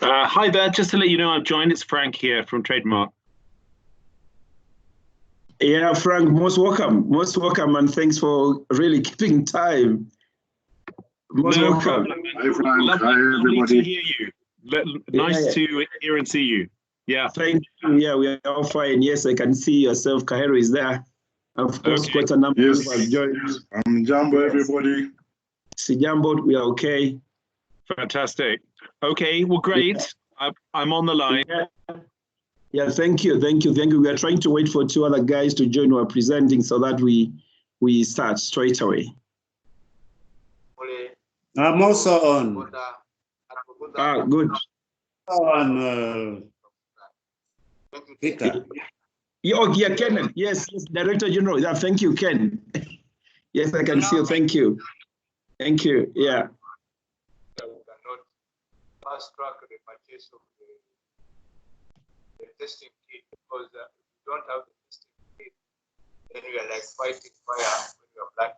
Hi there, just to let you know I've joined, it's Frank here from Trademark. Yeah, Frank, most welcome, and thanks for really keeping time. Most no welcome. problem. Hi, Frank. Lovely, Hi, lovely everybody. to hear you. Nice to hear and see you. Yeah. Thank you. Yeah, we are all fine. Yes, I can see yourself. Kairo is there. Of course, Okay. quite a number Yes, of people have joined. I'm Jambo, Yes. everybody. Sijambo, we are okay. Fantastic. Okay, well, great. Yeah. I'm on the line. Yeah, thank you. We are trying to wait for two other guys to join who are presenting so that we start straight away. I'm also on. Good. On Peter. Yeah, Ken. Yes, Director General. Yeah, thank you, Ken. Yes, I can see you. Thank you. Thank you. Yeah. We cannot fast track the purchase of the testing kit because if you don't have the testing kit, then we are like fighting fire when you are black.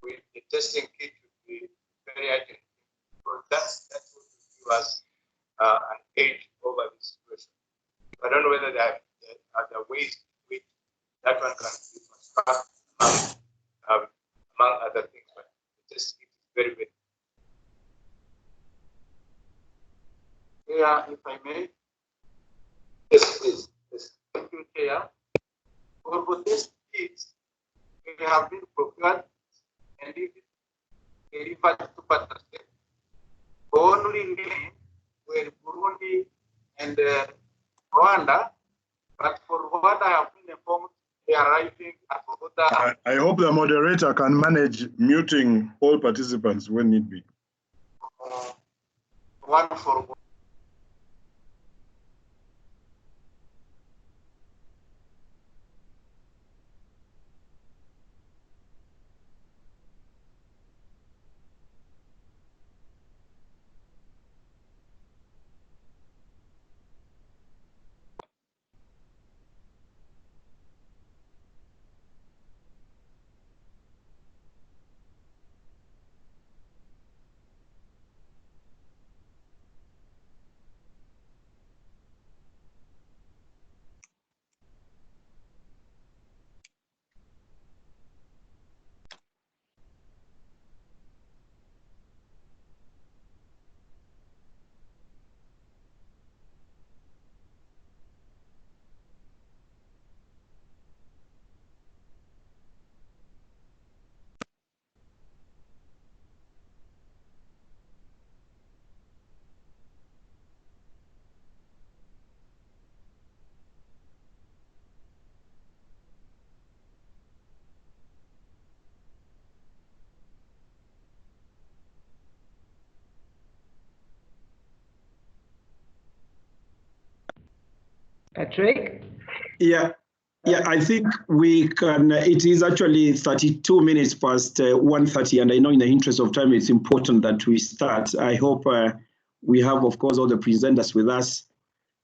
With the testing kit would be very urgent because that's what will give us an aid over this situation. I don't know whether there are other ways which that one can be fast among other things, but the testing kit is very, very. Yeah, if I may. Yes, please. Yes. Thank you, Chair. For this kits, we have been procured and delivered to partner states. Only were Burundi and Rwanda, but for what I have been informed, they are arriving at Bogota. I hope the moderator can manage muting all participants when need be. One for one. Patrick? Yeah, I think we can, it is actually 32 minutes past 1:30, and I know in the interest of time, it's important that we start. I hope we have, of course, all the presenters with us.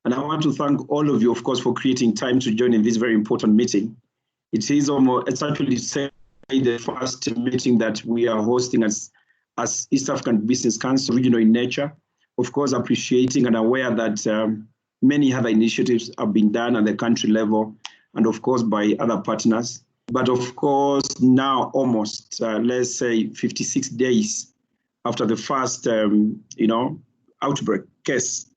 And I want to thank all of you, of course, for creating time to join in this very important meeting. It is it's actually the first meeting that we are hosting as East African Business Council, regional in nature. Of course, appreciating and aware that many other initiatives have been done at the country level and of course by other partners. But of course, now almost, let's say 56 days after the first, outbreak case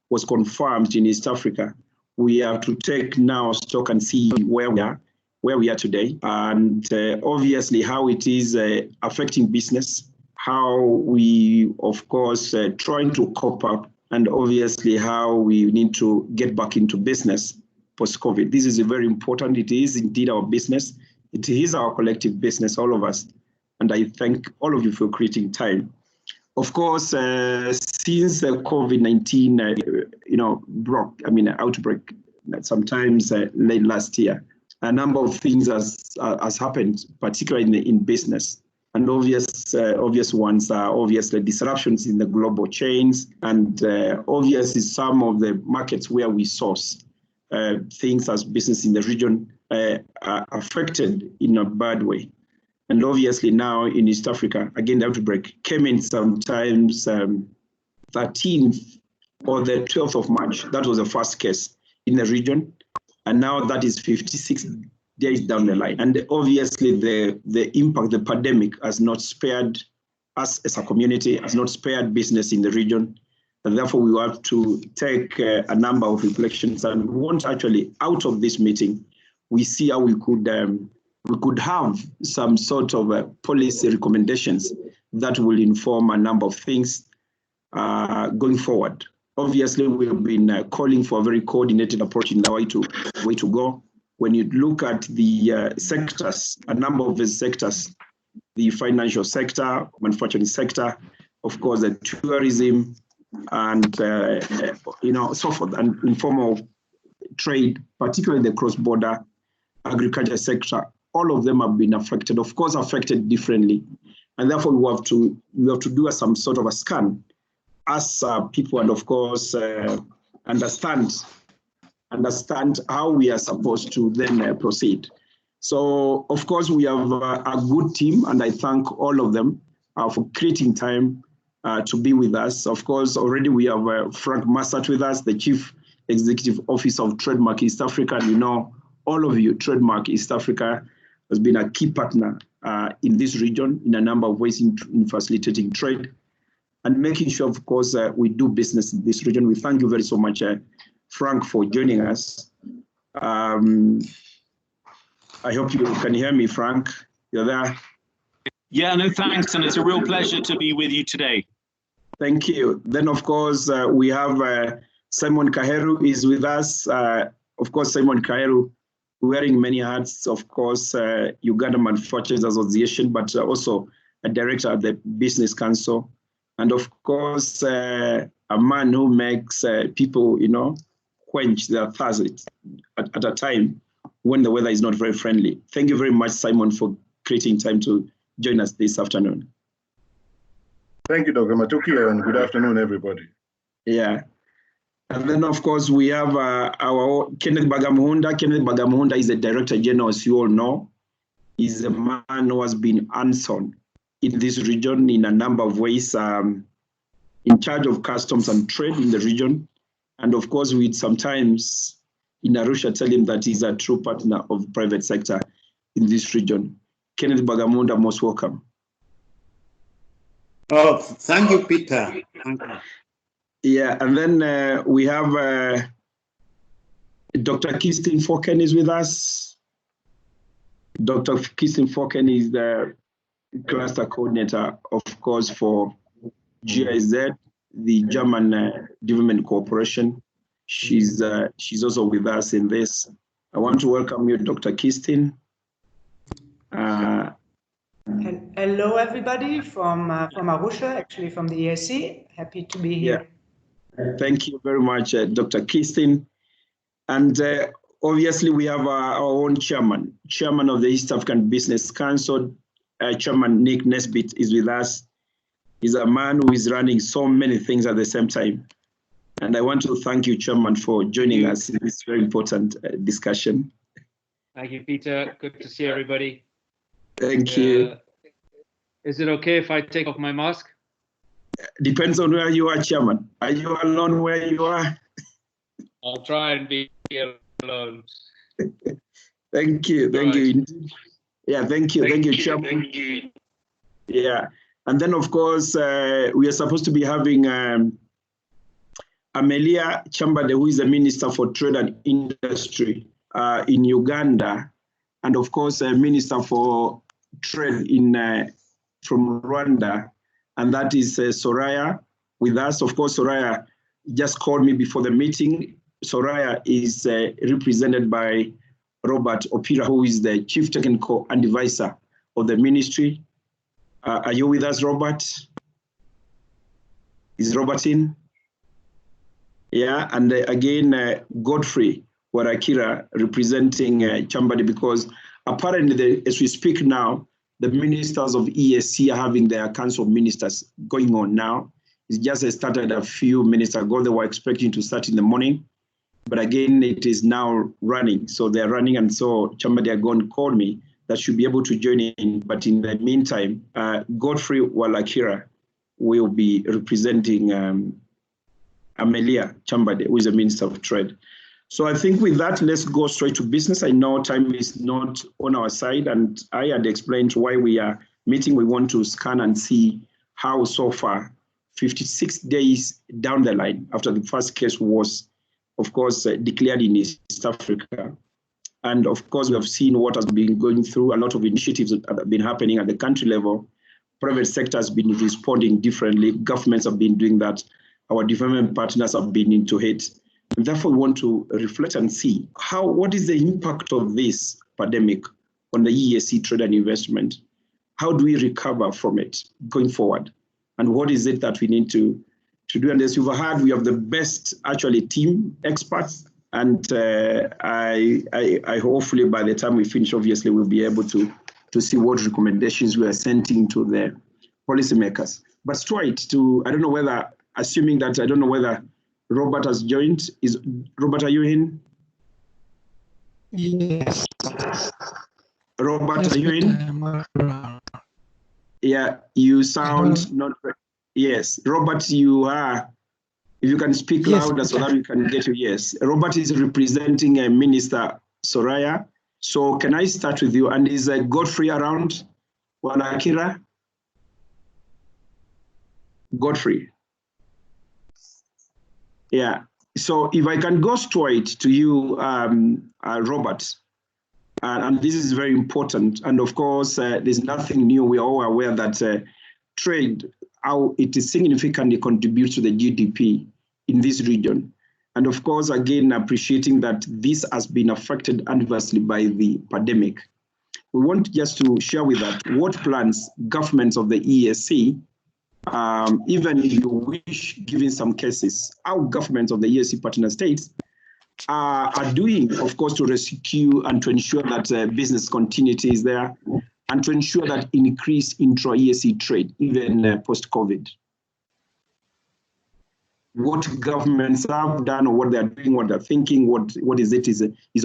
was confirmed in East Africa, we have to take now stock and see where we are today, and obviously how it is affecting business, how we, of course, trying to cope up, and obviously how we need to get back into business post-COVID. This is very important. It is indeed our business. It is our collective business, all of us. And I thank all of you for creating time. Of course, since the COVID-19, outbreak, sometimes late last year, a number of things has happened, particularly in business. And obvious ones are obviously disruptions in the global chains, and obviously some of the markets where we source things as business in the region are affected in a bad way. And obviously now in East Africa, again, the outbreak came in sometimes 13th or the 12th of March. That was the first case in the region. And now that is 56 days down the line. And obviously the impact, the pandemic has not spared us as a community, has not spared business in the region. And therefore we have to take a number of reflections, and we want actually out of this meeting, we see how we could have some sort of policy recommendations that will inform a number of things going forward. Obviously, we've been calling for a very coordinated approach in the way to go. When you look at the sectors, a number of the sectors, the financial sector, manufacturing sector, of course, the tourism, and so forth, and informal trade, particularly the cross-border agriculture sector, all of them have been affected. Of course, affected differently, and therefore we have to do some sort of a scan as people, and of course understand how we are supposed to then proceed. So, of course, we have a good team, and I thank all of them for creating time to be with us. Of course, already we have Frank Massat with us, the Chief Executive Officer of Trademark East Africa. And you know, all of you, Trademark East Africa has been a key partner in this region in a number of ways in facilitating trade and making sure, of course, we do business in this region. We thank you very so much, Frank, for joining us. I hope you can hear me, Frank. You're there? Yeah, no, thanks. And it's a real pleasure to be with you today. Thank you. Then, of course, we have Simon Kaheru is with us. Of course, Simon Kaheru, wearing many hats, of course, Uganda Manufacturers Association, but also a director at the Business Council. And of course, a man who makes people, quench their thirst at a time when the weather is not very friendly. Thank you very much, Simon, for creating time to join us this afternoon. Thank you, Dr. Matukia, and good afternoon, everybody. Yeah. And then, of course, we have our Kenneth Bagamuhunda. Kenneth Bagamuhunda is the Director General, as you all know. He's a man who has been hands-on in this region in a number of ways, in charge of customs and trade in the region. And of course, we sometimes in Arusha tell him that he's a true partner of the private sector in this region. Kenneth Bagamuhunda, most welcome. Oh, thank you, Peter. Thank you. Yeah, and then we have Dr. Kirsten Foken is with us. Dr. Kirsten Foken is the cluster coordinator, of course, for GIZ, the German Development Corporation. She's also with us in this. I want to welcome you, Dr. Kirsten. Hello, everybody from Arusha, actually from the EAC. Happy to be here. Yeah. Thank you very much, Dr. Kirsten. And obviously, we have our own chairman of the East African Business Council. Chairman Nick Nesbitt is with us. He's a man who is running so many things at the same time. And I want to thank you, Chairman, for joining us in this very important discussion. Thank you, Peter. Good to see everybody. Thank you. Is it okay if I take off my mask? Depends on where you are, Chairman. Are you alone where you are? I'll try and be alone. Thank you. Thank you. Yeah, thank you. Thank you, Chairman. Yeah. And then, of course, we are supposed to be having Amelia Chambade, who is the Minister for Trade and Industry in Uganda, and of course, Minister for Trade from Rwanda, and that is Soraya with us. Of course, Soraya just called me before the meeting. Soraya is represented by Robert Opira, who is the Chief Technical Advisor of the Ministry. Are you with us, Robert? Is Robert in? Yeah, and again, Godfrey Warakira representing Chambade, because apparently, as we speak now, the ministers of EAC are having their council of ministers going on now. It's just started a few minutes ago. They were expecting to start in the morning, but again, it is now running. So they're running, and so Chambade are going to call me that should be able to join in. But in the meantime, Godfrey Walakira will be representing Amelia Chambade, who is the Minister of Trade. So I think with that, let's go straight to business. I know time is not on our side, and I had explained why we are meeting. We want to scan and see how so far, 56 days down the line, after the first case was, of course, declared in East Africa. And of course, we have seen what has been going through. A lot of initiatives that have been happening at the country level. Private sector has been responding differently. Governments have been doing that. Our development partners have been into it. And therefore, we want to reflect and see what is the impact of this pandemic on the EAC trade and investment? How do we recover from it going forward? And what is it that we need to do? And as you've heard, we have the best actually team experts. And I hopefully by the time we finish, obviously, we'll be able to see what recommendations we are sending to the policymakers. But straight to, I don't know whether Robert has joined. Robert, are you in? Yes. Robert, Yes, are you in? Yeah, you sound not. Yes, Robert, you are. If you can speak louder so that we can get you. Yes, Robert is representing Minister Soraya. So can I start with you? And is Godfrey around? Wanakira? Godfrey. Yeah. So if I can go straight to you, Robert, and this is very important. And of course, there's nothing new. We are all aware that trade, how it is significantly contributes to the GDP in this region. And of course, again, appreciating that this has been affected adversely by the pandemic. We want just to share with that what plans governments of the EAC, even if you wish, given some cases, how governments of the EAC partner states are doing, of course, to rescue and to ensure that business continuity is there and to ensure that increase intra-EAC trade, even post-COVID. What governments have done or what they're doing, what they're thinking, what is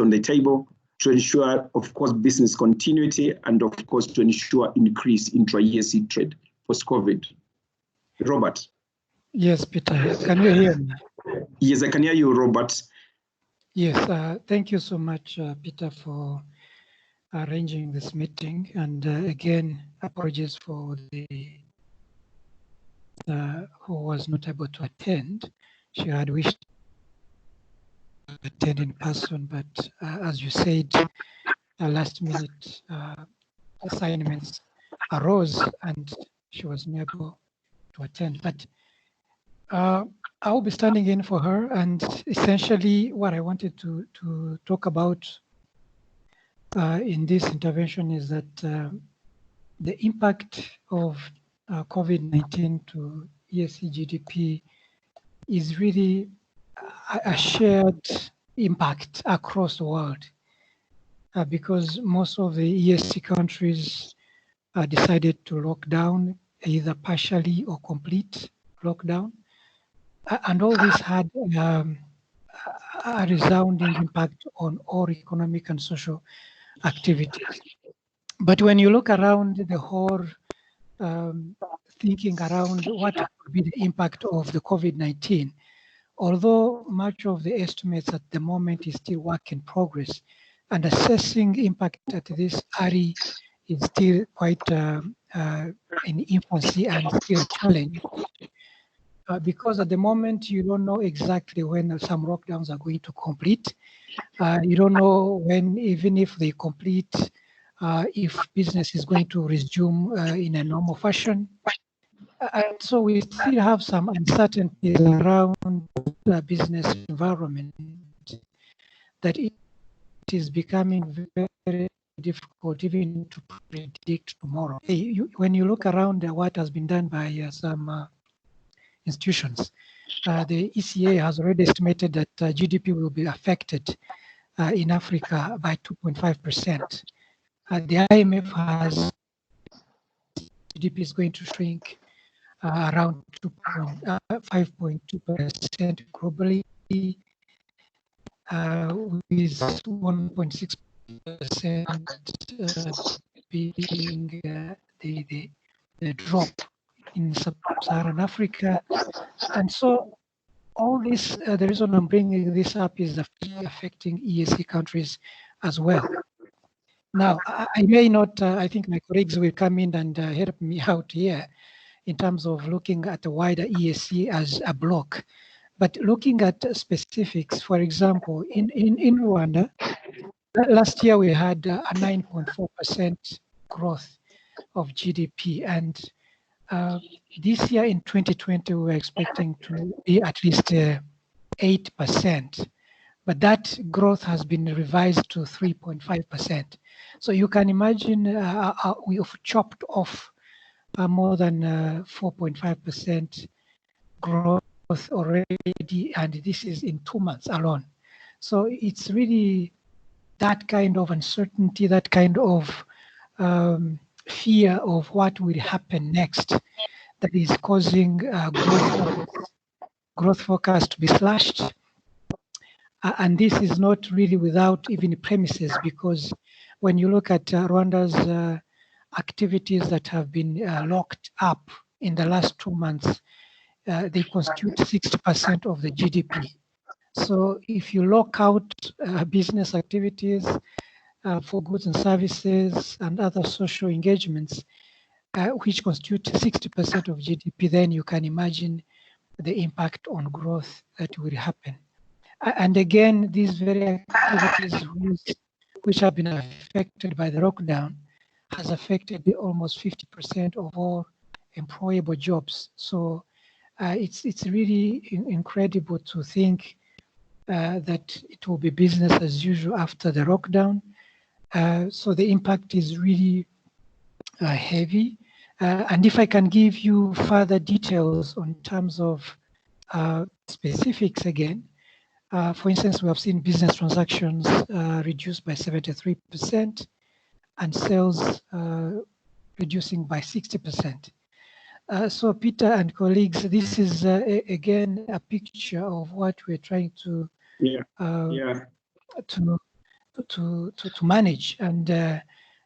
on the table to ensure, of course, business continuity and, of course, to ensure increase intra-EAC trade post-COVID. Robert. Yes, Peter. Can you hear me? Yes, I can hear you, Robert. Yes, thank you so much, Peter, for arranging this meeting. And again, apologies for the who was not able to attend. She had wished to attend in person, but as you said, last minute assignments arose and she was not able to attend. But I'll be standing in for her, and essentially what I wanted to talk about in this intervention is that the impact of COVID-19 to EAC GDP is really a shared impact across the world because most of the EAC countries decided to lock down, either partially or complete lockdown. And all this had a resounding impact on all economic and social activities. But when you look around the whole thinking around what could be the impact of the COVID-19, although much of the estimates at the moment is still work in progress, and assessing impact at this area is still quite in infancy and still a challenge. Because at the moment, you don't know exactly when some lockdowns are going to complete. You don't know when, even if they complete, if business is going to resume in a normal fashion. And so we still have some uncertainties around the business environment that it is becoming very difficult even to predict tomorrow. When you look around what has been done by some institutions, the ECA has already estimated that GDP will be affected in Africa by 2.5%. The IMF has GDP is going to shrink around 5.2% globally, with 1.6% being the drop in sub-Saharan Africa. And so all this, the reason I'm bringing this up is affecting EAC countries as well. Now, I may not, I think my colleagues will come in and help me out here in terms of looking at the wider EAC as a block. But looking at specifics, for example, in Rwanda, last year we had a 9.4% growth of GDP. And this year in 2020, we were expecting to be at least 8%. But that growth has been revised to 3.5%. So you can imagine we have chopped off more than 4.5% growth already, and this is in 2 months alone. So it's really that kind of uncertainty, that kind of fear of what will happen next that is causing growth forecast to be slashed. And this is not really without even premises, because when you look at Rwanda's activities that have been locked up in the last 2 months, they constitute 60% of the GDP. So if you lock out business activities for goods and services and other social engagements, which constitute 60% of GDP, then you can imagine the impact on growth that will happen. And again, these very activities which have been affected by the lockdown has affected almost 50% of all employable jobs. So it's really incredible to think that it will be business as usual after the lockdown. So the impact is really heavy. And if I can give you further details on terms of specifics again, for instance, we have seen business transactions reduced by 73% and sales reducing by 60%. So Peter and colleagues, this is again a picture of what we're trying to to manage, and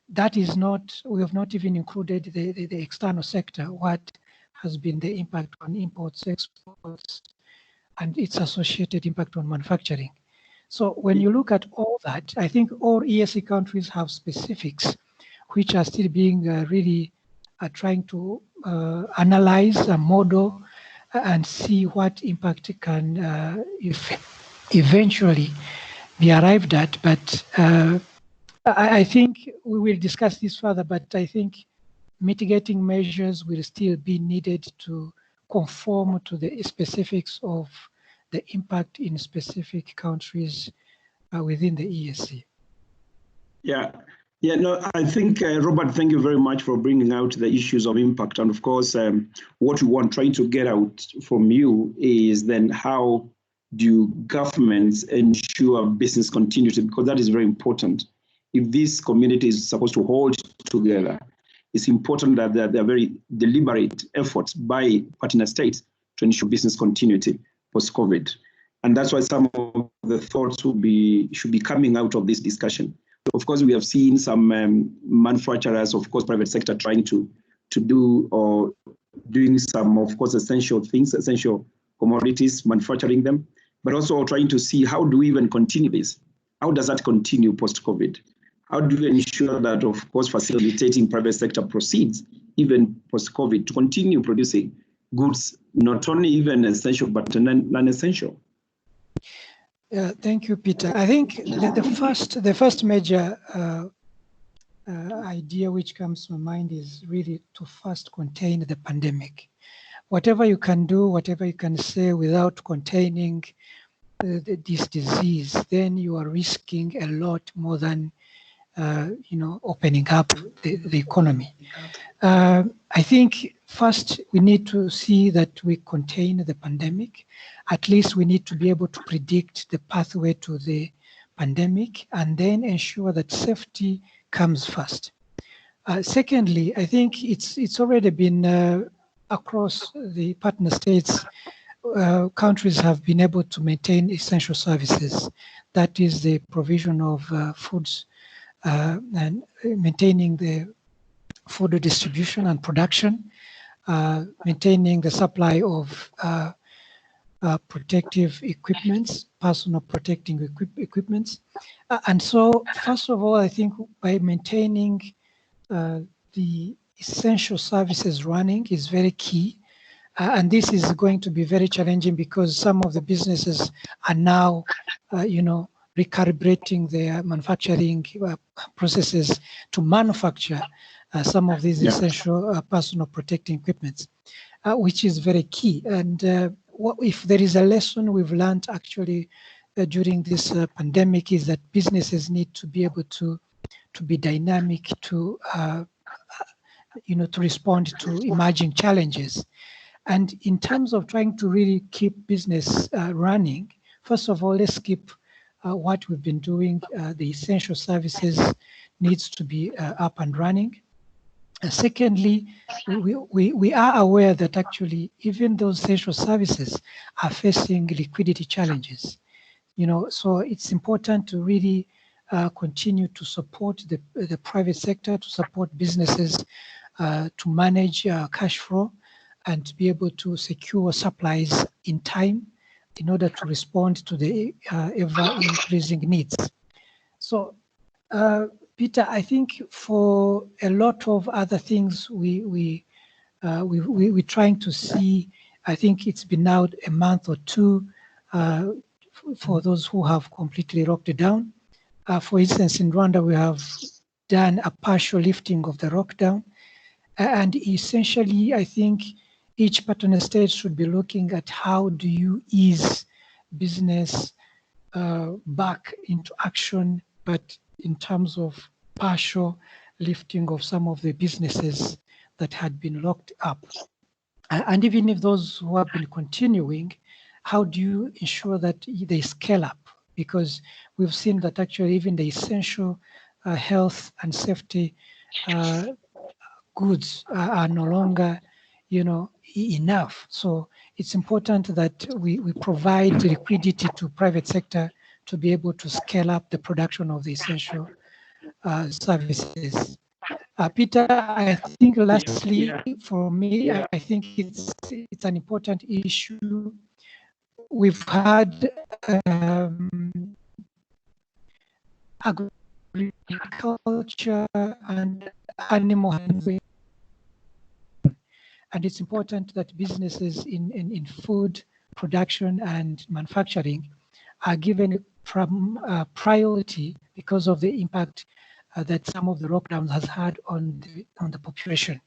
that is not, we have not even included the external sector, what has been the impact on imports, exports, and its associated impact on manufacturing. So when you look at all that, I think all EAC countries have specifics which are still being really trying to analyze and model and see what impact can eventually be arrived at. But I think we will discuss this further, but I think mitigating measures will still be needed to conform to the specifics of the impact in specific countries within the EAC. No, I think, Robert, thank you very much for bringing out the issues of impact. And of course, what we want trying to get out from you is then how do governments ensure business continuity, because that is very important. If this community is supposed to hold together, it's important that there are very deliberate efforts by partner states to ensure business continuity post-COVID. And that's why some of the thoughts should be coming out of this discussion. Of course, we have seen some manufacturers, of course, private sector trying to do or doing some, of course, essential things, essential commodities, manufacturing them, but also trying to see how do we even continue this? How does that continue post-COVID? How do we ensure that, of course, facilitating private sector proceeds even post-COVID to continue producing goods, not only even essential, but non-essential? Thank you, Peter. I think the first major idea which comes to mind is really to first contain the pandemic. Whatever you can do, whatever you can say without containing this disease, then you are risking a lot more than opening up the economy. I think first we need to see that we contain the pandemic. At least we need to be able to predict the pathway to the pandemic and then ensure that safety comes first. Secondly, I think it's already been across the partner states, countries have been able to maintain essential services. That is the provision of foods and maintaining the food distribution and production, maintaining the supply of protective equipments, personal protecting equipments. And so, first of all, I think by maintaining the essential services running is very key. And this is going to be very challenging because some of the businesses are now, recalibrating their manufacturing processes to manufacture some of these essential personal protecting equipments, which is very key. And if there is a lesson we've learned actually during this pandemic is that businesses need to be able to be dynamic, to to respond to emerging challenges. And in terms of trying to really keep business running, first of all, let's keep what we've been doing. The essential services needs to be up and running. Secondly, we are aware that actually even those essential services are facing liquidity challenges. So it's important to really continue to support the private sector, to support businesses, to manage cash flow, and to be able to secure supplies in time in order to respond to the ever-increasing needs. So, Peter, I think for a lot of other things we're trying to see, I think it's been now a month or two for those who have completely locked down. For instance, in Rwanda, we have done a partial lifting of the lockdown. And essentially, I think each partner state should be looking at how do you ease business back into action, but in terms of partial lifting of some of the businesses that had been locked up. And even if those who have been continuing, how do you ensure that they scale up? Because we've seen that actually even the essential health and safety goods are no longer, enough. So it's important that we provide liquidity to private sector to be able to scale up the production of the essential services. Peter, I think lastly, for me, I think it's an important issue. We've had agriculture and animal handling. And it's important that businesses in food production and manufacturing are given priority because of the impact that some of the lockdowns has had on the population.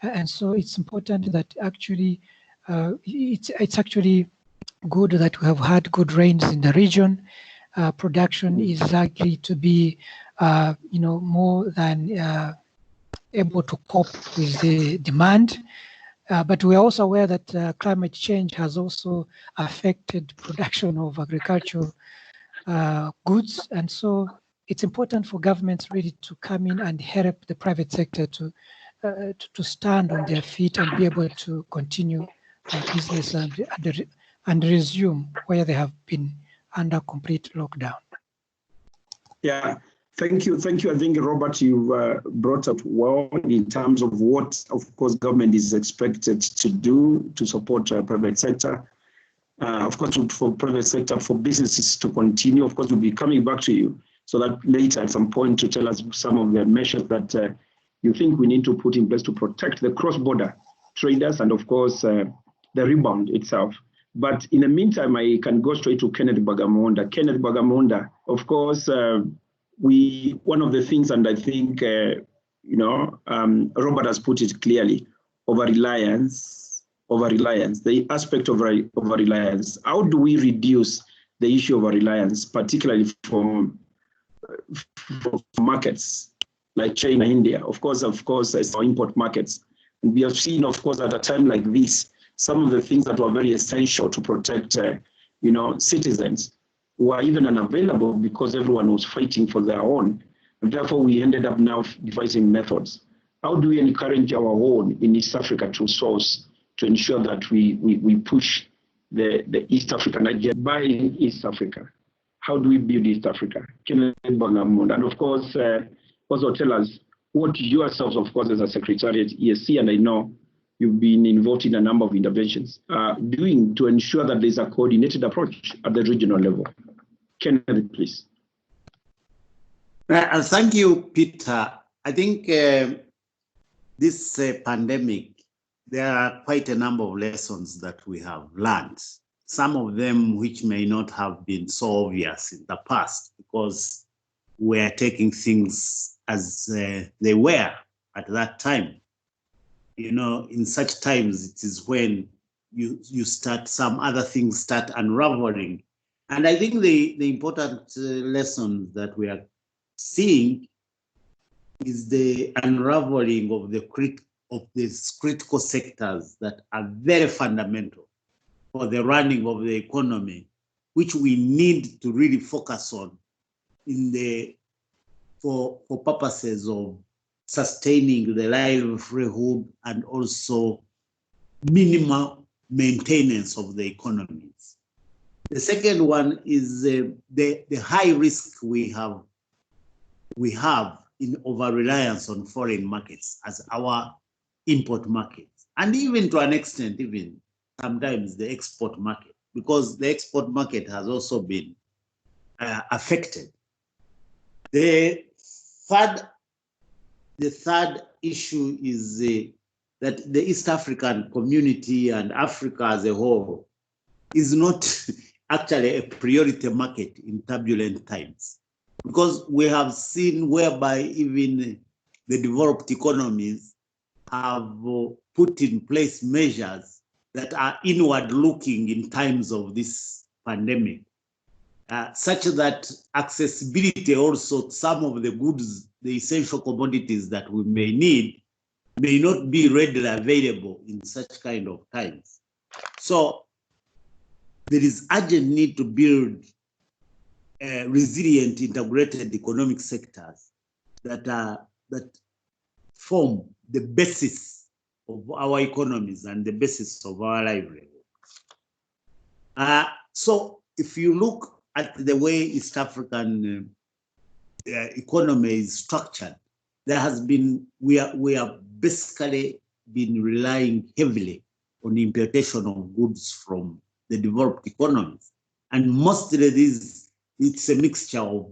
And so it's important that actually it's actually good that we have had good rains in the region. Production is likely to be more than able to cope with the demand. But we're also aware that climate change has also affected production of agricultural goods. And so it's important for governments really to come in and help the private sector to stand on their feet and be able to continue business and resume where they have been under complete lockdown. Yeah, thank you. I think, Robert, you brought up well in terms of what, of course, government is expected to do to support private sector. Of course, for private sector, for businesses to continue, of course, we'll be coming back to you so that later at some point to tell us some of the measures that you think we need to put in place to protect the cross-border traders and, of course, the rebound itself. But in the meantime, I can go straight to Kenneth Bagamonda. Kenneth Bagamonda, of course, one of the things, and I think, Robert has put it clearly, over-reliance, the aspect of over-reliance. How do we reduce the issue of over-reliance, particularly from markets like China, India? Of course, it's our import markets. And we have seen, of course, at a time like this, some of the things that were very essential to protect, citizens were even unavailable because everyone was fighting for their own. And therefore, we ended up now devising methods. How do we encourage our own in East Africa to source, to ensure that we push the East African agenda by East Africa? How do we build East Africa? And of course, also tell us what yourselves, of course, as a secretariat EAC, and I know you've been involved in a number of interventions, doing to ensure that there's a coordinated approach at the regional level? Kenneth, please. Thank you, Peter. I think this pandemic, there are quite a number of lessons that we have learned. Some of them which may not have been so obvious in the past because we're taking things as they were at that time. You know, in such times, it is when you start, some other things start unraveling. And I think the important lesson that we are seeing is the unraveling of these critical sectors that are very fundamental for the running of the economy, which we need to really focus on for purposes of sustaining the livelihood and also minimal maintenance of the economies. The second one is the high risk we have in over-reliance on foreign markets as our import markets, and even to an extent, even sometimes the export market, because the export market has also been affected. The third issue is that the East African community and Africa as a whole is not actually a priority market in turbulent times, because we have seen whereby even the developed economies have put in place measures that are inward looking in times of this pandemic, such that accessibility also, some of the goods, the essential commodities that we may need, may not be readily available in such kind of times. So there is urgent need to build resilient, integrated economic sectors that form the basis of our economies and the basis of our livelihood. So if you look at the way East African economy is structured, there has been, we have basically been relying heavily on the importation of goods from the developed economies. And mostly it's a mixture of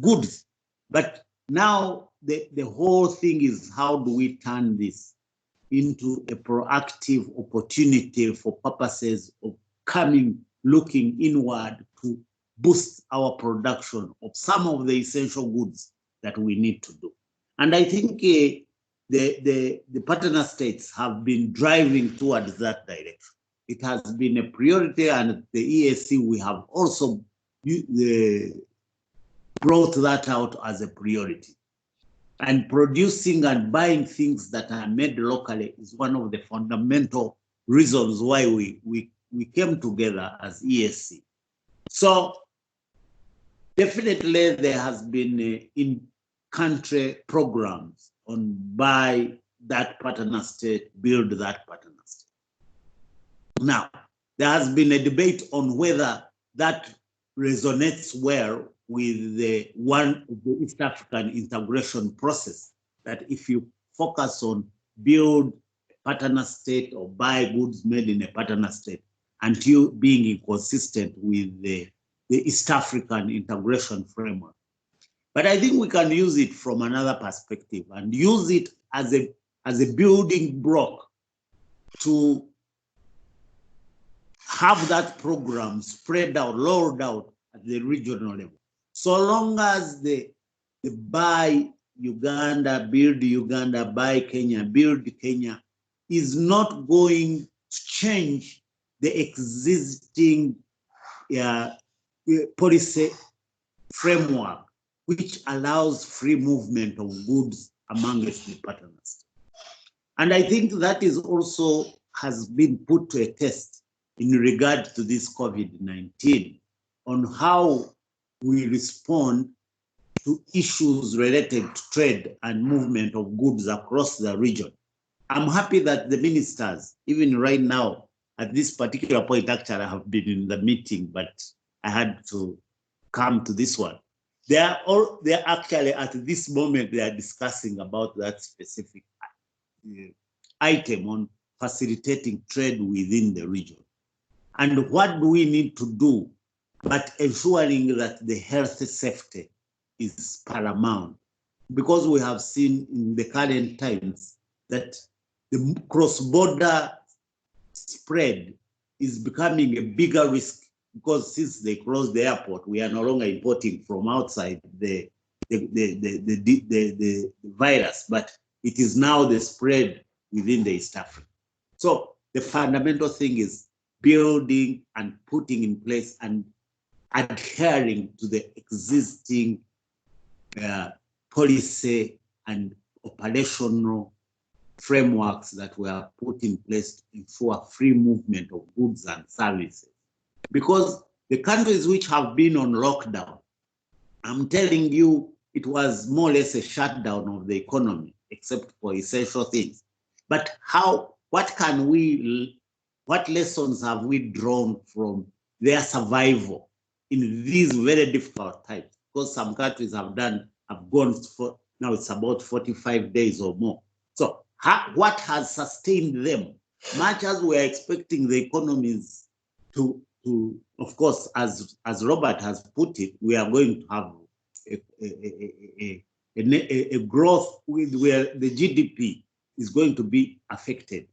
goods. But now the whole thing is, how do we turn this into a proactive opportunity for purposes of looking inward to boost our production of some of the essential goods that we need to do. And I think the partner states have been driving towards that direction. It has been a priority, and at the EAC we have also brought that out as a priority. And producing and buying things that are made locally is one of the fundamental reasons why we came together as EAC. So definitely there has been in-country programs on buy that partner state, build that partner state. Now, there has been a debate on whether that resonates well with the East African integration process, that if you focus on build a partner state or buy goods made in a partner state, until being inconsistent with the East African integration framework. But I think we can use it from another perspective and use it as a building block to have that program spread out, rolled out at the regional level. So long as the buy Uganda, build Uganda, buy Kenya, build Kenya is not going to change the existing policy framework, which allows free movement of goods amongst the partners. And I think that is also has been put to a test in regard to this COVID-19 on how we respond to issues related to trade and movement of goods across the region. I'm happy that the ministers, even right now, at this particular point, actually I have been in the meeting, but I had to come to this one. They're actually at this moment, they are discussing about that specific item on facilitating trade within the region. And what do we need to do but ensuring that the health safety is paramount? Because we have seen in the current times that the cross-border spread is becoming a bigger risk, because since they closed the airport, we are no longer importing from outside the virus, but it is now the spread within the East Africa. So the fundamental thing is building and putting in place and adhering to the existing policy and operational frameworks that were put in place to ensure free movement of goods and services. Because the countries which have been on lockdown, I'm telling you, it was more or less a shutdown of the economy, except for essential things. But what lessons have we drawn from their survival in these very difficult times? Because some countries have gone for, now it's about 45 days or more. So what has sustained them? Much as we are expecting the economies to of course, as Robert has put it, we are going to have a growth where the GDP is going to be affected.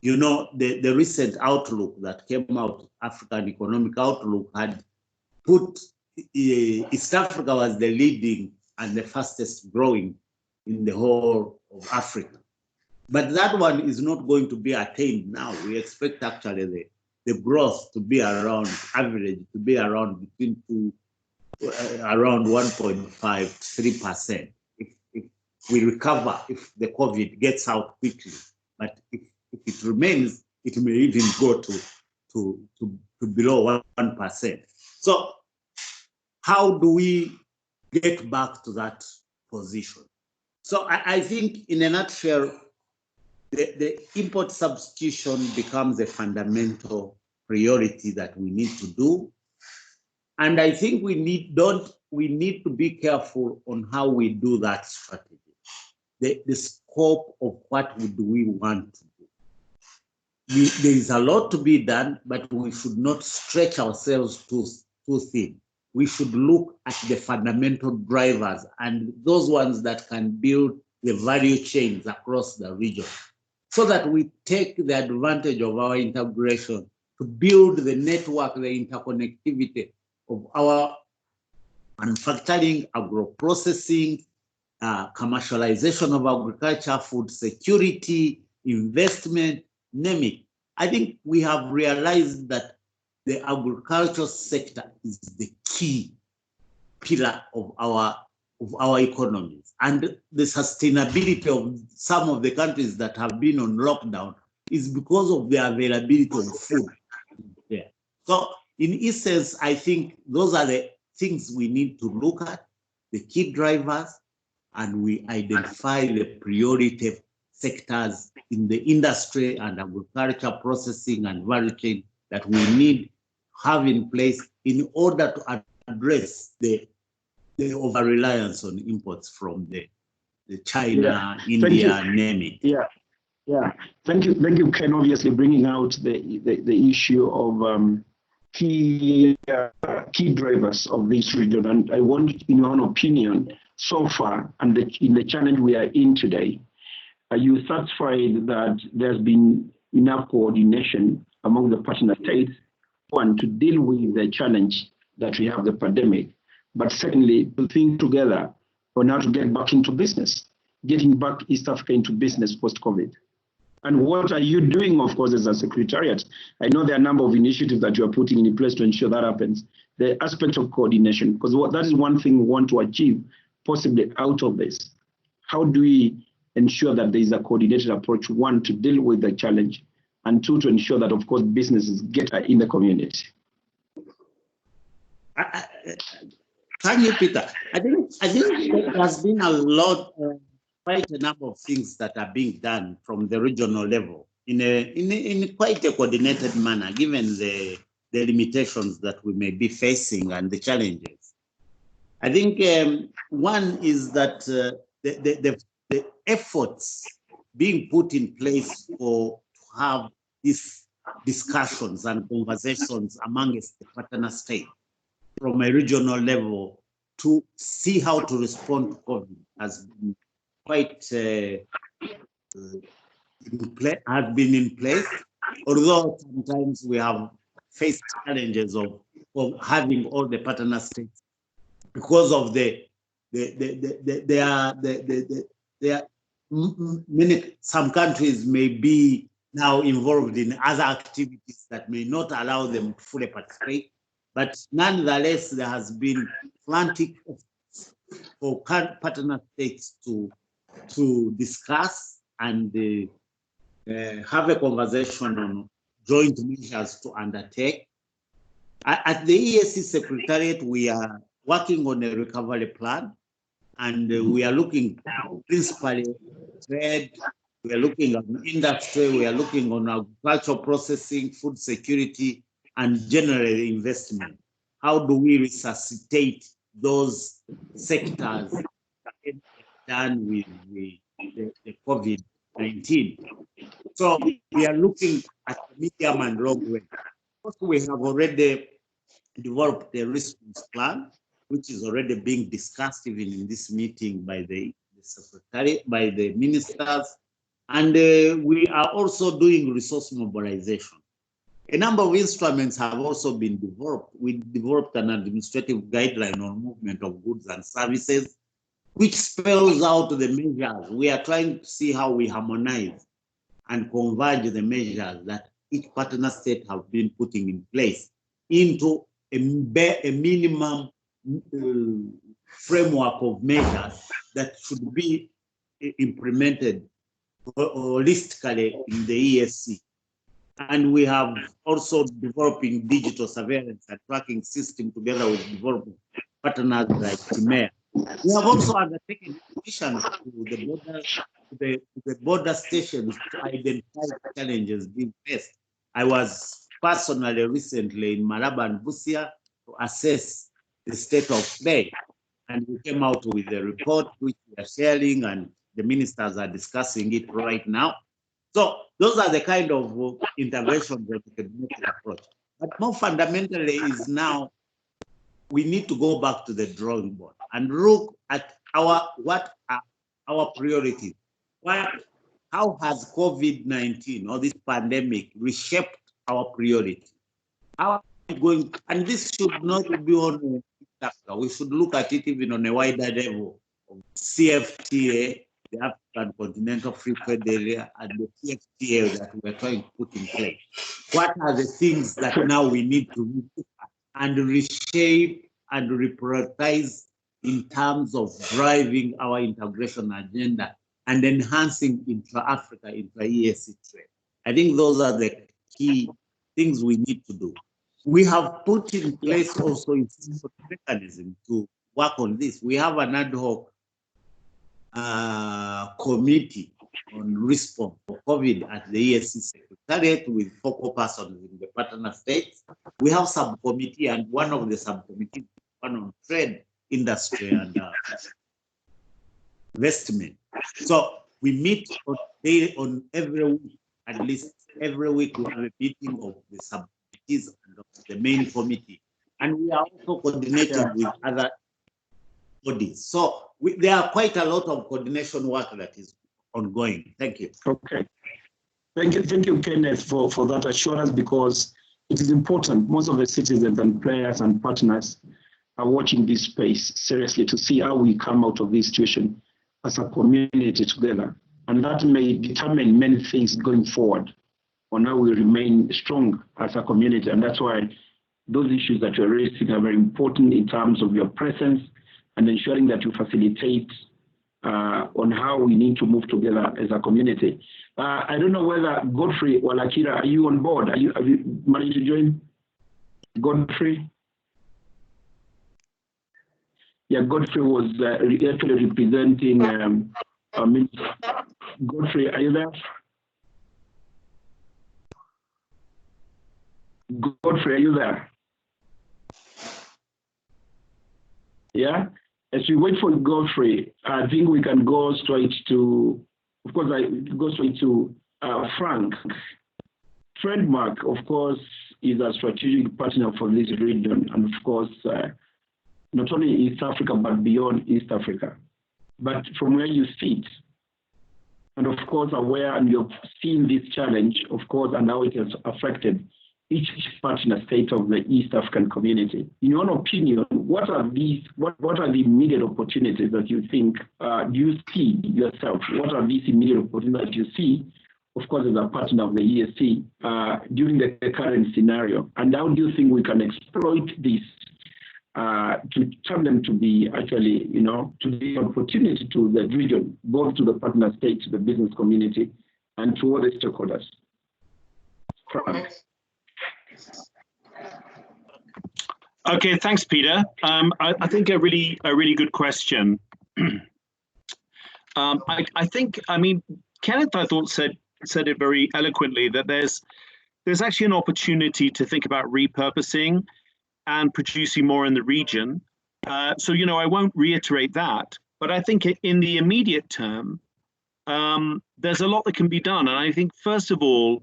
You know, the recent outlook that came out, African Economic Outlook, had put East Africa was the leading and the fastest growing in the whole of Africa. But that one is not going to be attained now. We expect actually the growth to be around, average to be around between around 1.5–3%. If we recover, if the COVID gets out quickly, but if it remains, it may even go to below 1%. So how do we get back to that position? So I think in a nutshell, the import substitution becomes a fundamental priority that we need to do. And I think we need to be careful on how we do that strategy. The scope of what do we want to do. There is a lot to be done, but we should not stretch ourselves too thin. We should look at the fundamental drivers and those ones that can build the value chains across the region, so that we take the advantage of our integration to build the network, the interconnectivity of our manufacturing, agro-processing, commercialization of agriculture, food security, investment, name it. I think we have realized that the agricultural sector is the key pillar of our economies. And the sustainability of some of the countries that have been on lockdown is because of the availability of food. Yeah. So in essence, I think those are the things we need to look at, the key drivers, and we identify the priority sectors in the industry and agriculture processing and value chain that we need have in place in order to address the over-reliance on imports from the China, India, name it. Yeah. Thank you, Ken, obviously bringing out the issue of key drivers of this region. And I want, in your own opinion, so far, and in the challenge we are in today, are you satisfied that there's been enough coordination among the partner states, one, to deal with the challenge that we have, the pandemic, but secondly, to think together on how to get back into business, getting back East Africa into business post-COVID? And what are you doing, of course, as a secretariat? I know there are a number of initiatives that you are putting in place to ensure that happens. The aspect of coordination, because that is one thing we want to achieve possibly out of this. How do we ensure that there is a coordinated approach, one, to deal with the challenge, and two, to ensure that, of course, businesses get in the community? Thank you, Peter. I think there has been quite a number of things that are being done from the regional level in quite a coordinated manner, given the limitations that we may be facing and the challenges. I think one is that the efforts being put in place to have these discussions and conversations amongst the partner states from a regional level to see how to respond to COVID has been quite has been in place, although sometimes we have faced challenges of having all the partner states because of some countries may be now involved in other activities that may not allow them to fully participate. But nonetheless, there has been frantic for partner states to discuss and have a conversation on joint measures to undertake. At the EAC Secretariat, we are working on a recovery plan, and we are looking principally trade, we are looking at industry, we are looking on agricultural processing, food security, and generally investment. How do we resuscitate those sectors that done with the COVID-19? So we are looking at medium and long range. We have already developed a response plan, which is already being discussed even in this meeting by the secretary, by the ministers, and we are also doing resource mobilization. A number of instruments have also been developed. We developed an administrative guideline on movement of goods and services, which spells out the measures. We are trying to see how we harmonize and converge the measures that each partner state have been putting in place into a minimum framework of measures that should be implemented holistically in the EAC. And we have also developing digital surveillance and tracking system together with developing partners like TIMEA. We have also undertaken missions to the border stations to identify the challenges being faced. I was personally recently in Malaba and Busia to assess the state of play, and we came out with a report which we are sharing, and the ministers are discussing it right now. So those are the kind of interventions that we can make an approach. But more fundamentally is now we need to go back to the drawing board and look at what are our priorities. How has COVID-19 or this pandemic reshaped our priorities? How are we going? And this should not be on Africa. We should look at it even on a wider level of CFTA, the African Continental Free Trade Area, and the CFTA that we're trying to put in place. What are the things that now we need to look at and reshape and reprioritize in terms of driving our integration agenda and enhancing intra-Africa, intra-EAC trade? I think those are the key things we need to do. We have put in place also a mechanism to work on this. We have an ad hoc committee on response for COVID at the EAC Secretariat with focal persons in the partner states. We have subcommittee, and one of the subcommittees, one on trade, industry, and investment. So we meet on every week, at least every week we have a meeting of the subcommittees and of the main committee. And we are also coordinating with other bodies. So there are quite a lot of coordination work that is ongoing. Thank you. Okay. Thank you, Kenneth, for that assurance, because it is important. Most of the citizens and players and partners are watching this space seriously to see how we come out of this situation as a community together. And that may determine many things going forward on how we remain strong as a community. And that's why those issues that you're raising are very important in terms of your presence and ensuring that you facilitate on how we need to move together as a community. I don't know whether Godfrey or Lakira, are you on board? Have you managed to join? Godfrey? Yeah, Godfrey was actually representing Godfrey, are you there? Godfrey, are you there? Yeah? As we wait for Godfrey, I think we can go straight to, of course, go straight to Frank. Trademark, of course, is a strategic partner for this region, and of course, not only East Africa, but beyond East Africa. But from where you sit, and of course aware, and you've seen this challenge, of course, and how it has affected each partner state of the East African community. In your opinion, what are the immediate opportunities that you think, do you see yourself? What are these immediate opportunities that you see, of course, as a partner of the EAC during the current scenario? And how do you think we can exploit this to turn them to be actually, to be an opportunity to the region, both to the partner states, to the business community, and to all the stakeholders? Okay, thanks, Peter. I think a really good question. I mean, Kenneth, I thought said it very eloquently that there's actually an opportunity to think about repurposing and producing more in the region. So, I won't reiterate that, but I think in the immediate term, there's a lot that can be done. And I think, first of all,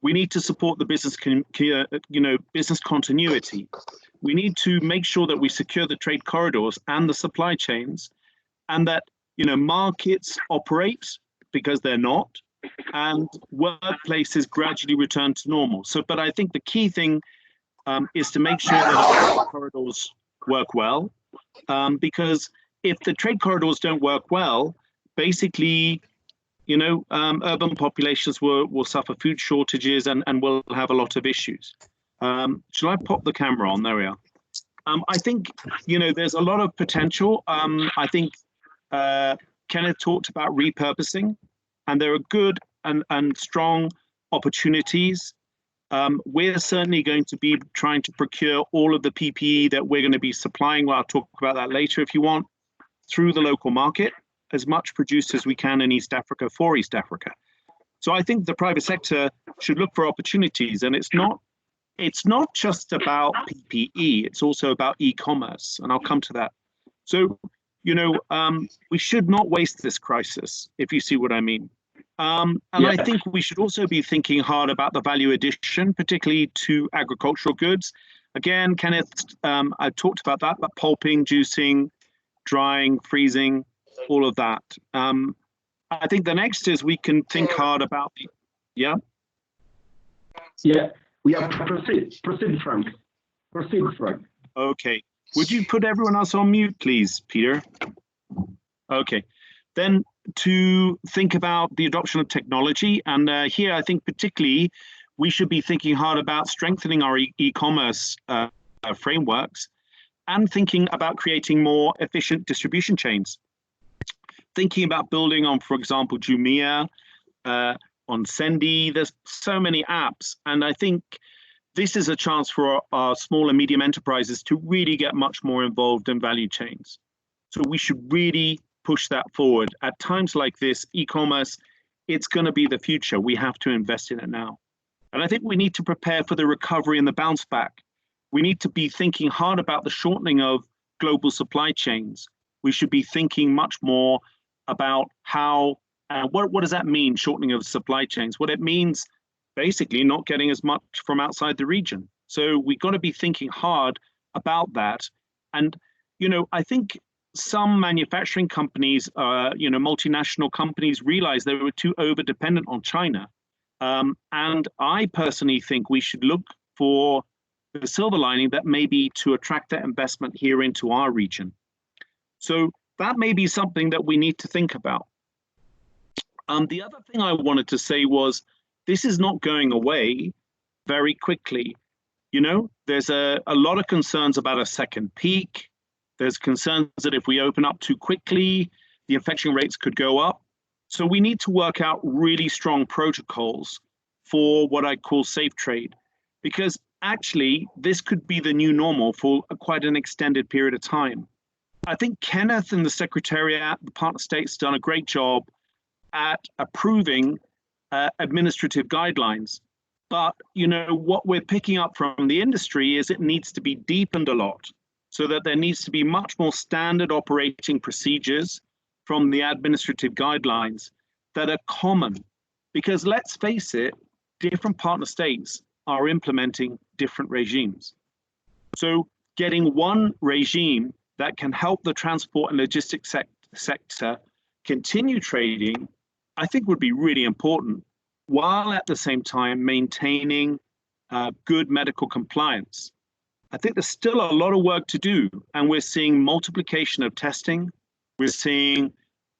we need to support the business, business continuity. We need to make sure that we secure the trade corridors and the supply chains, and that, markets operate because they're not, and workplaces gradually return to normal. So, but I think the key thing is to make sure that our corridors work well, because if the trade corridors don't work well, basically, urban populations will suffer food shortages and will have a lot of issues. Shall I pop the camera on? There we are. I think, there's a lot of potential. I think Kenneth talked about repurposing, and there are good and strong opportunities. We're certainly going to be trying to procure all of the PPE that we're going to be supplying. Well, I'll talk about that later if you want, through the local market, as much produced as we can in East Africa for East Africa. So I think the private sector should look for opportunities, and it's not just about PPE, it's also about e-commerce, and I'll come to that. So, we should not waste this crisis, if you see what I mean. And I think we should also be thinking hard about the value addition, particularly to agricultural goods. Again, Kenneth, I talked about that, but pulping, juicing, drying, freezing, all of that. I think the next is we can think hard about the, Yeah, proceed, Frank. Proceed, Frank. Okay. Would you put everyone else on mute, please, Peter? Okay. Then to think about the adoption of technology. And here, I think particularly, we should be thinking hard about strengthening our e-commerce frameworks and thinking about creating more efficient distribution chains. Thinking about building on, for example, Jumia, on Sendi. There's so many apps. And I think this is a chance for our small and medium enterprises to really get much more involved in value chains. So we should really push that forward. At times like this, e-commerce, it's going to be the future. We have to invest in it now. And I think we need to prepare for the recovery and the bounce back. We need to be thinking hard about the shortening of global supply chains. We should be thinking much more about how, what does that mean, shortening of supply chains? What it means, basically not getting as much from outside the region. So we've got to be thinking hard about that. And, I think some manufacturing companies, multinational companies realized they were too over-dependent on China. And I personally think we should look for the silver lining that may be to attract that investment here into our region. So that may be something that we need to think about. The other thing I wanted to say was, this is not going away very quickly. There's a lot of concerns about a second peak. There's concerns that if we open up too quickly, the infection rates could go up. So we need to work out really strong protocols for what I call safe trade, because actually this could be the new normal for quite an extended period of time. I think Kenneth and the Secretariat, the partner states, done a great job at approving administrative guidelines. But, what we're picking up from the industry is it needs to be deepened a lot, so that there needs to be much more standard operating procedures from the administrative guidelines that are common. Because let's face it, different partner states are implementing different regimes. So getting one regime that can help the transport and logistics sector continue trading, I think would be really important, while at the same time maintaining good medical compliance. I think there's still a lot of work to do, and we're seeing multiplication of testing. We're seeing,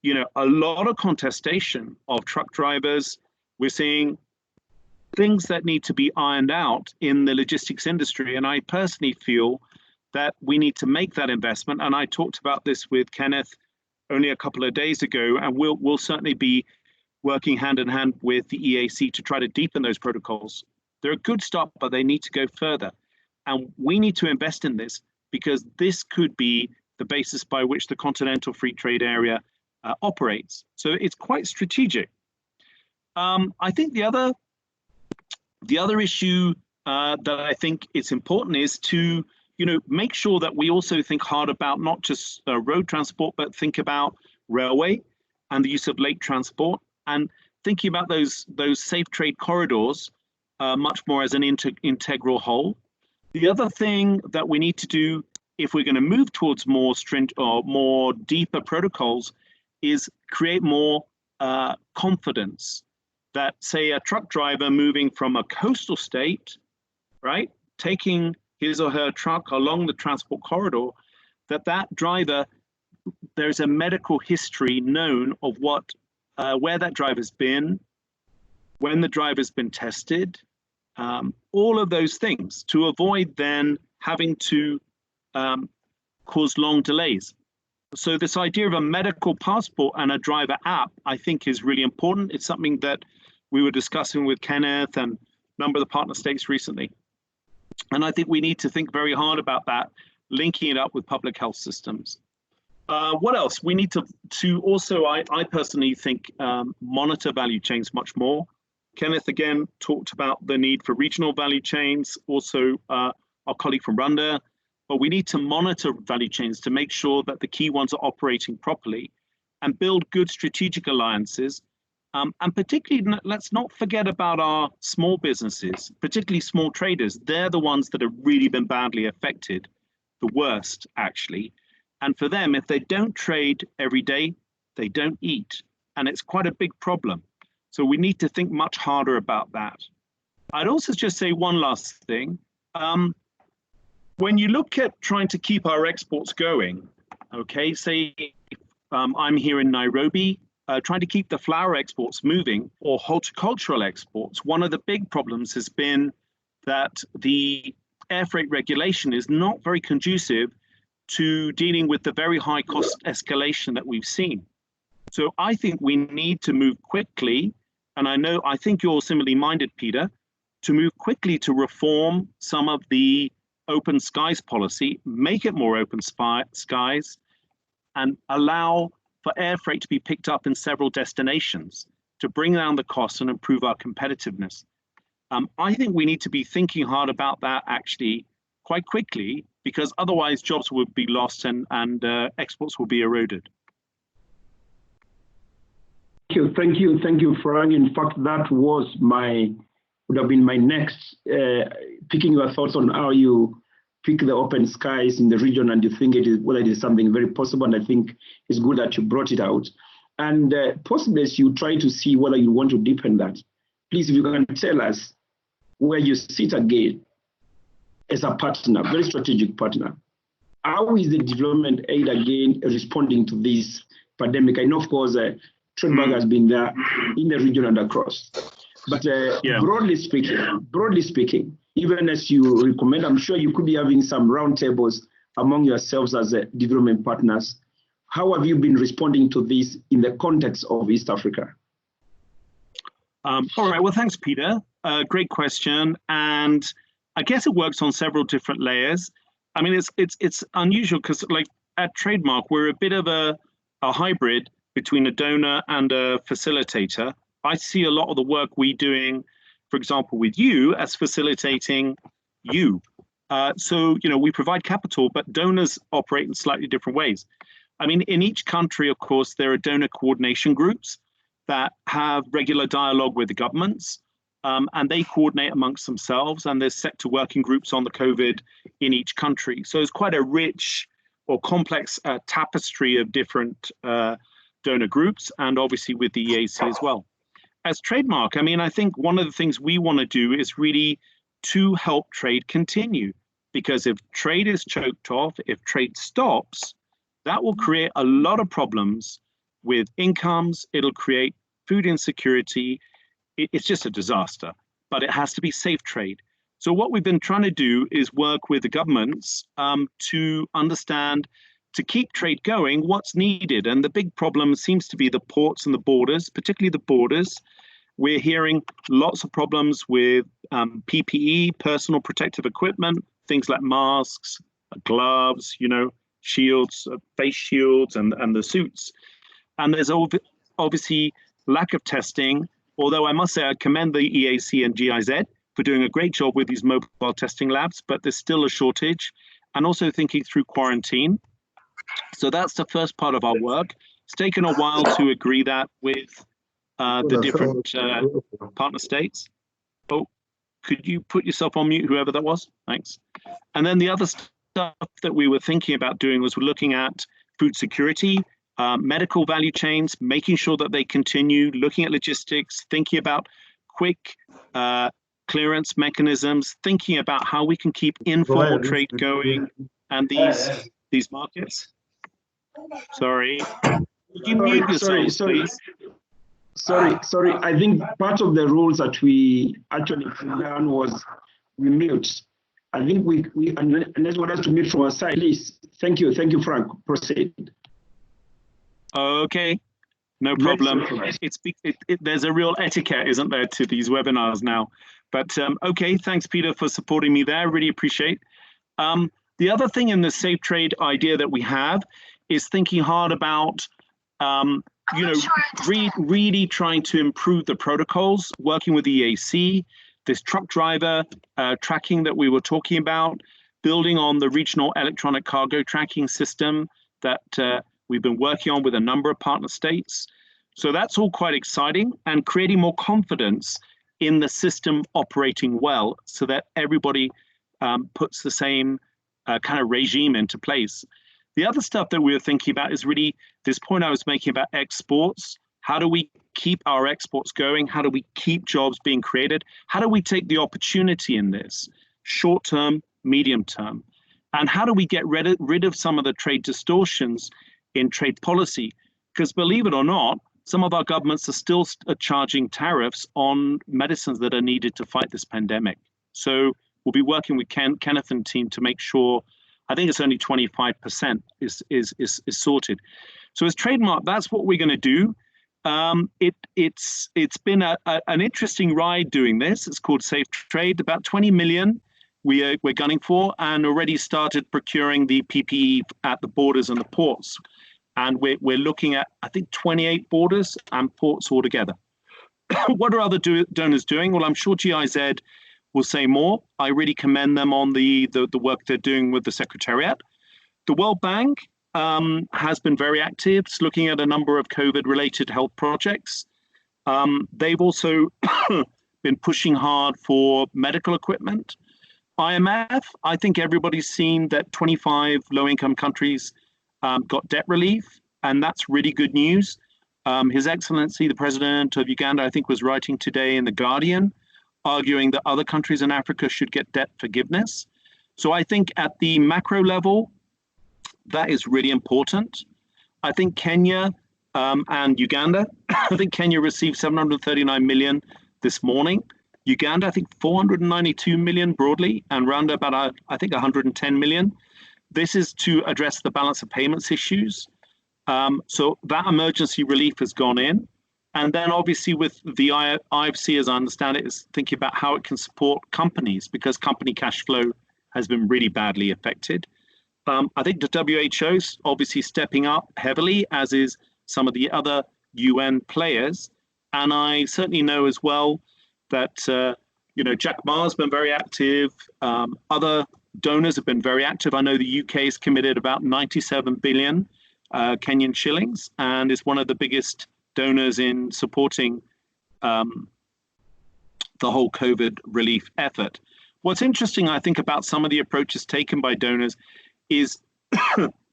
a lot of contestation of truck drivers. We're seeing things that need to be ironed out in the logistics industry. And I personally feel that we need to make that investment. And I talked about this with Kenneth only a couple of days ago, and we'll certainly be working hand in hand with the EAC to try to deepen those protocols. They're a good start, but they need to go further. And we need to invest in this, because this could be the basis by which the Continental Free Trade Area operates. So it's quite strategic. I think the other issue that I think it's important is to make sure that we also think hard about not just road transport, but think about railway and the use of lake transport, and thinking about those safe trade corridors much more as an integral whole. The other thing that we need to do, if we're going to move towards more stringent or more deeper protocols, is create more confidence that, say, a truck driver moving from a coastal state, right, taking his or her truck along the transport corridor, that driver, there's a medical history known of where that driver's been, when the driver's been tested, all of those things, to avoid then having to cause long delays. So this idea of a medical passport and a driver app, I think, is really important. It's something that we were discussing with Kenneth and a number of the partner states recently. And I think we need to think very hard about that, linking it up with public health systems. What else? We need to also, I personally think, monitor value chains much more. Kenneth, again, talked about the need for regional value chains, also our colleague from Rwanda. But we need to monitor value chains to make sure that the key ones are operating properly and build good strategic alliances. And particularly, let's not forget about our small businesses, particularly small traders. They're the ones that have really been badly affected, the worst, actually. And for them, if they don't trade every day, they don't eat. And it's quite a big problem. So we need to think much harder about that. I'd also just say one last thing. When you look at trying to keep our exports going, okay, say I'm here in Nairobi, trying to keep the flower exports moving or horticultural exports, one of the big problems has been that the air freight regulation is not very conducive to dealing with the very high cost escalation that we've seen. So I think we need to move quickly, and I think you're similarly minded, Peter, to move quickly to reform some of the open skies policy, make it more open skies, and allow for air freight to be picked up in several destinations to bring down the costs and improve our competitiveness. I think we need to be thinking hard about that actually quite quickly, because otherwise jobs will be lost and exports will be eroded. Thank you, Frank. In fact, that would have been my next, picking your thoughts on how you pick the open skies in the region, and you think whether it is something very possible. And I think it's good that you brought it out. And possibly as you try to see whether you want to deepen that, please, if you can tell us where you sit again as a partner, very strategic partner. How is the development aid again responding to this pandemic? I know, of course, Trademark has been there in the region and across. But broadly speaking, even as you recommend, I'm sure you could be having some roundtables among yourselves as development partners. How have you been responding to this in the context of East Africa? All right, well, thanks, Peter. Great question. And I guess it works on several different layers. I mean, it's unusual because, like, at Trademark, we're a bit of a hybrid between a donor and a facilitator. I see a lot of the work we're doing, for example, with you as facilitating you. So, we provide capital, but donors operate in slightly different ways. I mean, in each country, of course, there are donor coordination groups that have regular dialogue with the governments. and they coordinate amongst themselves, and there's sector working groups on the COVID in each country. So it's quite a rich or complex tapestry of different donor groups, and obviously with the EAC as well. As Trademark, I mean, I think one of the things we want to do is really to help trade continue, because if trade is choked off, if trade stops, that will create a lot of problems with incomes. It'll create food insecurity. It's just a disaster, but it has to be safe trade. So what we've been trying to do is work with the governments to understand, to keep trade going, what's needed. And the big problem seems to be the ports and the borders, particularly the borders. We're hearing lots of problems with PPE, personal protective equipment, things like masks, gloves, shields, face shields, and the suits. And there's obviously lack of testing, although I must say I commend the EAC and GIZ for doing a great job with these mobile testing labs, but there's still a shortage. And also thinking through quarantine. So that's the first part of our work. It's taken a while to agree that with the different partner states. Oh, could you put yourself on mute, whoever that was? Thanks. And then the other stuff that we were thinking about doing was we're looking at food security, medical value chains, making sure that they continue, looking at logistics, thinking about quick clearance mechanisms, thinking about how we can keep informal trade going and these markets. Sorry. Could you mute yourselves, please? Sorry. I think part of the rules that we actually done was we mute. I think we unless you want us to mute from our side, please. Thank you, Frank. Proceed. Okay, no problem. There's a real etiquette, isn't there, to these webinars now? But okay, thanks, Peter, for supporting me there. Really appreciate. The other thing in the safe trade idea that we have is thinking hard about, really trying to improve the protocols, working with the EAC, this truck driver tracking that we were talking about, building on the regional electronic cargo tracking system that we've been working on with a number of partner states. So that's all quite exciting, and creating more confidence in the system operating well so that everybody puts the same kind of regime into place. The other stuff that we were thinking about is really this point I was making about exports. How do we keep our exports going? How do we keep jobs being created? How do we take the opportunity in this, short term, medium term? And how do we get rid of some of the trade distortions in trade policy? Because believe it or not, some of our governments are still charging tariffs on medicines that are needed to fight this pandemic. So we'll be working with Kenneth and team to make sure, I think it's only 25% is sorted. So as Trademark, that's what we're going to do. It's been an interesting ride doing this. It's called Safe Trade. About 20 million we're gunning for, and already started procuring the PPE at the borders and the ports. And we're looking at, I think, 28 borders and ports altogether. What are other donors doing? Well, I'm sure GIZ will say more. I really commend them on the work they're doing with the Secretariat. The World Bank has been very active. It's looking at a number of COVID-related health projects. They've also been pushing hard for medical equipment. IMF, I think everybody's seen that 25 low-income countries got debt relief, and that's really good news. His Excellency, the President of Uganda, I think was writing today in The Guardian, arguing that other countries in Africa should get debt forgiveness. So I think at the macro level, that is really important. I think Kenya and Uganda, I think Kenya received 739 million this morning. Uganda, I think 492 million broadly, and Rwanda about, I think, 110 million. This is to address the balance of payments issues. So that emergency relief has gone in. And then obviously with the IFC, as I understand it, is thinking about how it can support companies, because company cash flow has been really badly affected. I think the WHO is obviously stepping up heavily, as is some of the other UN players. And I certainly know as well that, Jack Ma's been very active. Other donors have been very active. I know the UK has committed about 97 billion Kenyan shillings, and is one of the biggest donors in supporting the whole COVID relief effort. What's interesting, I think, about some of the approaches taken by donors is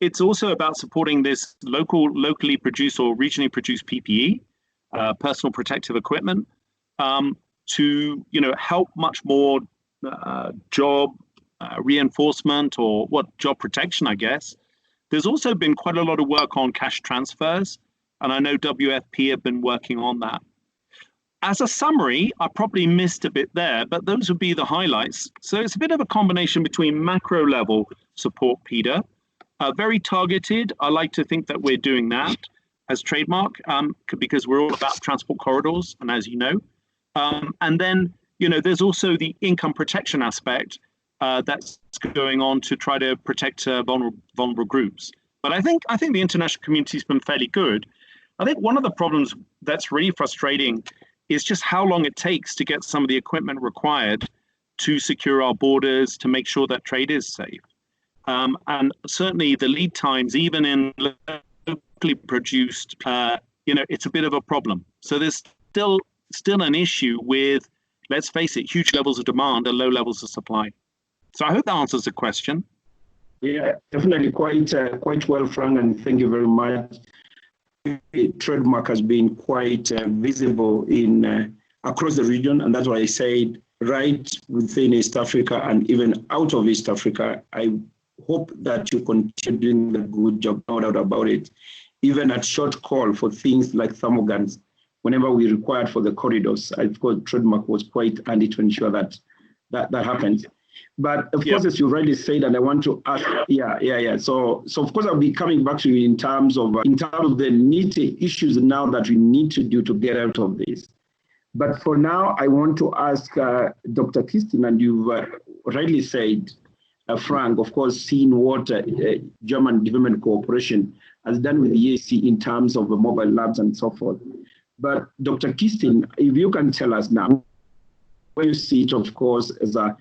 it's also about supporting this locally produced or regionally produced PPE, personal protective equipment, to help much more job reinforcement or job protection, I guess. There's also been quite a lot of work on cash transfers, and I know WFP have been working on that. As a summary, I probably missed a bit there, but those would be the highlights. So it's a bit of a combination between macro level support, Peter, very targeted. I like to think that we're doing that as Trademark, because we're all about transport corridors, and as you know. And then, there's also the income protection aspect that's going on to try to protect vulnerable groups. But I think the international community's been fairly good. I think one of the problems that's really frustrating is just how long it takes to get some of the equipment required to secure our borders, to make sure that trade is safe. And certainly the lead times, even in locally produced, it's a bit of a problem. So there's still an issue with, let's face it, huge levels of demand and low levels of supply. So I hope that answers the question. Yeah, definitely quite well, Frank, and thank you very much. Trademark has been quite visible in across the region, and that's why I said right within East Africa and even out of East Africa. I hope that you continue doing the good job, no doubt about it. Even at short call for things like thermoguns, whenever we required for the corridors, I thought Trademark was quite handy to ensure that happens. But of course, as you already said, and I want to ask, So of course, I'll be coming back to you in terms of the nitty issues now that we need to do to get out of this. But for now, I want to ask Dr. Kirsten, and you've rightly said, Frank, of course, seeing what German Development Cooperation has done with the EAC in terms of the mobile labs and so forth. But Dr. Kirsten, if you can tell us now, where you see it, of course, as a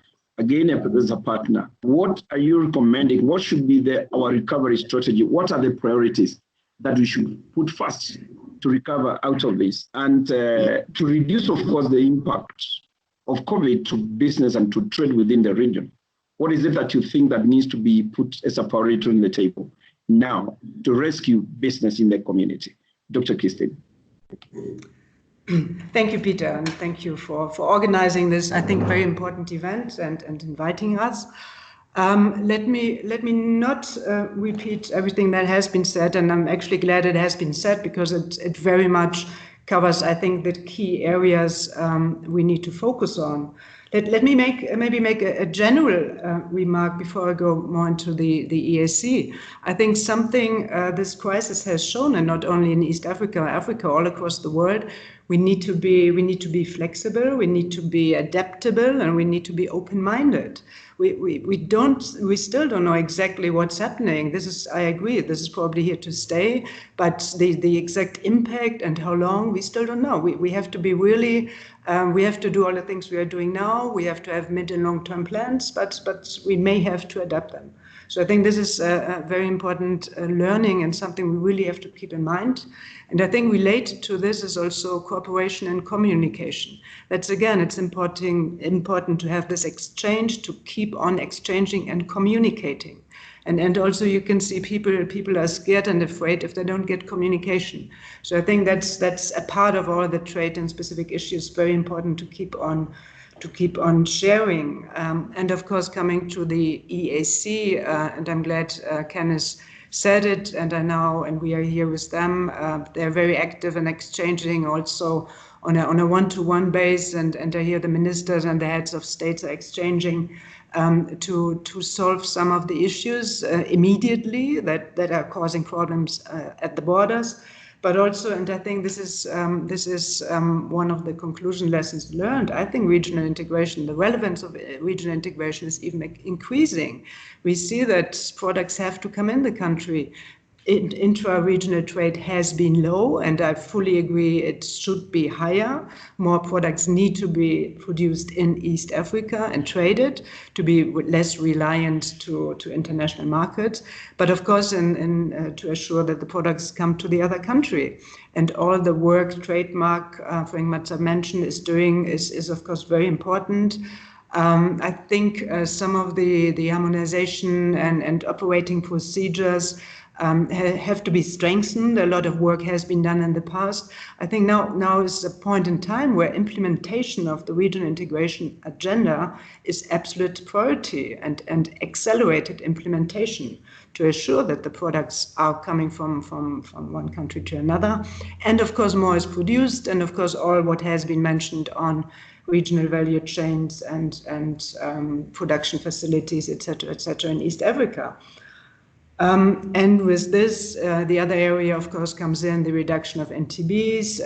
partner, what are you recommending? What should be our recovery strategy? What are the priorities that we should put first to recover out of this? And to reduce, of course, the impact of COVID to business and to trade within the region. What is it that you think that needs to be put as a priority on the table now to rescue business in the community? Dr. Kirsten. Thank you, Peter, and thank you for organizing this, I think, very important event and inviting us. Let me not repeat everything that has been said, and I'm actually glad it has been said because it very much covers, I think, the key areas we need to focus on. Let me maybe make a general remark before I go more into the EAC. I think something this crisis has shown, and not only in East Africa, Africa, all across the world, we need to be flexible, we need to be adaptable, and we need to be open-minded. We still don't know exactly what's happening. I agree, this is probably here to stay, but the exact impact and how long, we still don't know. We have to be really, we have to do all the things we are doing now. We have to have mid and long-term plans, but we may have to adapt them. So I think this is a very important learning and something we really have to keep in mind. And I think related to this is also cooperation and communication. That's, again, it's important to have this exchange, to keep on exchanging and communicating. And also you can see people are scared and afraid if they don't get communication. So I think that's a part of all the trade and specific issues, very important to keep on sharing. And of course, coming to the EAC, and I'm glad Kenneth said it, and we are here with them. They're very active and exchanging also on a one-to-one base, and I hear the ministers and the heads of states are exchanging to solve some of the issues immediately that are causing problems at the borders. But also, and I think this is one of the conclusion lessons learned, I think regional integration, the relevance of regional integration is even increasing. We see that products have to come in the country. intra-regional trade has been low, and I fully agree it should be higher. More products need to be produced in East Africa and traded to be less reliant to international markets. But of course, to assure that the products come to the other country. And all the work trademark Frank Matza mentioned is doing is of course very important. I think some of the harmonization and operating procedures have to be strengthened. A lot of work has been done in the past. I think now is a point in time where implementation of the regional integration agenda is absolute priority and accelerated implementation to assure that the products are coming from one country to another. And of course, more is produced, and of course, all what has been mentioned on regional value chains and production facilities, et cetera, in East Africa. And with this, the other area, of course, comes in the reduction of NTBs.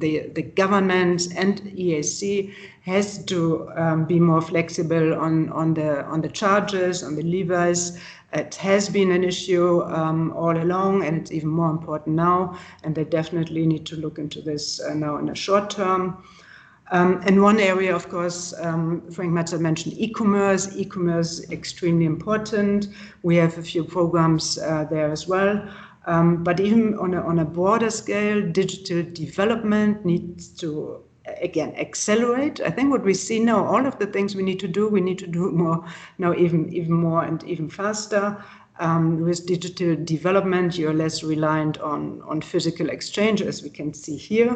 The government and EAC has to be more flexible on the charges, on the levies. It has been an issue all along, and it's even more important now. And they definitely need to look into this now in the short term. And one area, of course, Frank Matza mentioned e-commerce. E-commerce extremely important. We have a few programs there as well. But even on a broader scale, digital development needs to, again, accelerate. I think what we see now, all of the things we need to do more now, even more and even faster. With digital development, you're less reliant on physical exchange, as we can see here.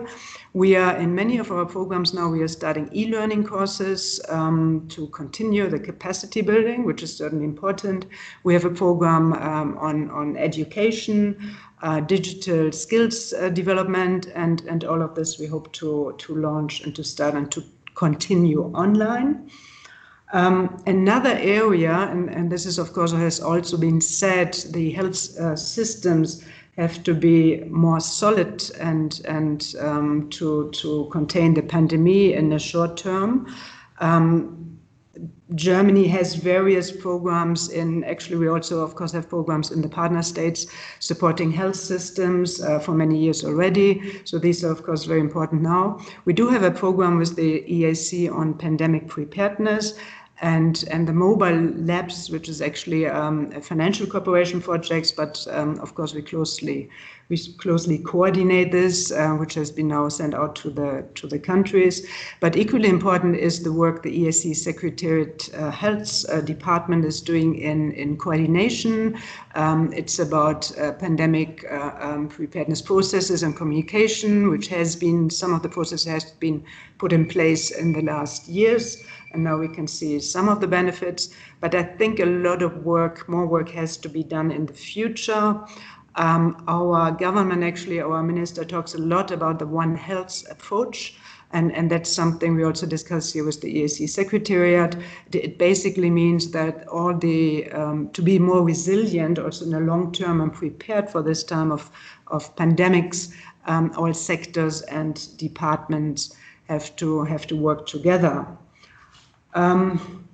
We are, in many of our programs now, we are starting e-learning courses to continue the capacity building, which is certainly important. We have a program on education, digital skills development, and all of this we hope to launch and to start and to continue online. Another area, and this is of course has also been said, the health systems have to be more solid and to contain the pandemic in the short term. Germany has various programs actually we also of course have programs in the partner states supporting health systems for many years already. So these are of course very important now. We do have a program with the EAC on pandemic preparedness, and the mobile labs, which is actually a financial cooperation project, but of course we closely coordinate this, which has been now sent out to the countries. But equally important is the work the EAC Secretariat Health Department is doing in coordination. It's about pandemic preparedness processes and communication, which has been, some of the processes has been put in place in the last years. And now we can see some of the benefits, but I think a lot of work, more work has to be done in the future. Our government, actually, our minister talks a lot about the One Health approach, and that's something we also discuss here with the EAC Secretariat. It basically means that all the, to be more resilient also in the long term and prepared for this time of pandemics, all sectors and departments have to work together. GIZ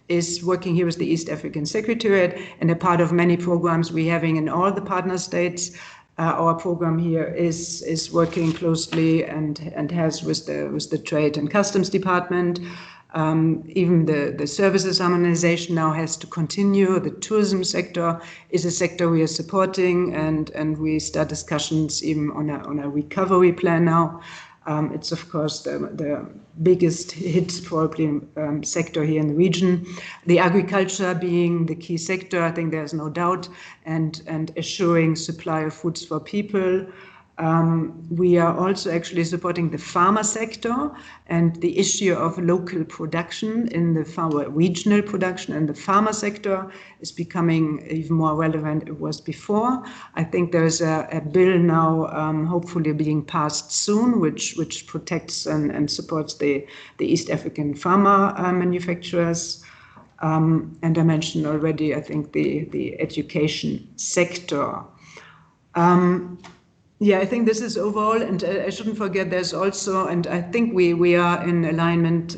is working here with the East African Secretariat, and a part of many programs we're having in all the partner states. Our program here is working closely and has with the Trade and Customs Department. Even the services harmonization now has to continue. The tourism sector is a sector we are supporting, and we start discussions even on a recovery plan now. It's of course the biggest hit probably sector here in the region. The agriculture being the key sector, I think there's no doubt, and assuring supply of foods for people. We are also actually supporting the pharma sector, and the issue of local production in the regional production in the pharma sector is becoming even more relevant than it was before. I think there's a bill now hopefully being passed soon, which protects and supports the East African pharma manufacturers. And I mentioned already, I think, the education sector. Yeah, I think this is overall, and I shouldn't forget there's also, and I think we are in alignment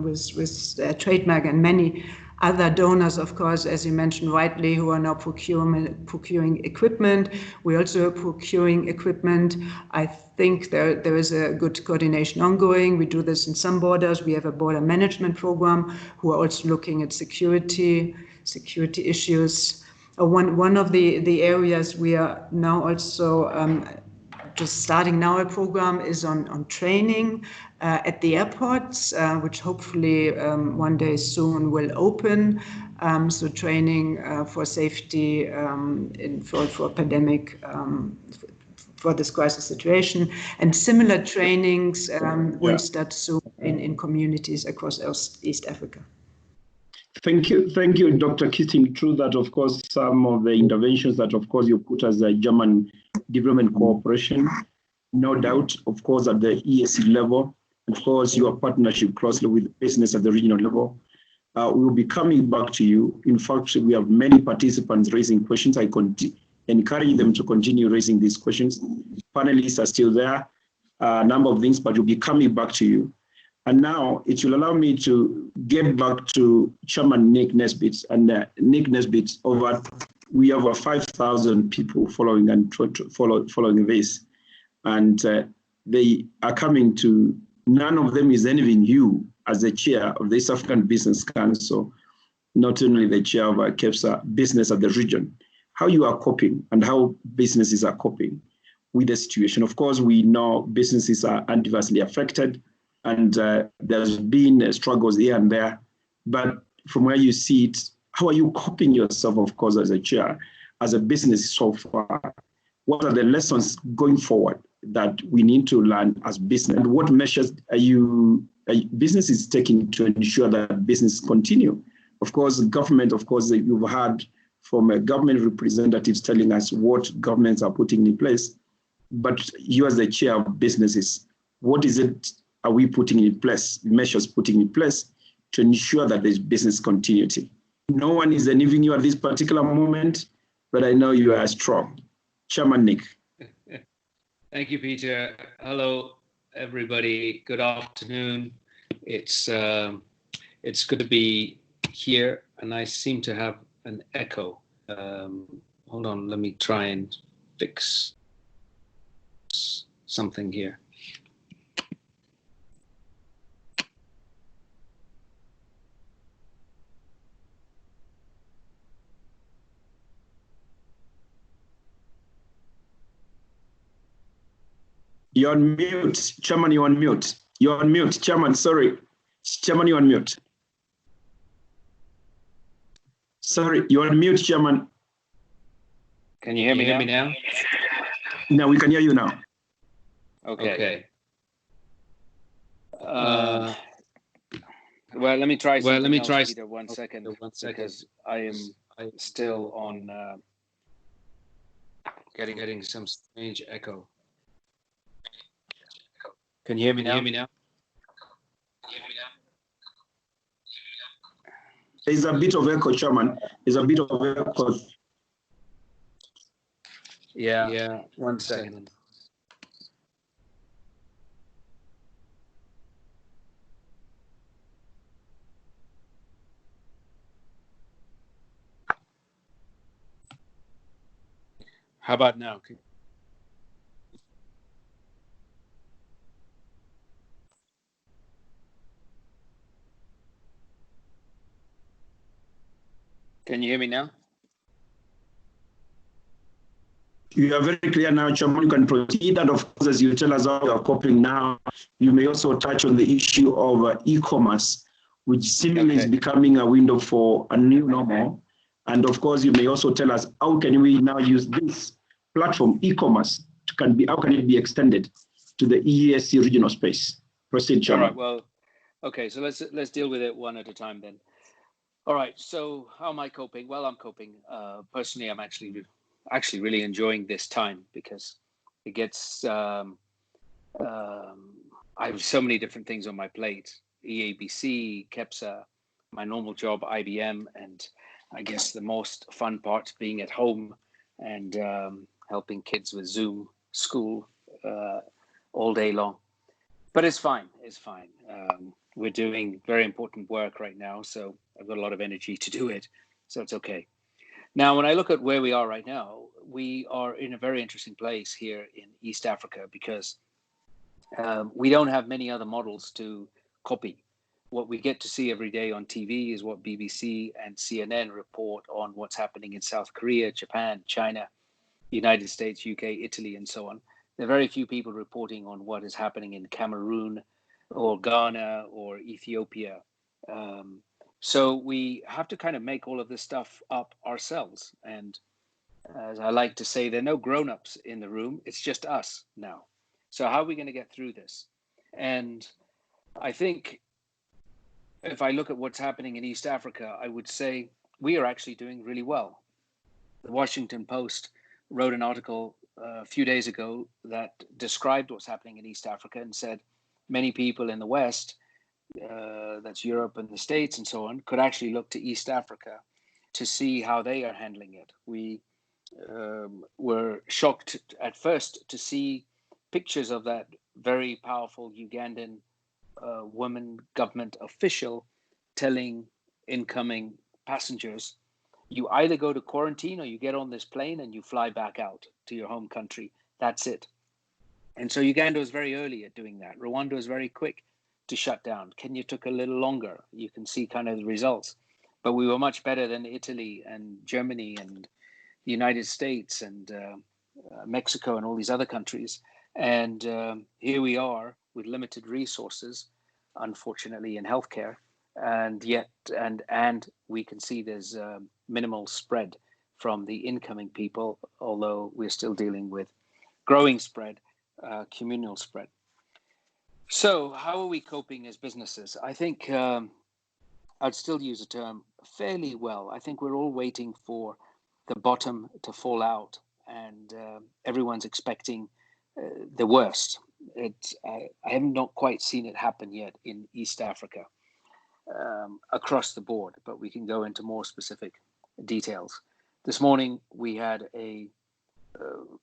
with trademark and many Other donors, of course, as you mentioned rightly, who are now procuring equipment. We're also procuring equipment. I think there is a good coordination ongoing. We do this in some borders. We have a border management program who are also looking at security issues. One of the areas we are now also just starting now a program is on training at the airports, which hopefully one day soon will open. So training for safety for pandemic, for this crisis situation, and similar trainings will start soon in communities across East Africa. Thank you, Dr. Keating. True that, of course, some of the interventions that, of course, you put as a German development cooperation, no doubt, of course, at the EAC level, of course, your partnership closely with business at the regional level. We will be coming back to you. In fact, we have many participants raising questions. I encourage them to continue raising these questions. Panelists are still there, a number of things, but we'll be coming back to you. And now it will allow me to get back to Chairman Nick Nesbitt. And Nick Nesbitt, we have over 5,000 people following this. And they are coming to, none of them is envying you as the chair of the East African Business Council, not only the chair of KEPSA business of the region, how you are coping and how businesses are coping with the situation. Of course, we know businesses are adversely affected, and there's been struggles here and there, but from where you see it, how are you coping yourself, of course, as a chair, as a business so far? What are the lessons going forward that we need to learn as business? And what measures are businesses taking to ensure that business continue? Of course, government, of course, you've heard from government representatives telling us what governments are putting in place, but you as the chair of businesses, what is it are we putting in place, measures putting in place to ensure that there's business continuity? No one is envying you at this particular moment, but I know you are strong. Chairman Nick. Thank you, Peter. Hello, everybody. Good afternoon. It's good to be here, and I seem to have an echo. Hold on, let me try and fix something here. You're on mute, Chairman, you're on mute. You're on mute, Chairman, sorry. Chairman, you're on mute. Sorry, you're on mute, Chairman. Can you hear me now? No, we can hear you now. Okay. Well, let me try. Peter, one second, because I am still on getting some strange echo. Can you hear me now? There's a bit of echo, Chairman. There's a bit of echo. Yeah. 1 second. How about now? Can you hear me now? You are very clear now, Chairman. You can proceed, and of course, as you tell us how you are coping now, you may also touch on the issue of e-commerce, which seemingly is becoming a window for a new normal. And of course, you may also tell us how can we now use this platform, e-commerce, how can it be extended to the EAC regional space? Proceed, Chairman. All right. Well, okay. So let's deal with it one at a time then. All right. So how am I coping? Well, I'm coping. Personally, I'm actually really enjoying this time because it gets. I have so many different things on my plate: EABC, KEPSA, my normal job, IBM, and I guess the most fun part being at home and helping kids with Zoom school all day long. But it's fine. It's fine. We're doing very important work right now, so I've got a lot of energy to do it, so it's okay. Now, when I look at where we are right now, we are in a very interesting place here in East Africa because we don't have many other models to copy. What we get to see every day on TV is what BBC and CNN report on what's happening in South Korea, Japan, China, United States, UK, Italy, and so on. There are very few people reporting on what is happening in Cameroon or Ghana or Ethiopia. So we have to kind of make all of this stuff up ourselves. And as I like to say, there are no grown-ups in the room. It's just us now. So how are we going to get through this? And I think if I look at what's happening in East Africa, I would say we are actually doing really well. The Washington Post wrote an article a few days ago that described what's happening in East Africa and said many people in the West, that's Europe and the States and so on, could actually look to East Africa to see how they are handling it. We were shocked at first to see pictures of that very powerful Ugandan woman government official telling incoming passengers, you either go to quarantine or you get on this plane and you fly back out to your home country. That's it. And so Uganda was very early at doing that. Rwanda was very quick to shut down. Kenya took a little longer. You can see kind of the results. But we were much better than Italy and Germany and the United States and Mexico and all these other countries. And here we are with limited resources, unfortunately, in healthcare. And yet, and we can see there's minimal spread from the incoming people, although we're still dealing with growing spread, communal spread. So how are we coping as businesses? I think I'd still use a term fairly well. I think we're all waiting for the bottom to fall out, and everyone's expecting the worst. I have not quite seen it happen yet in East Africa across the board, but we can go into more specific details. This morning, we had a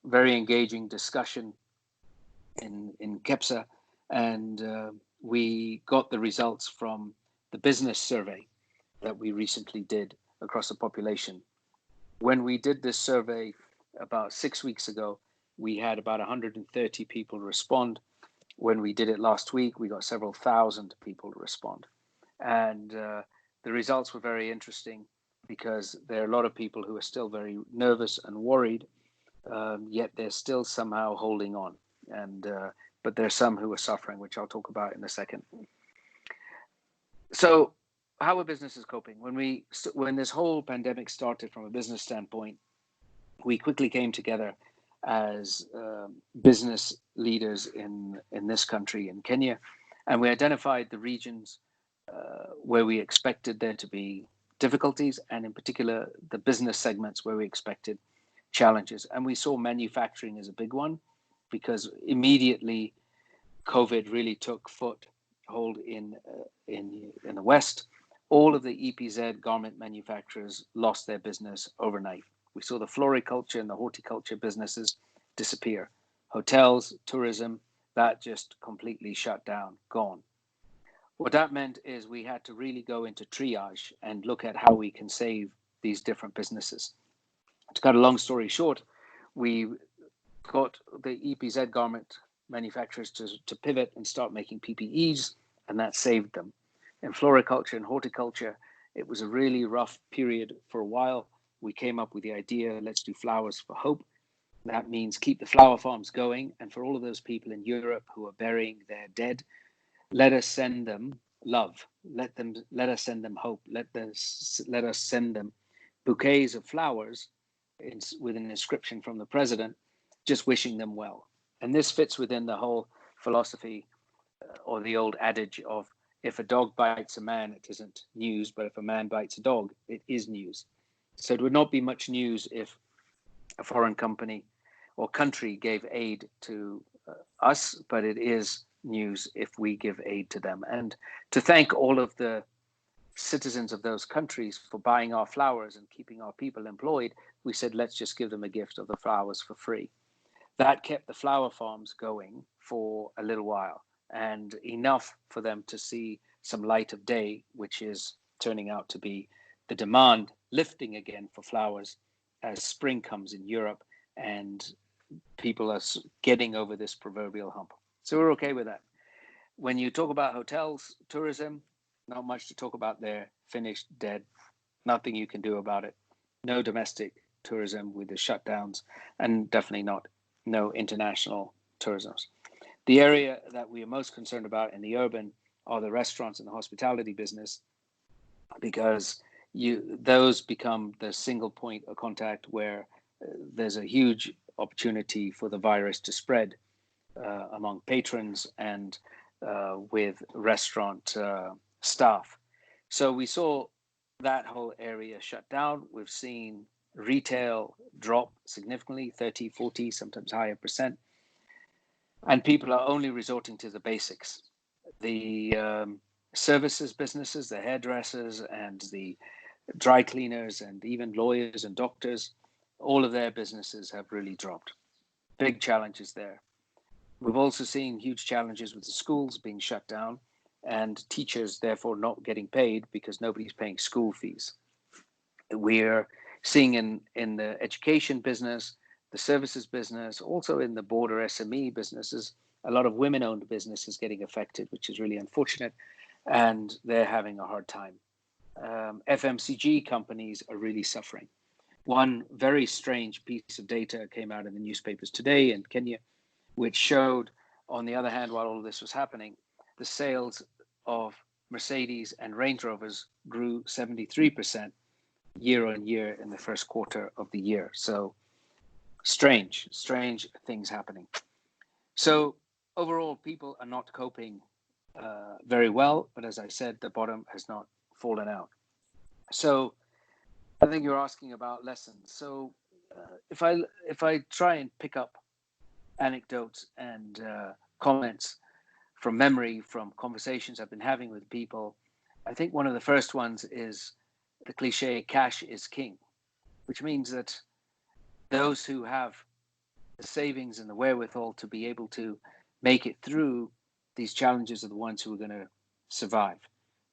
very engaging discussion in KEPSA, and we got the results from the business survey that we recently did across the population. When we did this survey about 6 weeks ago, we had about 130 people respond. When we did it last week, we got several thousand people to respond. And the results were very interesting because there are a lot of people who are still very nervous and worried, yet they're still somehow holding on. And but there's some who are suffering, which I'll talk about in a second. So how are businesses coping? When this whole pandemic started from a business standpoint, we quickly came together as business leaders in this country, in Kenya, and we identified the regions where we expected there to be difficulties, and in particular, the business segments where we expected challenges. And we saw manufacturing as a big one, because immediately COVID really took foothold in the West. All of the EPZ garment manufacturers lost their business overnight. We saw the floriculture and the horticulture businesses disappear. Hotels, tourism, that just completely shut down, gone. What that meant is we had to really go into triage and look at how we can save these different businesses. To cut a long story short, we got the EPZ garment manufacturers to pivot and start making PPEs, and that saved them. In floriculture and horticulture, it was a really rough period for a while. We came up with the idea, let's do flowers for hope. That means keep the flower farms going. And for all of those people in Europe who are burying their dead, let us send them love. Let us send them hope. Let us send them bouquets of flowers with an inscription from the president, just wishing them well. And this fits within the whole philosophy or the old adage of, if a dog bites a man, it isn't news, but if a man bites a dog, it is news. So it would not be much news if a foreign company or country gave aid to us, but it is news if we give aid to them. And to thank all of the citizens of those countries for buying our flowers and keeping our people employed, we said, let's just give them a gift of the flowers for free. That kept the flower farms going for a little while, and enough for them to see some light of day, which is turning out to be the demand lifting again for flowers as spring comes in Europe and people are getting over this proverbial hump. So we're okay with that. When you talk about hotels, tourism, not much to talk about there. Finished, dead, nothing you can do about it. No domestic tourism with the shutdowns, and definitely no international tourism. The area that we are most concerned about in the urban are the restaurants and the hospitality business, because those become the single point of contact where there's a huge opportunity for the virus to spread among patrons and with restaurant staff. So we saw that whole area shut down. We've seen retail drop significantly, 30, 40, sometimes higher percent. And people are only resorting to the basics. The services businesses, the hairdressers and the dry cleaners and even lawyers and doctors, all of their businesses have really dropped. Big challenges there. We've also seen huge challenges with the schools being shut down and teachers therefore not getting paid because nobody's paying school fees. We're seeing in the education business, the services business, also in the border SME businesses, a lot of women-owned businesses getting affected, which is really unfortunate, and they're having a hard time. FMCG companies are really suffering. One very strange piece of data came out in the newspapers today in Kenya, which showed, on the other hand, while all of this was happening, the sales of Mercedes and Range Rovers grew 73% year on year in the first quarter of the year. So strange things happening. So overall, people are not coping very well, but as I said, the bottom has not fallen out. So I think you're asking about lessons. So if I try and pick up anecdotes and comments from memory, from conversations I've been having with people, I think one of the first ones is the cliche, cash is king, which means that those who have the savings and the wherewithal to be able to make it through these challenges are the ones who are going to survive.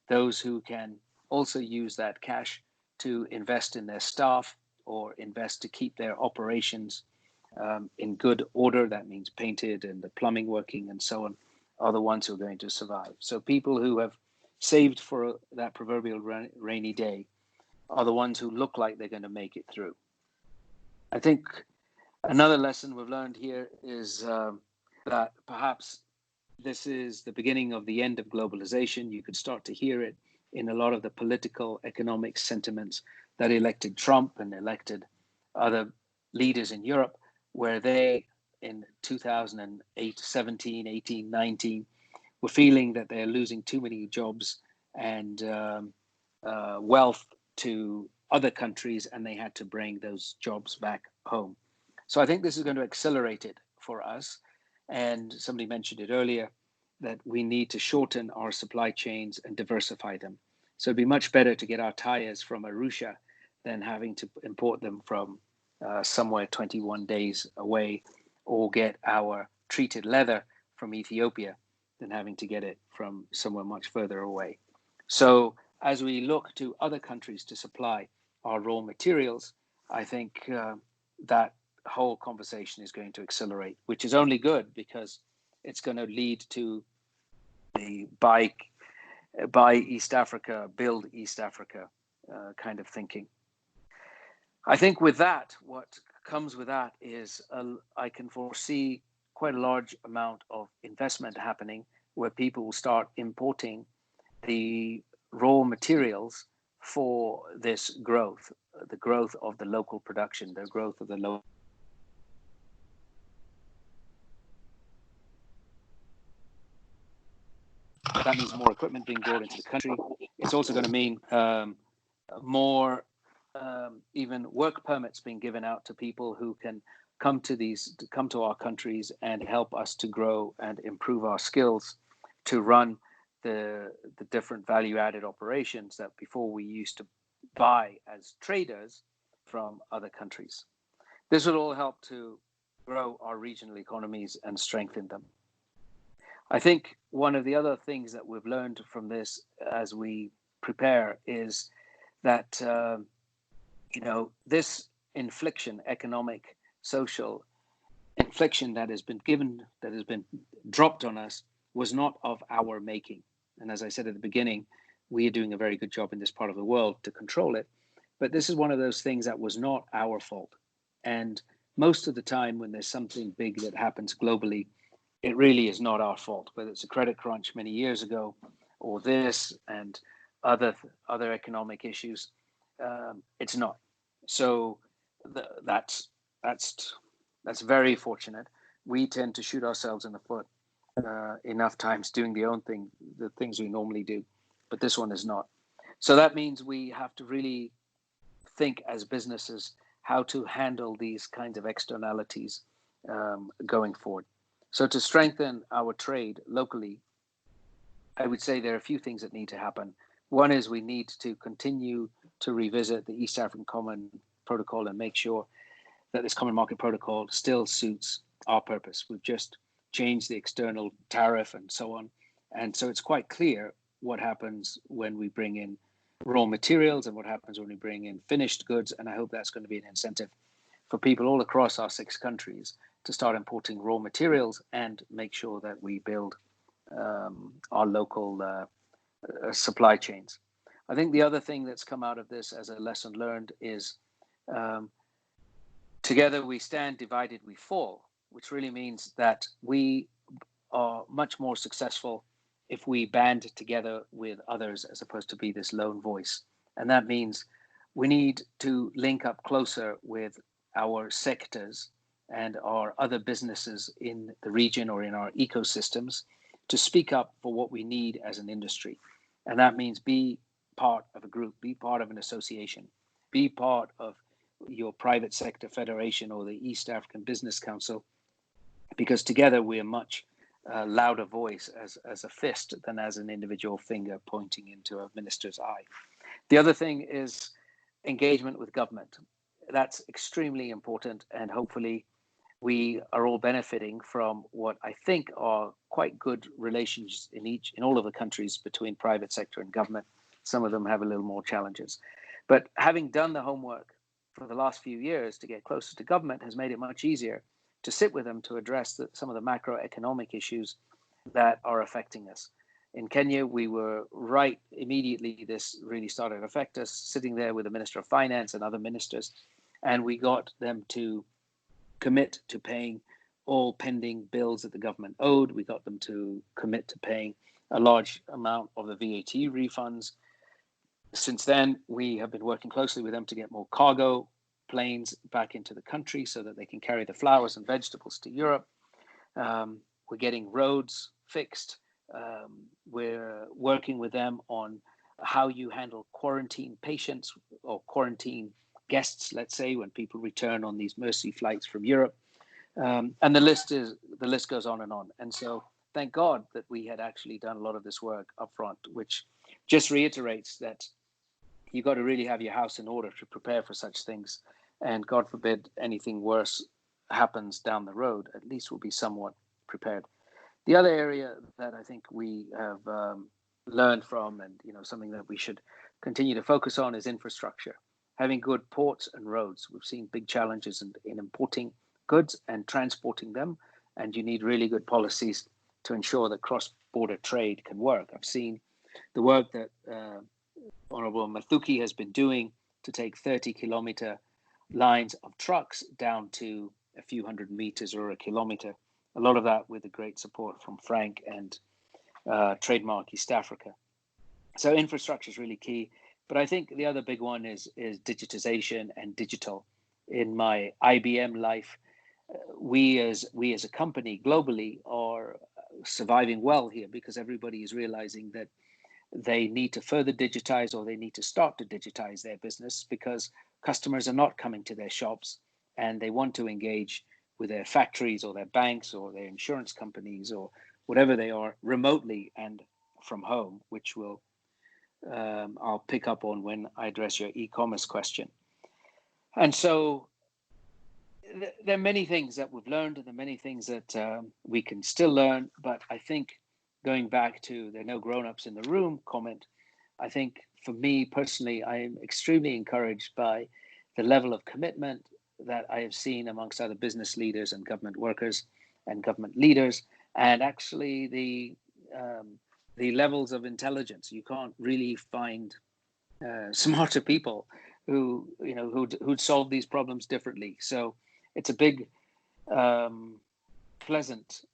Those who can also use that cash to invest in their staff or invest to keep their operations in good order, that means painted and the plumbing working and so on, are the ones who are going to survive. So people who have saved for that proverbial rainy day are the ones who look like they're going to make it through. I think another lesson we've learned here is that perhaps this is the beginning of the end of globalization. You could start to hear it in a lot of the political, economic sentiments that elected Trump and elected other leaders in Europe, where they, in 2008, 17, 18, 19, were feeling that they're losing too many jobs and wealth to other countries, and they had to bring those jobs back home. So I think this is going to accelerate it for us. And somebody mentioned it earlier, that we need to shorten our supply chains and diversify them. So it'd be much better to get our tires from Arusha than having to import them from somewhere 21 days away, or get our treated leather from Ethiopia than having to get it from somewhere much further away. So as we look to other countries to supply our raw materials, I think that whole conversation is going to accelerate, which is only good because it's going to lead to the buy East Africa, build East Africa kind of thinking. I think with that, what comes with that is I can foresee quite a large amount of investment happening where people will start importing the raw materials for this growth, the growth of the local production, the growth of the local. That means more equipment being brought into the country. It's also going to mean more even work permits being given out to people who can come to our countries and help us to grow and improve our skills to run the different value-added operations that before we used to buy as traders from other countries. This will all help to grow our regional economies and strengthen them. I think one of the other things that we've learned from this as we prepare is that, this infliction, economic, social infliction that has been given, that has been dropped on us, was not of our making. And as I said at the beginning, we are doing a very good job in this part of the world to control it. But this is one of those things that was not our fault. And most of the time when there's something big that happens globally, it really is not our fault, whether it's a credit crunch many years ago or this and other economic issues. It's not. So that's very fortunate. We tend to shoot ourselves in the foot enough times doing the things we normally do, but this one is not. So that means we have to really think as businesses how to handle these kinds of externalities going forward. So to strengthen our trade locally, I would say there are a few things that need to happen. One is we need to continue to revisit the East African Common Protocol and make sure that this Common Market Protocol still suits our purpose. We've just changed the external tariff and so on. And so it's quite clear what happens when we bring in raw materials and what happens when we bring in finished goods. And I hope that's going to be an incentive for people all across our 6 countries to start importing raw materials and make sure that we build our local supply chains. I think the other thing that's come out of this as a lesson learned is together we stand, divided we fall, which really means that we are much more successful if we band together with others as opposed to be this lone voice. And that means we need to link up closer with our sectors and our other businesses in the region or in our ecosystems to speak up for what we need as an industry. And that means be part of a group, be part of an association, be part of your private sector federation or the East African Business Council, because together we are much louder voice as a fist than as an individual finger pointing into a minister's eye. The other thing is engagement with government. That's extremely important, and hopefully we are all benefiting from what I think are quite good relations in all of the countries between private sector and government. Some of them have a little more challenges. But having done the homework for the last few years to get closer to government has made it much easier to sit with them to address some of the macroeconomic issues that are affecting us. In Kenya, we were right immediately, this really started to affect us, sitting there with the Minister of Finance and other ministers, and we got them to commit to paying all pending bills that the government owed. We got them to commit to paying a large amount of the VAT refunds. Since then, we have been working closely with them to get more cargo planes back into the country so that they can carry the flowers and vegetables to Europe. We're getting roads fixed. We're working with them on how you handle quarantine patients or quarantine guests, let's say, when people return on these mercy flights from Europe. And the list goes on and on. And so thank God that we had actually done a lot of this work up front, which just reiterates that you got to really have your house in order to prepare for such things. And God forbid anything worse happens down the road, at least we'll be somewhat prepared. The other area that I think we have learned from, and something that we should continue to focus on, is infrastructure. Having good ports and roads. We've seen big challenges in importing goods and transporting them, and you need really good policies to ensure that cross-border trade can work. I've seen the work that Honorable Mathuki has been doing to take 30-kilometer lines of trucks down to a few hundred meters or a kilometer. A lot of that with the great support from Frank and Trademark East Africa. So infrastructure is really key. But I think the other big one is digitization and digital. In my IBM life, we as a company globally are surviving well here because everybody is realizing that they need to further digitize, or they need to start to digitize their business, because customers are not coming to their shops and they want to engage with their factories or their banks or their insurance companies or whatever they are remotely and from home, which will I'll pick up on when I address your e-commerce question. And so there are many things that we've learned, and there are many things that we can still learn. But I think going back to there are no grown-ups in the room comment, I think for me personally, I am extremely encouraged by the level of commitment that I have seen amongst other business leaders and government workers and government leaders, and actually the levels of intelligence. You can't really find smarter people who who'd solve these problems differently. So it's a big pleasant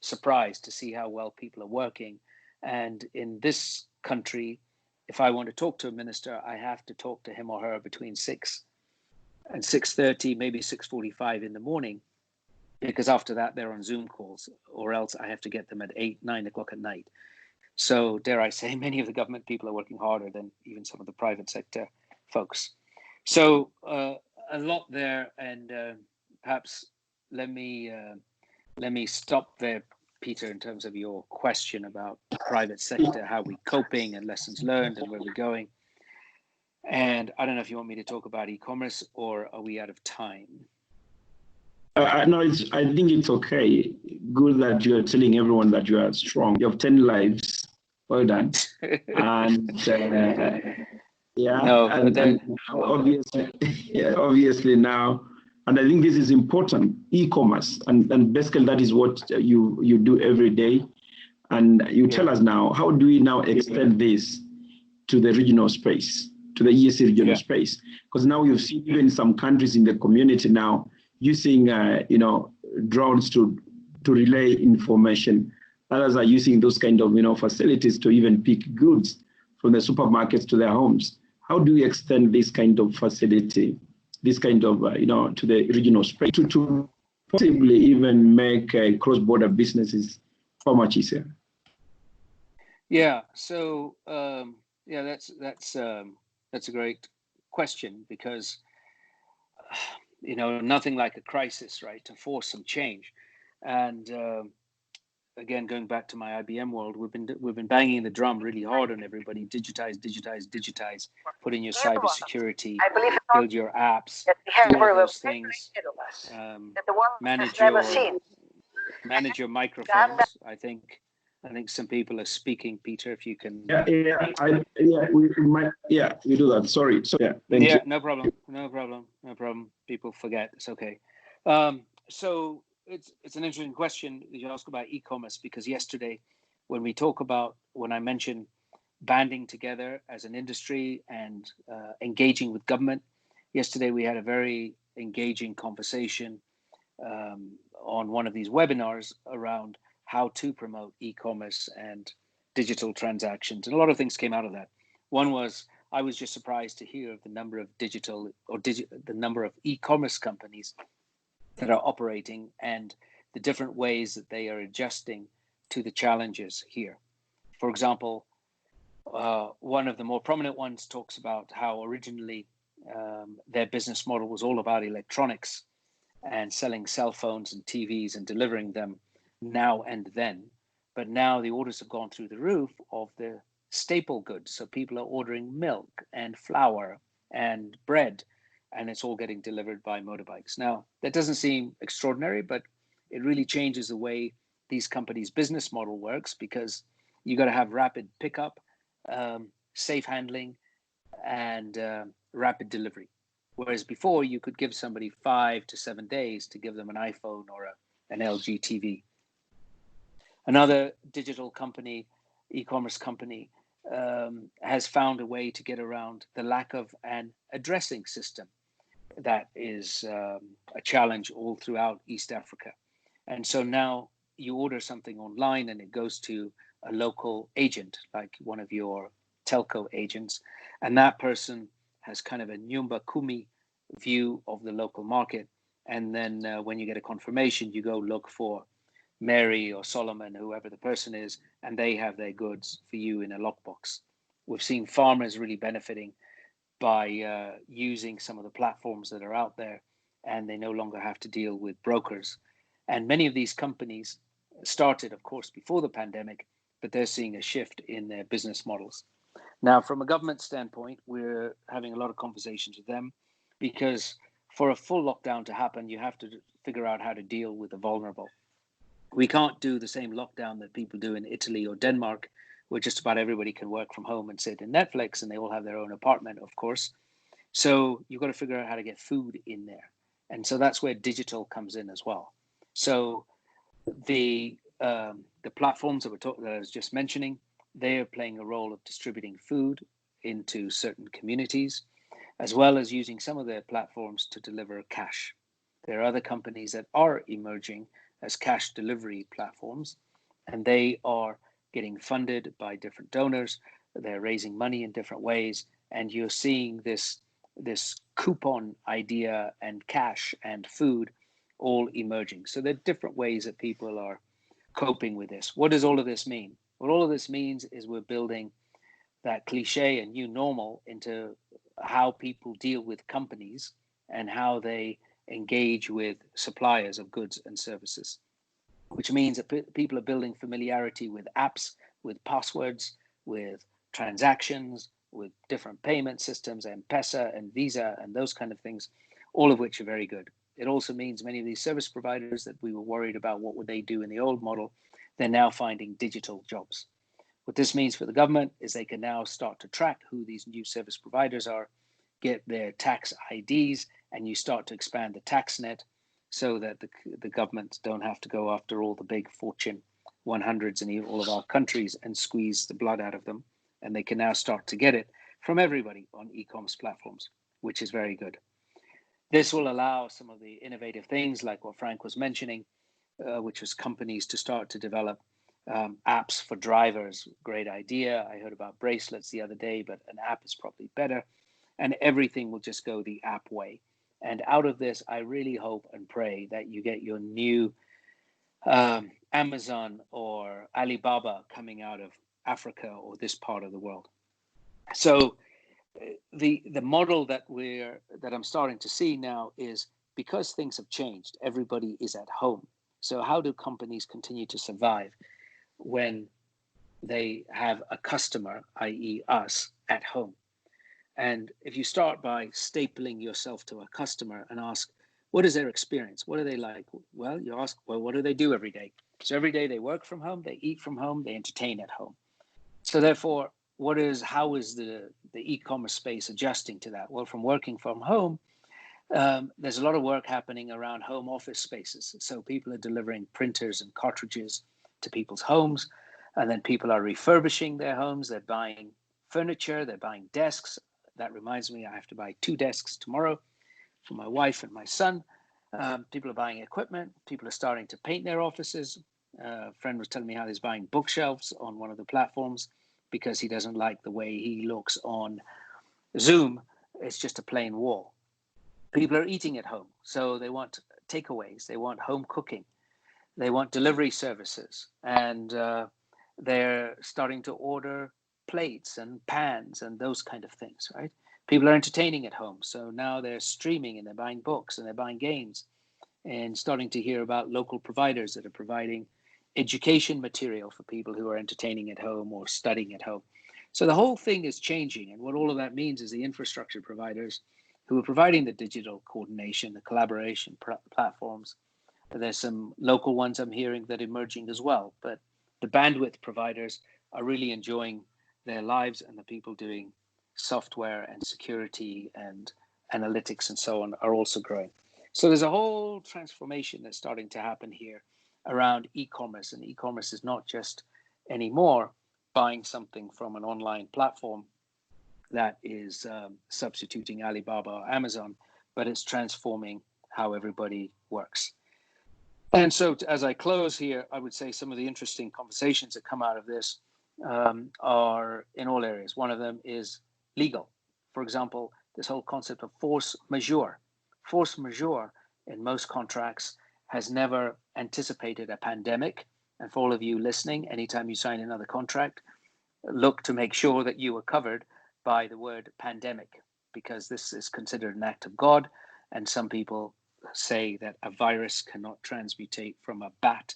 surprise to see how well people are working. And in this country, if I want to talk to a minister, I have to talk to him or her between 6 and 6:30, maybe 6:45 in the morning, because after that they're on Zoom calls, or else I have to get them at 8, 9 o'clock at night. So dare I say, many of the government people are working harder than even some of the private sector folks. So a lot there, and perhaps let me stop there, Peter, in terms of your question about the private sector, how we're coping and lessons learned and where we're going. And I don't know if you want me to talk about e-commerce, or are we out of time? No, I think it's okay. Good that you're telling everyone that you are strong. You have 10 lives. Well done. And yeah, no, and obviously, yeah, obviously now, and I think this is important, e-commerce, and basically that is what you do every day. And you tell us now, how do we now extend this to the regional space, to the EAC regional space? Because now you've seen even some countries in the community now using drones to relay information. Others are using those kind of facilities to even pick goods from the supermarkets to their homes. How do we extend this kind of facility, this kind of to the regional space to possibly even make cross-border businesses far much easier? Yeah. So that's a great question, because nothing like a crisis, right, to force some change. And again, going back to my IBM world, we've been banging the drum really hard on everybody: digitize, put in your cybersecurity, build your apps, do all those things, manage your microphones. I think some people are speaking. Peter, if you can. We do that. Sorry. So thank you. No problem. People forget. It's okay. So it's an interesting question you ask about e-commerce, because yesterday, when I mentioned banding together as an industry and engaging with government, yesterday we had a very engaging conversation on one of these webinars around how to promote e-commerce and digital transactions. And a lot of things came out of that. One was, I was just surprised to hear of the number of the number of e-commerce companies that are operating and the different ways that they are adjusting to the challenges here. For example, one of the more prominent ones talks about how originally their business model was all about electronics and selling cell phones and TVs and delivering them now and then. But now the orders have gone through the roof of the staple goods. So people are ordering milk and flour and bread, and it's all getting delivered by motorbikes. Now, that doesn't seem extraordinary, but it really changes the way these companies' business model works, because you got to have rapid pickup, safe handling, and rapid delivery. Whereas before, you could give somebody 5 to 7 days to give them an iPhone or an LG TV. Another digital company, e-commerce company, has found a way to get around the lack of an addressing system. That is a challenge all throughout East Africa. And so now you order something online and it goes to a local agent, like one of your telco agents, and that person has kind of a Nyumba Kumi view of the local market. And then when you get a confirmation, you go look for Mary or Solomon, whoever the person is, and they have their goods for you in a lockbox. We've seen farmers really benefiting by using some of the platforms that are out there, and they no longer have to deal with brokers. And many of these companies started, of course, before the pandemic, but they're seeing a shift in their business models. Now, from a government standpoint, we're having a lot of conversations with them, because for a full lockdown to happen, you have to figure out how to deal with the vulnerable. We can't do the same lockdown that people do in Italy or Denmark, where just about everybody can work from home and sit in Netflix, and they all have their own apartment, of course. So you've got to figure out how to get food in there. And so that's where digital comes in as well. So the platforms that I was just mentioning, they are playing a role of distributing food into certain communities, as well as using some of their platforms to deliver cash. There are other companies that are emerging as cash delivery platforms, and they are getting funded by different donors. They're raising money in different ways, and you're seeing this coupon idea and cash and food all emerging. So there are different ways that people are coping with this. What does all of this mean? What all of this means is we're building that cliche and new normal into how people deal with companies and how they engage with suppliers of goods and services, which means that people are building familiarity with apps, with passwords, with transactions, with different payment systems, M-Pesa and Visa and those kind of things, all of which are very good. It also means many of these service providers that we were worried about what would they do in the old model, they're now finding digital jobs. What this means for the government is they can now start to track who these new service providers are, get their tax IDs, and you start to expand the tax net so that the governments don't have to go after all the big Fortune 100s in all of our countries and squeeze the blood out of them. And they can now start to get it from everybody on e-commerce platforms, which is very good. This will allow some of the innovative things like what Frank was mentioning, which was companies to start to develop apps for drivers. Great idea. I heard about bracelets the other day, but an app is probably better. And everything will just go the app way. And out of this, I really hope and pray that you get your new Amazon or Alibaba coming out of Africa or this part of the world. So the model that I'm starting to see now is because things have changed, everybody is at home. So how do companies continue to survive when they have a customer, i.e. us, at home? And if you start by stapling yourself to a customer and ask, what is their experience? What are they like? Well, you ask, well, what do they do every day? So every day they work from home, they eat from home, they entertain at home. So therefore, how is the e-commerce space adjusting to that? Well, from working from home, there's a lot of work happening around home office spaces. So people are delivering printers and cartridges to people's homes, and then people are refurbishing their homes. They're buying furniture, they're buying desks. That reminds me, I have to buy 2 desks tomorrow for my wife and my son. People are buying equipment. People are starting to paint their offices. A friend was telling me how he's buying bookshelves on one of the platforms because he doesn't like the way he looks on Zoom. It's just a plain wall. People are eating at home, so they want takeaways. They want home cooking. They want delivery services. And they're starting to order plates and pans and those kind of things, right? People are entertaining at home. So now they're streaming and they're buying books and they're buying games and starting to hear about local providers that are providing education material for people who are entertaining at home or studying at home. So the whole thing is changing. And what all of that means is the infrastructure providers who are providing the digital coordination, the collaboration platforms. There's some local ones I'm hearing that are emerging as well. But the bandwidth providers are really enjoying their lives, and the people doing software and security and analytics and so on are also growing. So there's a whole transformation that's starting to happen here around e-commerce, and e-commerce is not just anymore buying something from an online platform that is substituting Alibaba or Amazon, but it's transforming how everybody works. And so as I close here, I would say some of the interesting conversations that come out of this are in all areas. One of them is legal. For example, this whole concept of force majeure. Force majeure in most contracts has never anticipated a pandemic. And for all of you listening, anytime you sign another contract, look to make sure that you are covered by the word pandemic, because this is considered an act of God. And some people say that a virus cannot transmutate from a bat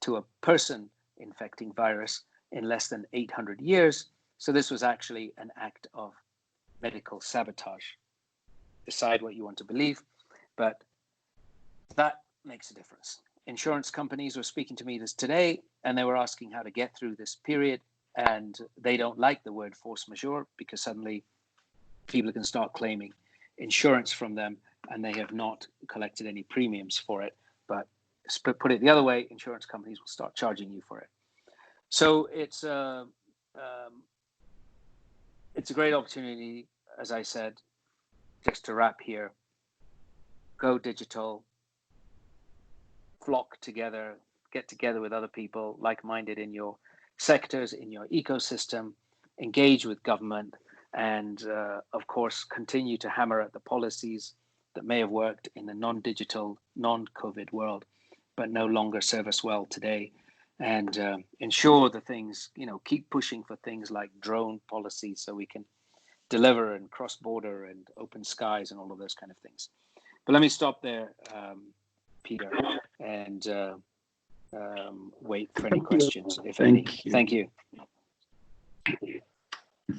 to a person infecting virus in less than 800 years. So this was actually an act of medical sabotage. Decide what you want to believe, but that makes a difference. Insurance companies were speaking to me this today, and they were asking how to get through this period. and they don't like the word force majeure because suddenly people can start claiming insurance from them and they have not collected any premiums for it. But put it the other way, insurance companies will start charging you for it. So it's a great opportunity, as I said, just to wrap here. Go digital, flock together, get together with other people like-minded in your sectors, in your ecosystem, engage with government, and of course, continue to hammer at the policies that may have worked in the non-digital, non-COVID world, but no longer serve us well today. And ensure the things, keep pushing for things like drone policies so we can deliver and cross-border and open skies and all of those kind of things. But let me stop there, Peter, and wait for any questions, if any. Thank you.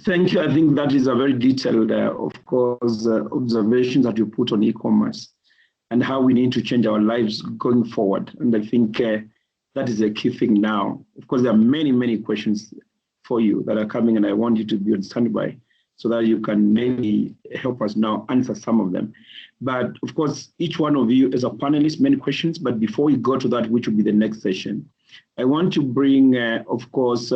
Thank you. I think that is a very detailed, of course, observations that you put on e-commerce and how we need to change our lives going forward. And I think that is a key thing now. Of course, there are many, many questions for you that are coming, and I want you to be on standby so that you can maybe help us now answer some of them. But of course, each one of you is a panelist, many questions. But before we go to that, which will be the next session, I want to bring, of course,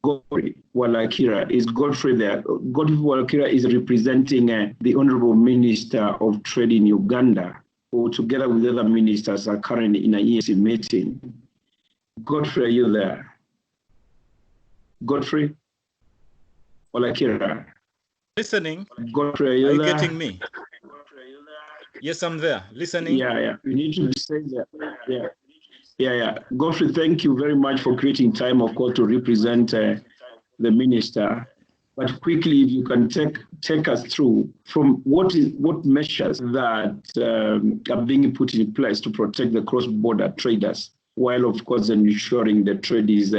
Godfrey Walakira. Is Godfrey there? Godfrey Walakira is representing the Honorable Minister of Trade in Uganda, who together with other ministers are currently in an EAC meeting. Godfrey, are you there? Godfrey Walakira. Listening. Godfrey, are you there? Getting me? Yes, I'm there. Listening. Yeah. You need to say that. Yeah. Godfrey, thank you very much for creating time, of course, to represent the minister. But quickly, if you can take us through from what measures that are being put in place to protect the cross-border traders, while of course ensuring the trade is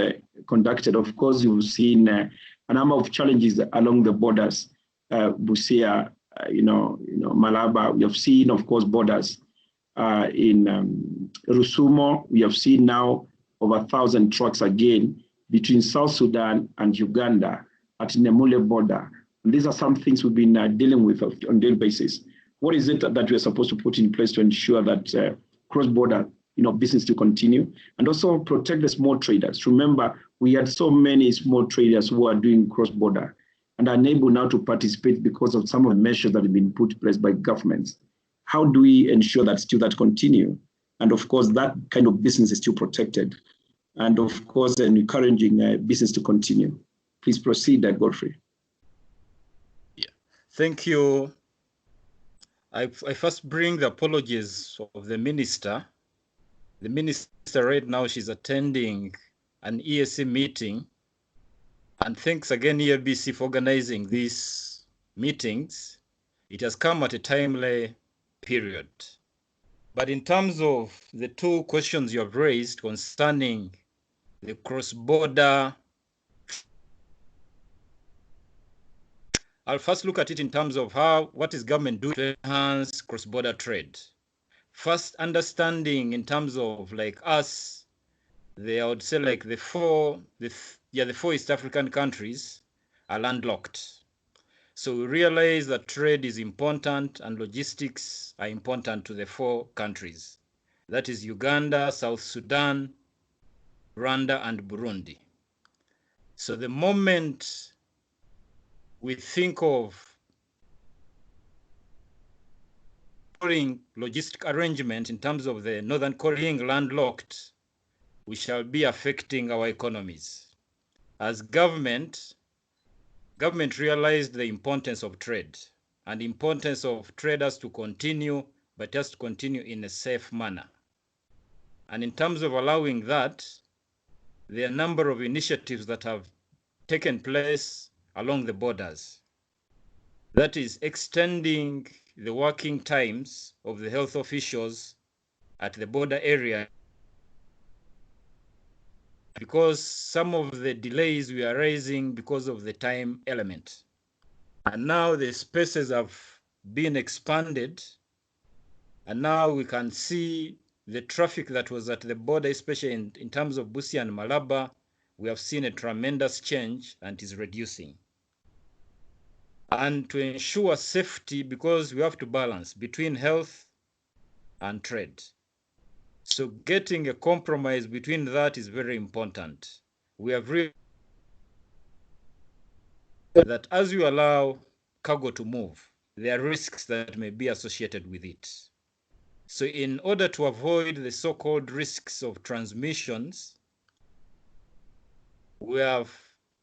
conducted. Of course, you've seen a number of challenges along the borders, Busia, Malaba. We have seen, of course, borders in Rusumo. We have seen now over 1,000 trucks again between South Sudan and Uganda at Nemule border. And these are some things we've been dealing with on a daily basis. What is it that we're supposed to put in place to ensure that cross-border business to continue and also protect the small traders? Remember, we had so many small traders who are doing cross-border and are unable now to participate because of some of the measures that have been put in place by governments. How do we ensure that still that continue? And of course, that kind of business is still protected. And of course, encouraging business to continue. Please proceed, Godfrey. Yeah, thank you. I first bring the apologies of the minister. The minister right now, she's attending an EAC meeting. And thanks again, EABC, for organizing these meetings. It has come at a timely period. But in terms of the two questions you have raised concerning the cross-border, I'll first look at it in terms of what is government doing to enhance cross-border trade. First, understanding in terms of like us, I would say like the four East African countries are landlocked. So we realize that trade is important and logistics are important to the four countries. That is Uganda, South Sudan, Rwanda, and Burundi. So the moment we think of logistic arrangement in terms of the Northern Korean landlocked, we shall be affecting our economies. As government realized the importance of trade and the importance of traders to continue, but just continue in a safe manner. And in terms of allowing that, there are a number of initiatives that have taken place along the borders. That is extending the working times of the health officials at the border area, because some of the delays we are raising because of the time element. And now the spaces have been expanded, and now we can see the traffic that was at the border, especially in terms of Busia and Malaba, we have seen a tremendous change and is reducing. And to ensure safety, because we have to balance between health and trade. So getting a compromise between that is very important. We have realized that as you allow cargo to move, there are risks that may be associated with it. So in order to avoid the so-called risks of transmissions, we have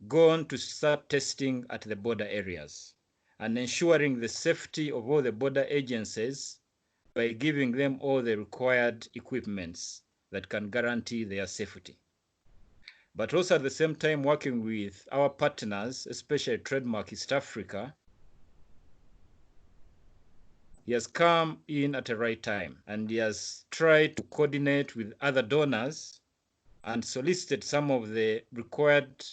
gone to start testing at the border areas and ensuring the safety of all the border agencies by giving them all the required equipments that can guarantee their safety. But also at the same time working with our partners, especially Trademark East Africa. He has come in at the right time and he has tried to coordinate with other donors and solicited some of the required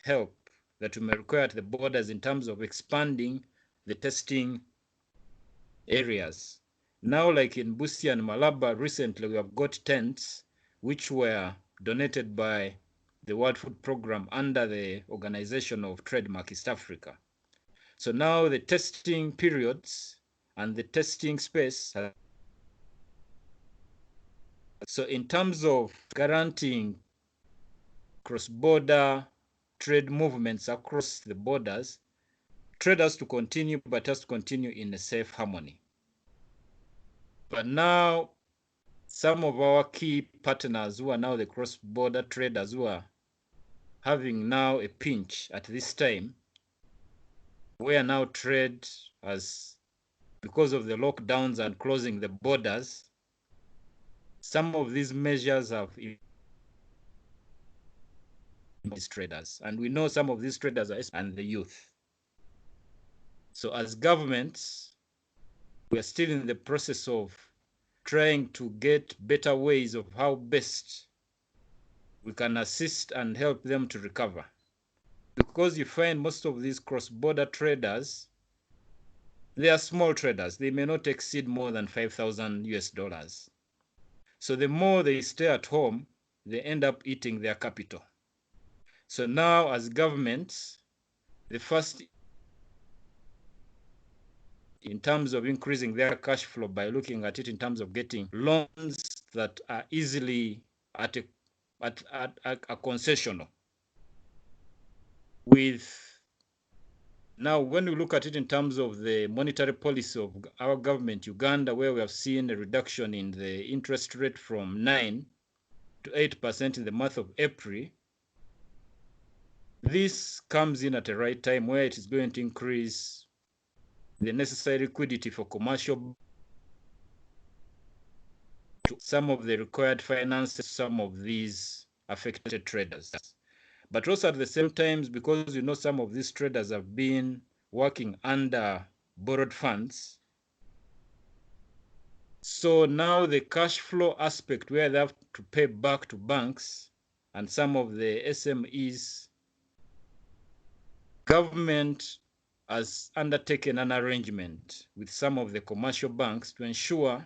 help that we may require at the borders in terms of expanding the testing areas. Now, like in Busia and Malaba, recently we have got tents which were donated by the World Food Programme under the Organization of Trademark East Africa. So now the testing periods and the testing space. So in terms of guaranteeing cross-border trade movements across the borders, trade has to continue, but has to continue in a safe harmony. But now, some of our key partners who are now the cross-border traders who are having now a pinch at this time, where now trade has, because of the lockdowns and closing the borders, some of these measures have these traders, and we know some of these traders are and the youth. So as governments, we are still in the process of trying to get better ways of how best we can assist and help them to recover. Because you find most of these cross-border traders, they are small traders. They may not exceed more than $5,000. So the more they stay at home, they end up eating their capital. So now as governments, the first in terms of increasing their cash flow by looking at it in terms of getting loans that are easily at a concessional. With now, when we look at it in terms of the monetary policy of our government, Uganda, where we have seen a reduction in the interest rate from 9 to 8% in the month of April, this comes in at the right time where it is going to increase the necessary liquidity for commercial, some of the required finances, some of these affected traders. But also at the same time, because you know some of these traders have been working under borrowed funds, so now the cash flow aspect where they have to pay back to banks and some of the SMEs, government has undertaken an arrangement with some of the commercial banks to ensure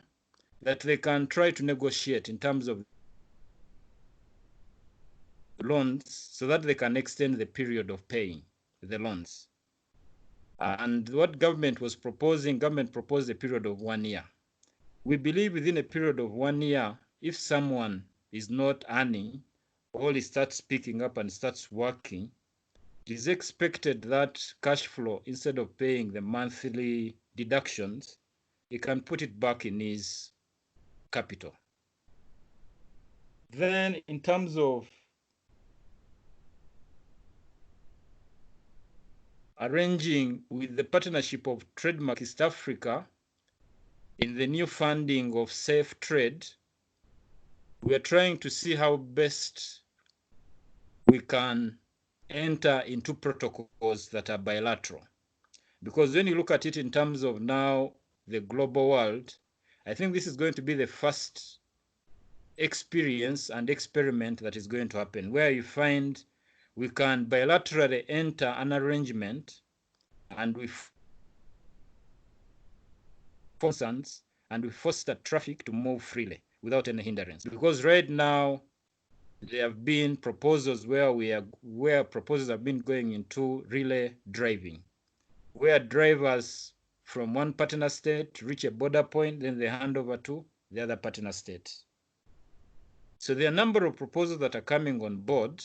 that they can try to negotiate in terms of loans so that they can extend the period of paying the loans. And what government was proposing, government proposed a period of 1 year. We believe within a period of 1 year, if someone is not earning, or he starts picking up and starts working, it is expected that cash flow, instead of paying the monthly deductions, he can put it back in his capital. Then in terms of arranging with the partnership of Trademark East Africa in the new funding of safe trade, we are trying to see how best we can enter into protocols that are bilateral. Because when you look at it in terms of now the global world, I think this is going to be the first experience and experiment that is going to happen, where you find we can bilaterally enter an arrangement and we foster traffic to move freely without any hindrance. Because right now, there have been proposals where proposals have been going into relay driving, where drivers from one partner state reach a border point, then they hand over to the other partner state. So there are a number of proposals that are coming on board,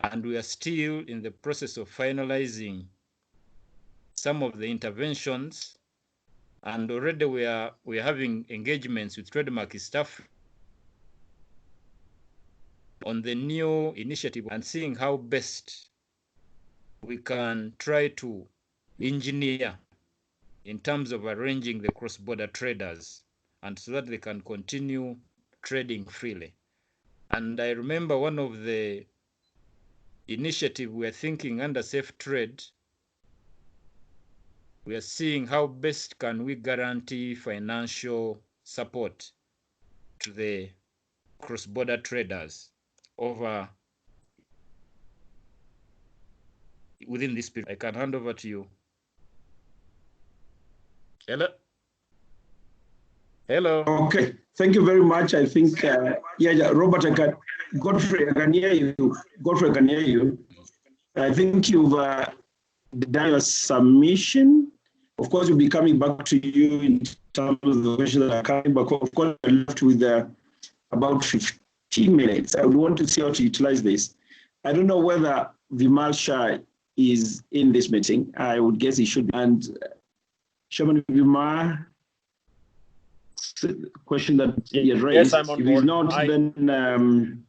and we are still in the process of finalizing some of the interventions. And already we are having engagements with Trademark East Africa on the new initiative and seeing how best we can try to engineer in terms of arranging the cross-border traders, and so that they can continue trading freely. And I remember one of the initiatives we are thinking under safe trade, we are seeing how best can we guarantee financial support to the cross-border traders over within this period. I can hand over to you. Hello. Okay, thank you very much. I think, Robert, Godfrey, I can hear you. Godfrey, I can hear you. I think you've done your submission. Of course, we'll be coming back to you in terms of the questions that are coming back. Of course, we're left with about 15 minutes. I would want to see how to utilize this. I don't know whether Vimal Shah is in this meeting. I would guess he should be. And Chairman Vimal, question that he has raised. Yes, I'm on if board. he's not, then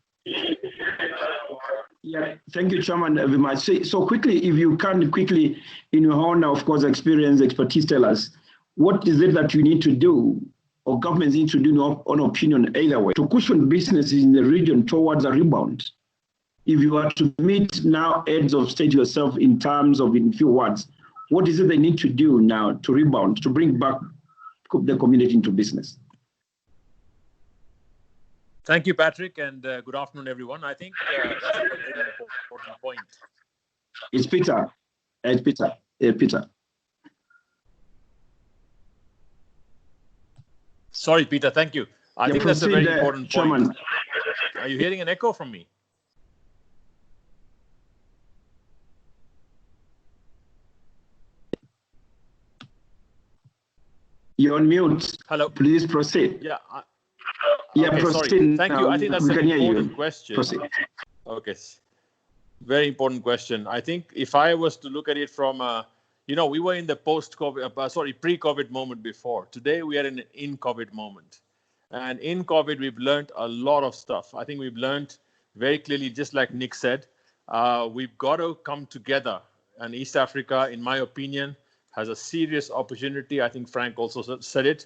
yeah, thank you, Chairman Vimal. So quickly, if you can quickly, in your own, of course, experience, expertise, tell us, what is it that you need to do, or governments need to do, on opinion, either way, to cushion businesses in the region towards a rebound? If you are to meet now heads of state yourself in terms of, in few words, what is it they need to do now to rebound, to bring back the community into business? Thank you, Patrick, and good afternoon, everyone. I think that's a very important point. It's Peter. It's Peter. Peter. Sorry, Peter. Thank you. I think that's a very important Chairman. point. Are you hearing an echo from me? You're on mute. Hello. Please proceed. Yeah. Okay, proceed. Sorry. Thank you. I think that's an important question. Proceed. Okay. Very important question. I think if I was to look at it from, we were in the post-COVID, pre-COVID moment before. Today, we are in an in-COVID moment. And in COVID, we've learned a lot of stuff. I think we've learned very clearly, just like Nick said, we've got to come together. And East Africa, in my opinion, has a serious opportunity. I think Frank also said it.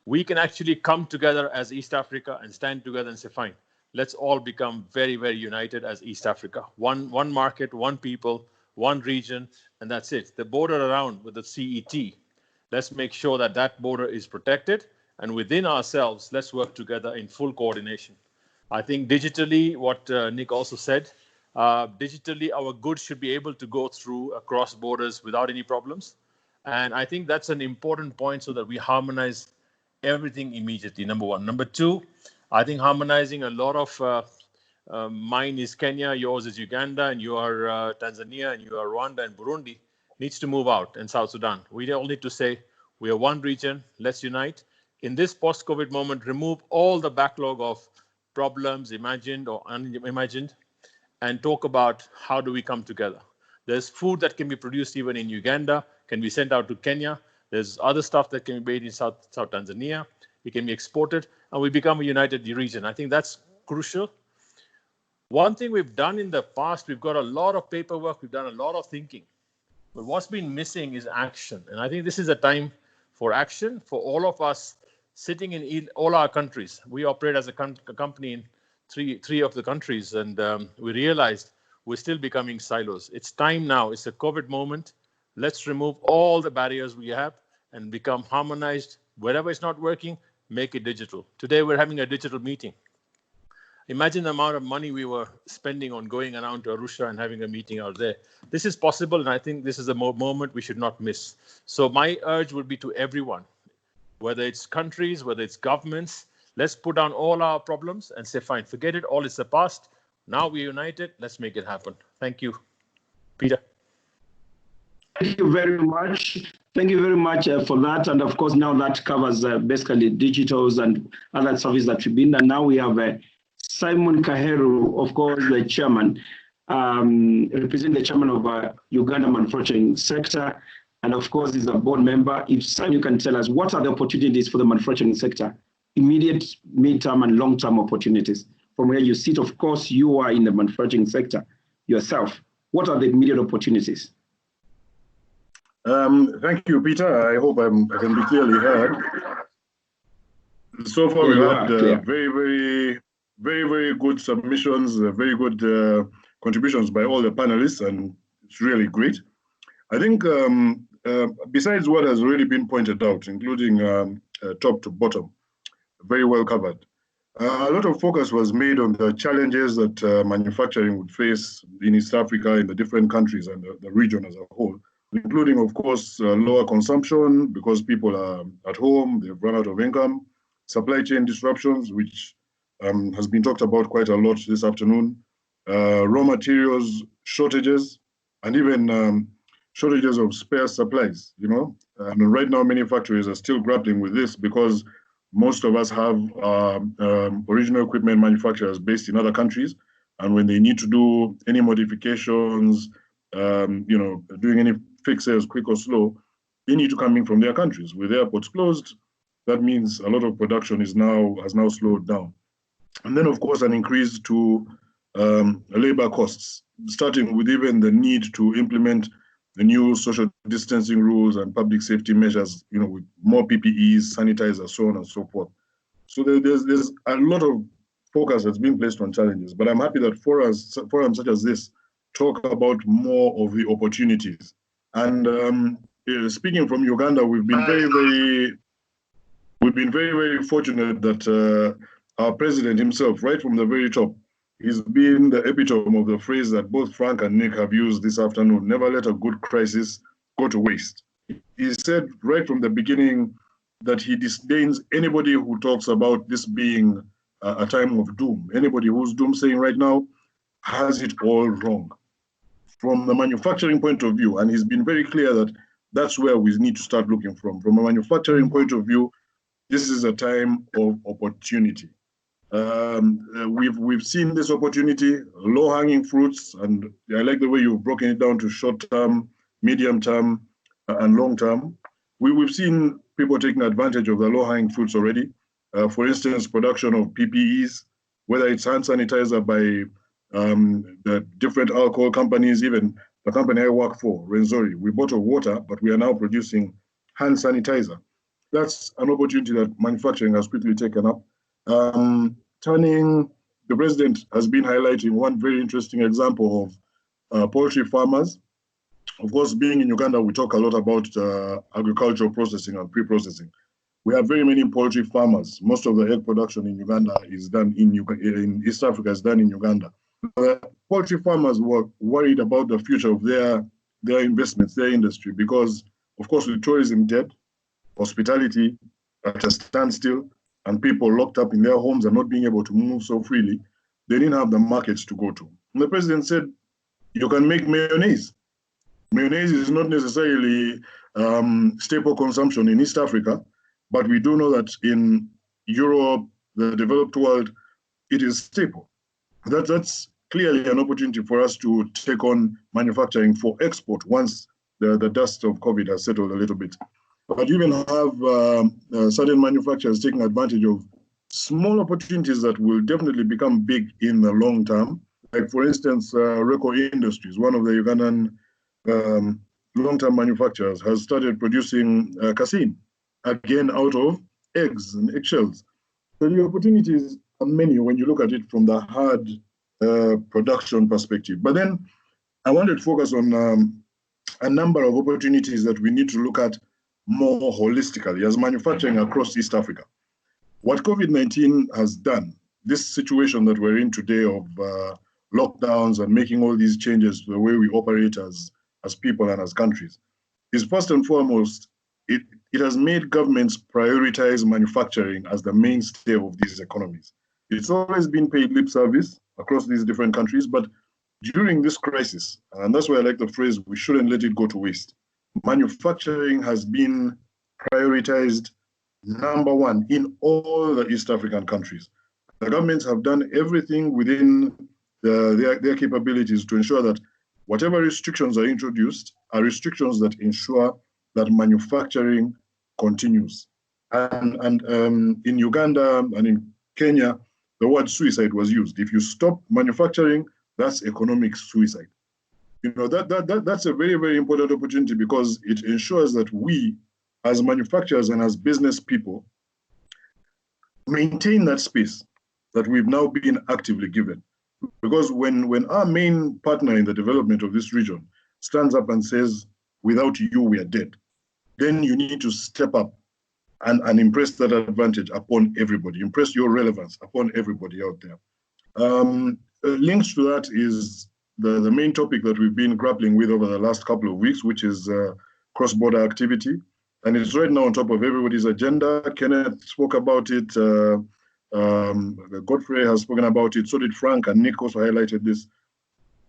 We can actually come together as East Africa and stand together and say, fine, let's all become very, very united as East Africa. One market, one people, one region, and that's it. The border around with the CET, let's make sure that that border is protected. And within ourselves, let's work together in full coordination. I think digitally, what Nick also said, digitally, our goods should be able to go through across borders without any problems. And I think that's an important point so that we harmonize everything immediately, number one. Number two, I think harmonizing a lot of mine is Kenya, yours is Uganda, and you are Tanzania, and you are Rwanda and Burundi, needs to move out, and South Sudan. We all need to say, we are one region, let's unite. In this post-COVID moment, remove all the backlog of problems, imagined or unimagined, and talk about how do we come together. There's food that can be produced even in Uganda, can be sent out to Kenya. There's other stuff that can be made in South Tanzania. It can be exported, and we become a united region. I think that's crucial. One thing we've done in the past, we've got a lot of paperwork, we've done a lot of thinking, but what's been missing is action. And I think this is a time for action for all of us sitting in all our countries. We operate as a company in three of the countries, and we realized we're still becoming silos. It's time now. It's a COVID moment. Let's remove all the barriers we have and become harmonized. Wherever it's not working, make it digital. Today, we're having a digital meeting. Imagine the amount of money we were spending on going around to Arusha and having a meeting out there. This is possible, and I think this is a moment we should not miss. So my urge would be to everyone, whether it's countries, whether it's governments, Let's put down all our problems and say, fine, forget it, all is the past. Now we're united, let's make it happen. Thank you. Peter. Thank you very much. Thank you very much for that. And of course, now that covers basically digitals and other services that we've been. And now we have Simon Kaheru, of course, the chairman, representing the chairman of Uganda manufacturing sector. And of course, he's a board member. If Simon, you can tell us what are the opportunities for the manufacturing sector, immediate, mid-term, and long-term opportunities. From where you sit, of course, you are in the manufacturing sector yourself. What are the immediate opportunities? Thank you, Peter. I hope I can be clearly heard. So far, we've had very good submissions, very good contributions by all the panelists, and it's really great. I think besides what has already been pointed out, including top to bottom, very well covered, a lot of focus was made on the challenges that manufacturing would face in East Africa, in the different countries and the region as a whole, including, of course, lower consumption because people are at home, they've run out of income, supply chain disruptions, which has been talked about quite a lot this afternoon, raw materials shortages, and even shortages of spare supplies, you know. And right now, many factories are still grappling with this because most of us have original equipment manufacturers based in other countries. And when they need to do any modifications, you know, doing any fixes, quick or slow, they need to come in from their countries. With airports closed, that means a lot of production has now slowed down. And then, of course, an increase to labor costs, starting with even the need to implement the new social distancing rules and public safety measures, you know, with more PPEs, sanitizers, so on and so forth. So there's a lot of focus that's been placed on challenges, but I'm happy that forums such as this talk about more of the opportunities. And speaking from Uganda, we've been very fortunate that our president himself, right from the very top, he's been the epitome of the phrase that both Frank and Nick have used this afternoon: never let a good crisis go to waste. He said right from the beginning that he disdains anybody who talks about this being a time of doom. Anybody who's doomsaying right now has it all wrong. From the manufacturing point of view, and he's been very clear that that's where we need to start looking from. From a manufacturing point of view, this is a time of opportunity. We've seen this opportunity, low-hanging fruits, and I like the way you've broken it down to short-term, medium-term, and long-term. We've seen people taking advantage of the low-hanging fruits already. For instance, production of PPEs, whether it's hand sanitizer by the different alcohol companies, even the company I work for, Renzori. We bottle water, but we are now producing hand sanitizer. That's an opportunity that manufacturing has quickly taken up. The president has been highlighting one very interesting example of poultry farmers. Of course, being in Uganda, we talk a lot about agricultural processing and pre-processing. We have very many poultry farmers. Most of the egg production in Uganda is done in East Africa is done in Uganda. Poultry farmers were worried about the future of their investments, their industry, because, of course, with tourism dead, hospitality at a standstill, and people locked up in their homes and not being able to move so freely, they didn't have the markets to go to. And the president said, you can make mayonnaise. Mayonnaise is not necessarily staple consumption in East Africa, but we do know that in Europe, the developed world, it is staple. That's clearly an opportunity for us to take on manufacturing for export once the dust of COVID has settled a little bit. But you even have certain manufacturers taking advantage of small opportunities that will definitely become big in the long term. Like, for instance, Reco Industries, one of the Ugandan long-term manufacturers, has started producing casein, again out of eggs and eggshells. So the opportunities are many when you look at it from the hard production perspective. But then I wanted to focus on a number of opportunities that we need to look at more holistically as manufacturing across East Africa. What COVID-19 has done, this situation that we're in today of lockdowns and making all these changes to the way we operate as people and as countries, is first and foremost it has made governments prioritize manufacturing as the mainstay of these economies. It's always been paid lip service across these different countries, but during this crisis, and that's why I like the phrase, we shouldn't let it go to waste. Manufacturing has been prioritized number one in all the East African countries. The governments have done everything within their capabilities to ensure that whatever restrictions are introduced are restrictions that ensure that manufacturing continues. And in Uganda and in Kenya, the word suicide was used. If you stop manufacturing, that's economic suicide. You know, that's a very, very important opportunity because it ensures that we, as manufacturers and as business people, maintain that space that we've now been actively given. Because when our main partner in the development of this region stands up and says, without you, we are dead, then you need to step up and impress that advantage upon everybody, impress your relevance upon everybody out there. Linked to that is the main topic that we've been grappling with over the last couple of weeks, which is cross-border activity. And it's right now on top of everybody's agenda. Kenneth spoke about it. Godfrey has spoken about it. So did Frank, and Nick also highlighted this.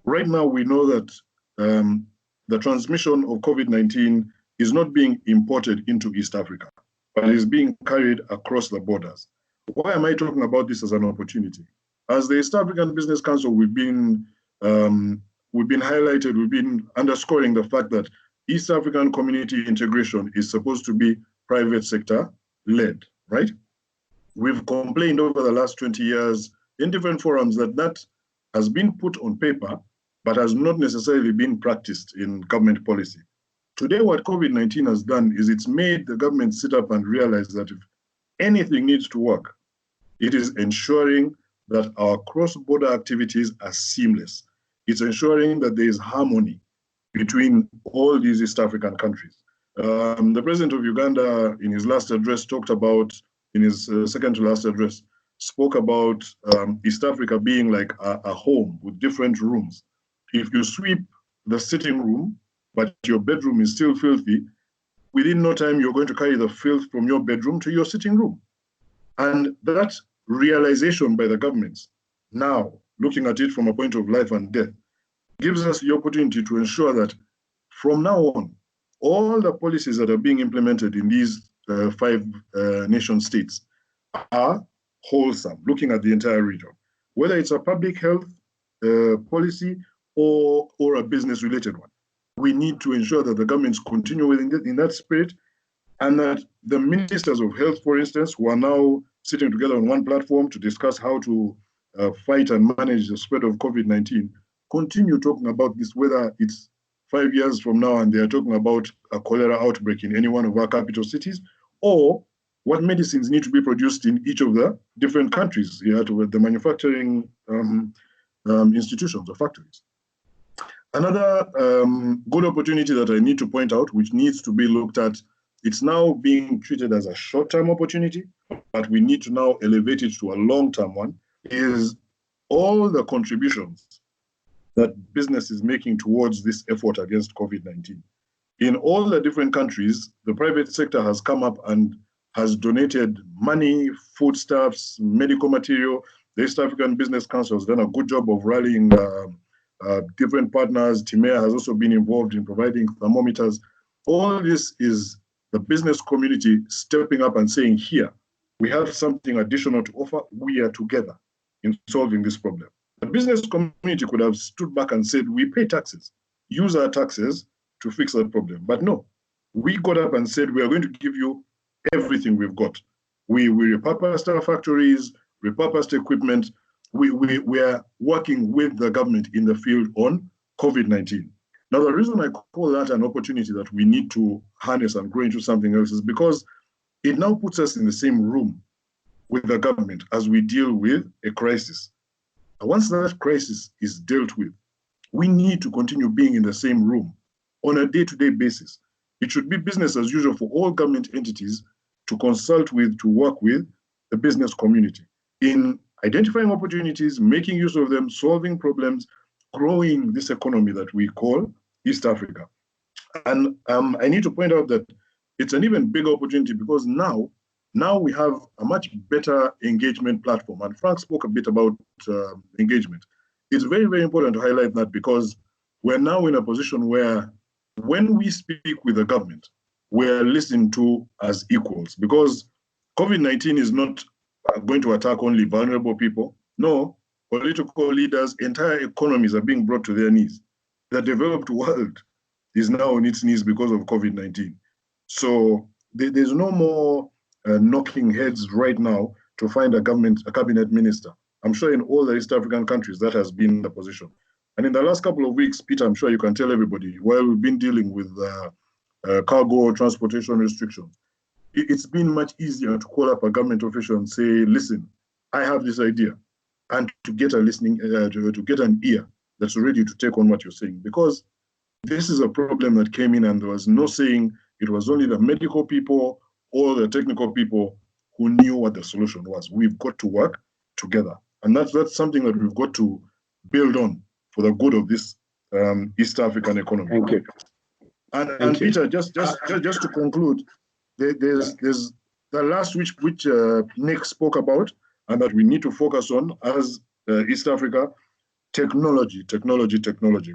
Right now, we know that the transmission of COVID-19 is not being imported into East Africa, but is being carried across the borders. Why am I talking about this as an opportunity? As the East African Business Council, we've been highlighted, we've been underscoring the fact that East African community integration is supposed to be private sector led, right? We've complained over the last 20 years in different forums that has been put on paper, but has not necessarily been practiced in government policy. Today, what COVID-19 has done is it's made the government sit up and realize that if anything needs to work, it is ensuring that our cross-border activities are seamless. It's ensuring that there is harmony between all these East African countries. The president of Uganda, in his last address, talked about, in his second to last address, spoke about East Africa being like a home with different rooms. If you sweep the sitting room, but your bedroom is still filthy, within no time, you're going to carry the filth from your bedroom to your sitting room. And that realization by the governments, now looking at it from a point of life and death, gives us the opportunity to ensure that from now on, all the policies that are being implemented in these 5 nation states are wholesome, looking at the entire region, whether it's a public health policy or a business-related one. We need to ensure that the governments continue in that spirit, and that the ministers of health, for instance, who are now sitting together on one platform to discuss how to fight and manage the spread of COVID-19, continue talking about this, whether it's 5 years from now and they are talking about a cholera outbreak in any one of our capital cities, or what medicines need to be produced in each of the different countries, the manufacturing institutions or factories. Another good opportunity that I need to point out, which needs to be looked at, it's now being treated as a short-term opportunity, but we need to now elevate it to a long-term one, is all the contributions that business is making towards this effort against COVID-19. In all the different countries, the private sector has come up and has donated money, foodstuffs, medical material. The East African Business Council has done a good job of rallying different partners. Timea has also been involved in providing thermometers. All this is the business community stepping up and saying, here, we have something additional to offer. We are together in solving this problem. The business community could have stood back and said, we pay taxes, use our taxes to fix that problem. But no, we got up and said, we are going to give you everything we've got. We repurposed our factories, repurposed equipment. We are working with the government in the field on COVID-19. Now, the reason I call that an opportunity that we need to harness and grow into something else is because it now puts us in the same room with the government as we deal with a crisis. And once that crisis is dealt with, we need to continue being in the same room on a day-to-day basis. It should be business as usual for all government entities to consult with, to work with the business community in identifying opportunities, making use of them, solving problems, growing this economy that we call East Africa. And I need to point out that it's an even bigger opportunity because now we have a much better engagement platform. And Frank spoke a bit about engagement. It's very, very important to highlight that because we're now in a position where when we speak with the government, we're listened to as equals because COVID-19 is not going to attack only vulnerable people. No, political leaders, entire economies are being brought to their knees. The developed world is now on its knees because of COVID-19. So there's no more knocking heads right now to find a cabinet minister. I'm sure in all the East African countries that has been the position. And in the last couple of weeks, Peter, I'm sure you can tell everybody, while we've been dealing with cargo transportation restrictions, it's been much easier to call up a government official and say, listen, I have this idea, and to get a listening, to get an ear that's ready to take on what you're saying. Because this is a problem that came in and there was no saying it was only the medical people or the technical people who knew what the solution was. We've got to work together. And that's something that we've got to build on for the good of this East African economy. Thank you. And Peter, just to conclude, there's the last which Nick spoke about and that we need to focus on as East Africa, technology.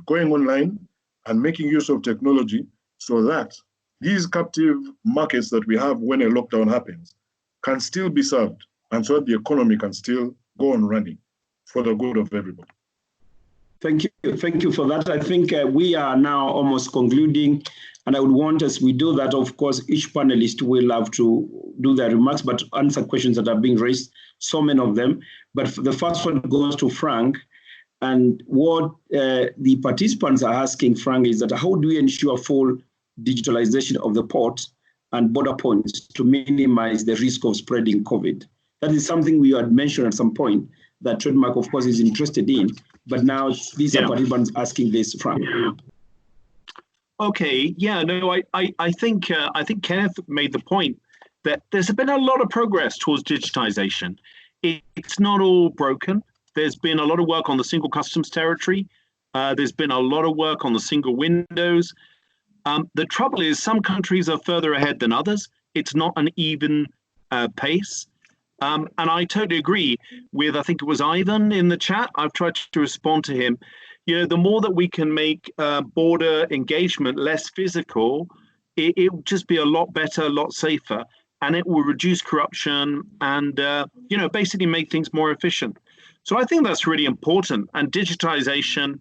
Going online and making use of technology so that these captive markets that we have when a lockdown happens can still be served and so that the economy can still go on running for the good of everybody. Thank you for that. I think we are now almost concluding, and I would want, as we do that, of course, each panelist will have to do their remarks, but answer questions that are being raised, so many of them. But the first one goes to Frank, and what the participants are asking Frank is that how do we ensure full digitalization of the port and border points to minimize the risk of spreading COVID? That is something we had mentioned at some point that Trademark, of course, is interested in. But now these are participants asking this, Frank. Okay, yeah, no, I think Kenneth made the point that there's been a lot of progress towards digitization. It's not all broken. There's been a lot of work on the single customs territory. There's been a lot of work on the single windows. The trouble is some countries are further ahead than others. It's not an even pace. And I totally agree with, I think it was Ivan in the chat. I've tried to respond to him. You know, the more that we can make border engagement less physical, it will just be a lot better, a lot safer, and it will reduce corruption and, basically make things more efficient. So I think that's really important. And digitization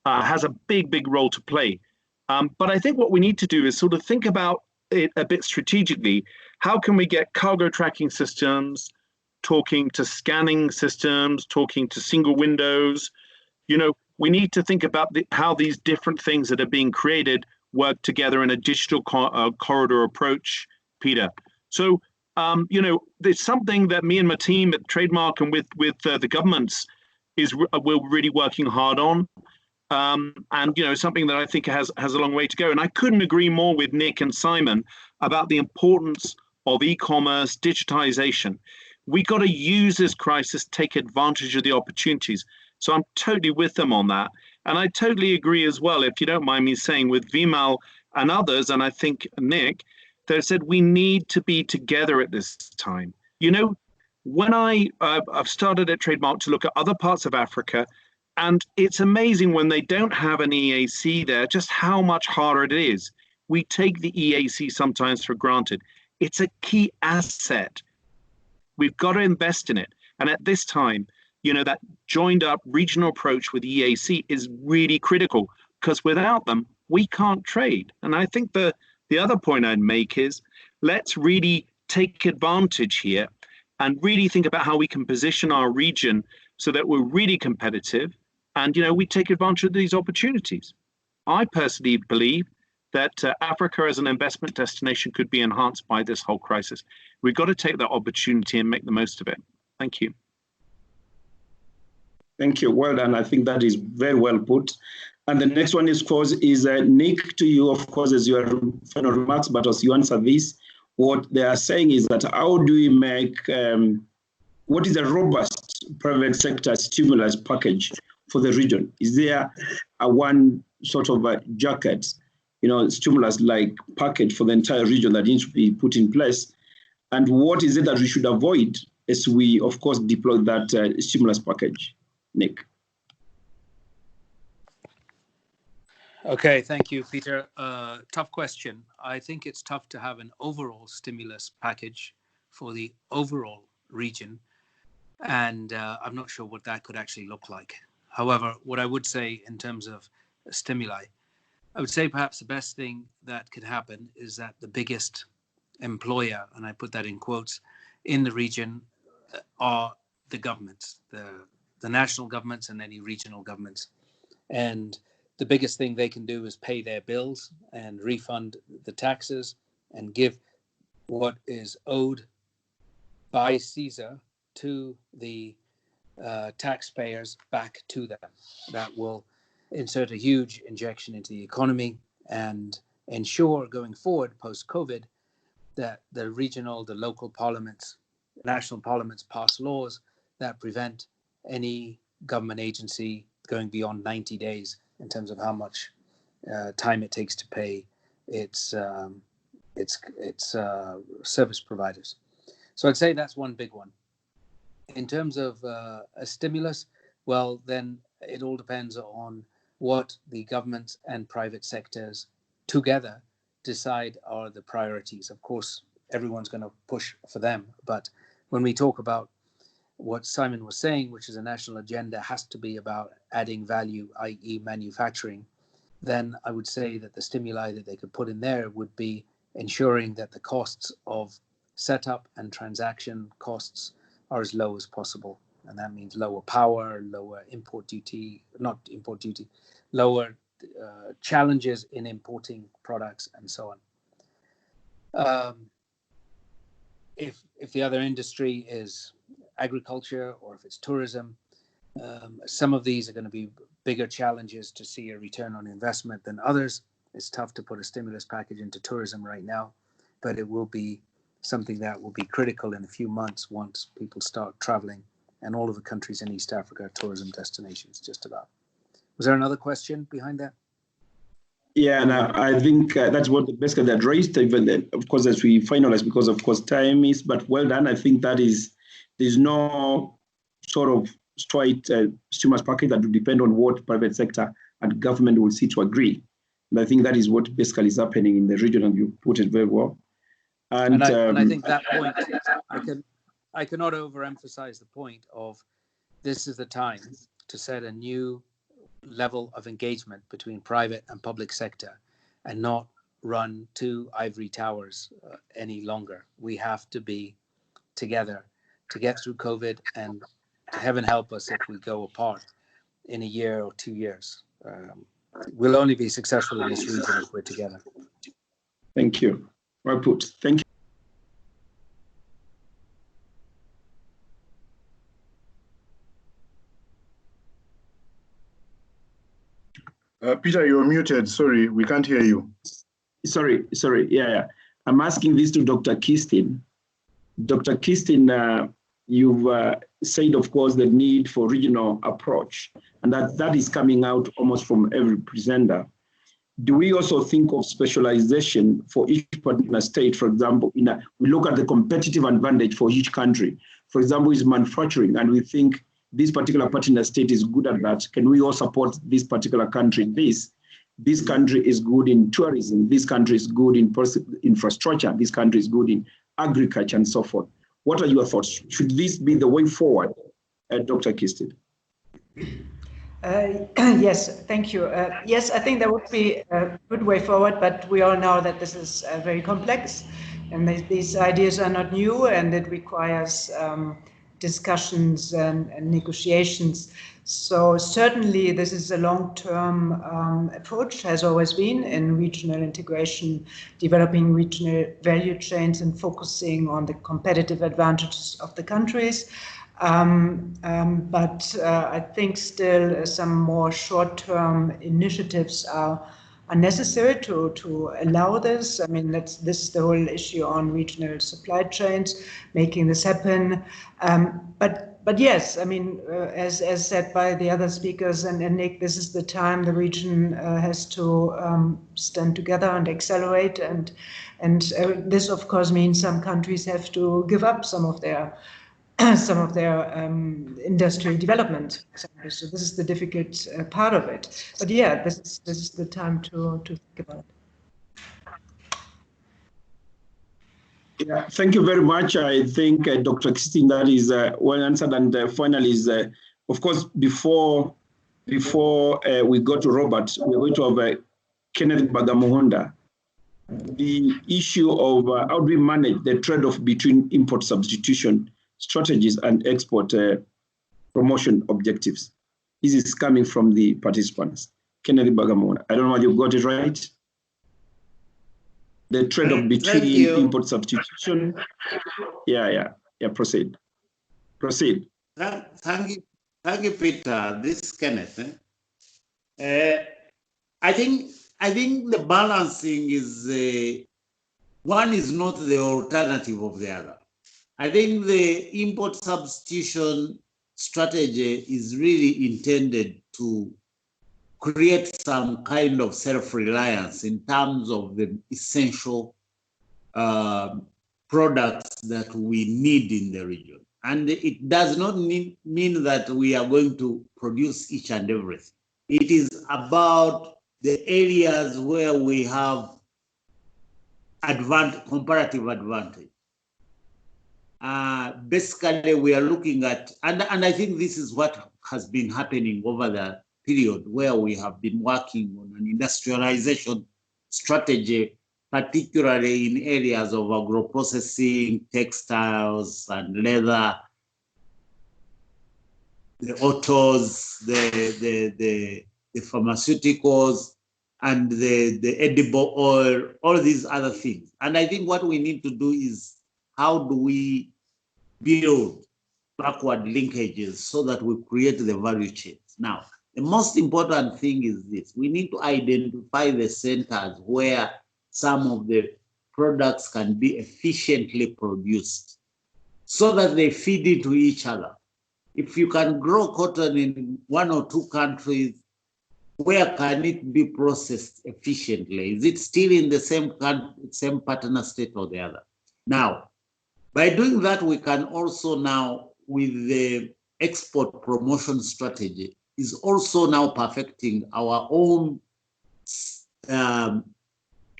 has a big role to play. But I think what we need to do is sort of think about it a bit strategically. How can we get cargo tracking systems, talking to scanning systems, talking to single windows? You know, we need to think about how these different things that are being created work together in a digital corridor approach, Peter. So, it's something that me and my team at Trademark and with the governments we're really working hard on. And something that I think has a long way to go. And I couldn't agree more with Nick and Simon about the importance of e-commerce, digitization. We got to use this crisis, take advantage of the opportunities. So I'm totally with them on that. And I totally agree as well, if you don't mind me saying, with Vimal and others, and I think Nick, they said we need to be together at this time. You know, when I've started at Trademark to look at other parts of Africa, and it's amazing when they don't have an EAC there, just how much harder it is. We take the EAC sometimes for granted. It's a key asset. We've got to invest in it. And at this time, that joined up regional approach with EAC is really critical because without them, we can't trade. And I think the other point I'd make is let's really take advantage here and really think about how we can position our region so that we're really competitive and, we take advantage of these opportunities. I personally believe that Africa as an investment destination could be enhanced by this whole crisis. We've got to take that opportunity and make the most of it. Thank you. Thank you. Well done. I think that is very well put. And the next one is, of course, is Nick, to you, of course, as your final remarks, but as you answer this, what they are saying is that how do we make, what is a robust private sector stimulus package for the region? Is there one sort of a jacket stimulus-like package for the entire region that needs to be put in place? And what is it that we should avoid as we, of course, deploy that stimulus package? Nick. Okay, thank you, Peter. Tough question. I think it's tough to have an overall stimulus package for the overall region, and I'm not sure what that could actually look like. However, what I would say in terms of stimuli, I would say perhaps the best thing that could happen is that the biggest employer, and I put that in quotes, in the region are the governments, the national governments and any regional governments. And the biggest thing they can do is pay their bills and refund the taxes and give what is owed by Caesar to the taxpayers back to them. That will insert a huge injection into the economy and ensure going forward post-COVID that the regional, the local parliaments, national parliaments pass laws that prevent any government agency going beyond 90 days in terms of how much time it takes to pay its service providers. So I'd say that's one big one. In terms of a stimulus, well, then it all depends on what the governments and private sectors together decide are the priorities. Of course, everyone's going to push for them. But when we talk about what Simon was saying, which is a national agenda, has to be about adding value, i.e. manufacturing, then I would say that the stimuli that they could put in there would be ensuring that the costs of setup and transaction costs are as low as possible. And that means lower power, lower import duty, lower challenges in importing products and so on. If the other industry is agriculture or if it's tourism, some of these are going to be bigger challenges to see a return on investment than others. It's tough to put a stimulus package into tourism right now, but it will be something that will be critical in a few months once people start traveling, and all of the countries in East Africa are tourism destinations, just about. Was there another question behind that? Yeah, and I think that's what basically that raised, even then, of course, as we finalize, because of course time is, but well done. I think that is, there's no sort of straight stimulus package that will depend on what private sector and government will see to agree. And I think that is what basically is happening in the region, and you put it very well. And I think that point, I cannot overemphasize the point of this is the time to set a new level of engagement between private and public sector and not run two ivory towers any longer. We have to be together to get through COVID, and heaven help us if we go apart in a year or 2 years. We'll only be successful in this region if we're together. Thank you. Well put. Thank you. Peter, you're muted. Sorry, we can't hear you. Sorry. Yeah. I'm asking this to Dr. Kirsten. Dr. Kirsten, you've said, of course, the need for regional approach, and that is coming out almost from every presenter. Do we also think of specialization for each particular state? For example, we look at the competitive advantage for each country. For example, is manufacturing, and we think this particular partner state is good at that. Can we all support this particular country? This country is good in tourism. This country is good in infrastructure. This country is good in agriculture and so forth. What are your thoughts? Should this be the way forward, Dr. Kirsten? Yes, thank you. Yes, I think that would be a good way forward, but we all know that this is very complex, and these ideas are not new, and it requires discussions and negotiations. So certainly this is a long-term approach, has always been in regional integration, developing regional value chains and focusing on the competitive advantages of the countries. But I think still some more short-term initiatives are necessary to allow this. I mean, this is the whole issue on regional supply chains, making this happen. But But yes, I mean, as said by the other speakers and Nick, this is the time the region has to stand together and accelerate, and this of course means some countries have to give up some of their industrial development. So this is the difficult part of it. But yeah, this is the time to think about it. Yeah, thank you very much. I think Dr. Christine, that is well answered. And finally, is of course before we go to Robert, we're going to have Kenneth Bagamuhonda. The issue of how do we manage the trade-off between import substitution strategies and export promotion objectives. This is coming from the participants. Kenneth Bagamuhonda. I don't know if you got it right. The trade-off between import substitution. Yeah. Proceed. Thank you, Peter. This is Kenneth. I think the balancing is one is not the alternative of the other. I think the import substitution strategy is really intended to create some kind of self-reliance in terms of the essential products that we need in the region. And it does not mean that we are going to produce each and everything. It is about the areas where we have comparative advantage. Basically, we are looking at, and I think this is what has been happening over the period where we have been working on an industrialization strategy, particularly in areas of agro-processing, textiles and leather, the autos, the pharmaceuticals, and the edible oil, all these other things. And I think what we need to do is, how do we build backward linkages so that we create the value chains? Now, the most important thing is this: we need to identify the centers where some of the products can be efficiently produced so that they feed into each other. If you can grow cotton in one or two countries, where can it be processed efficiently? Is it still in the same partner state or the other? Now, by doing that, we can also now, with the export promotion strategy, is also now perfecting our own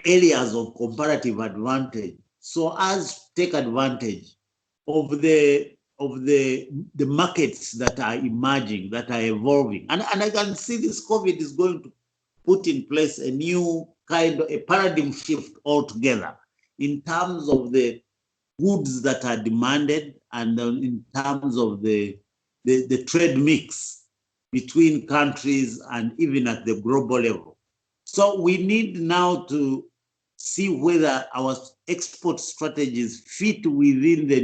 areas of comparative advantage, so as to take advantage of the markets that are emerging, that are evolving. And I can see this COVID is going to put in place a new kind of a paradigm shift altogether in terms of the goods that are demanded and in terms of the trade mix between countries and even at the global level. So we need now to see whether our export strategies fit within the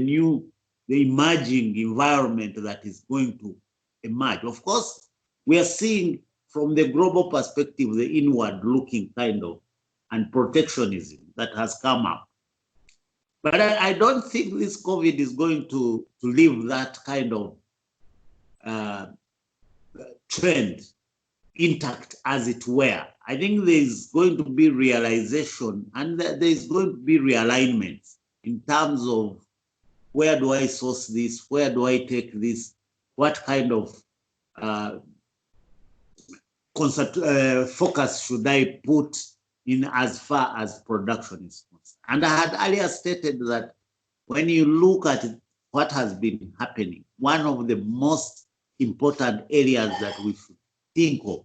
emerging environment that is going to emerge. Of course, we are seeing from the global perspective, the inward looking kind of, and protectionism that has come up. But I don't think this COVID is going to leave that kind of trend intact, as it were. I think there's going to be realization and there's going to be realignment in terms of, where do I source this? Where do I take this? What kind of focus should I put in as far as production is concerned? And I had earlier stated that when you look at what has been happening, one of the most important areas that we should think of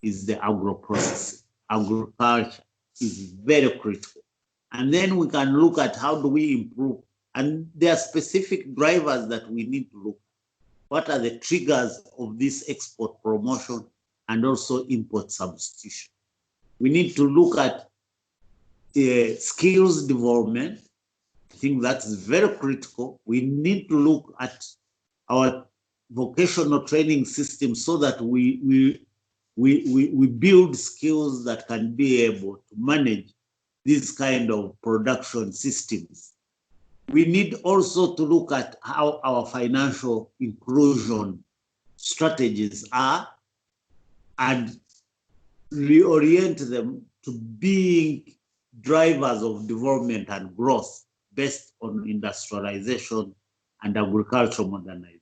is the agro-processing. Agriculture is very critical. And then we can look at how do we improve. And there are specific drivers that we need to look at. What are the triggers of this export promotion and also import substitution? We need to look at skills development. I think that's very critical. We need to look at our vocational training system so that we build skills that can be able to manage these kind of production systems. we need also to look at how our financial inclusion strategies are and reorient them to being drivers of development and growth based on industrialization and agricultural modernization.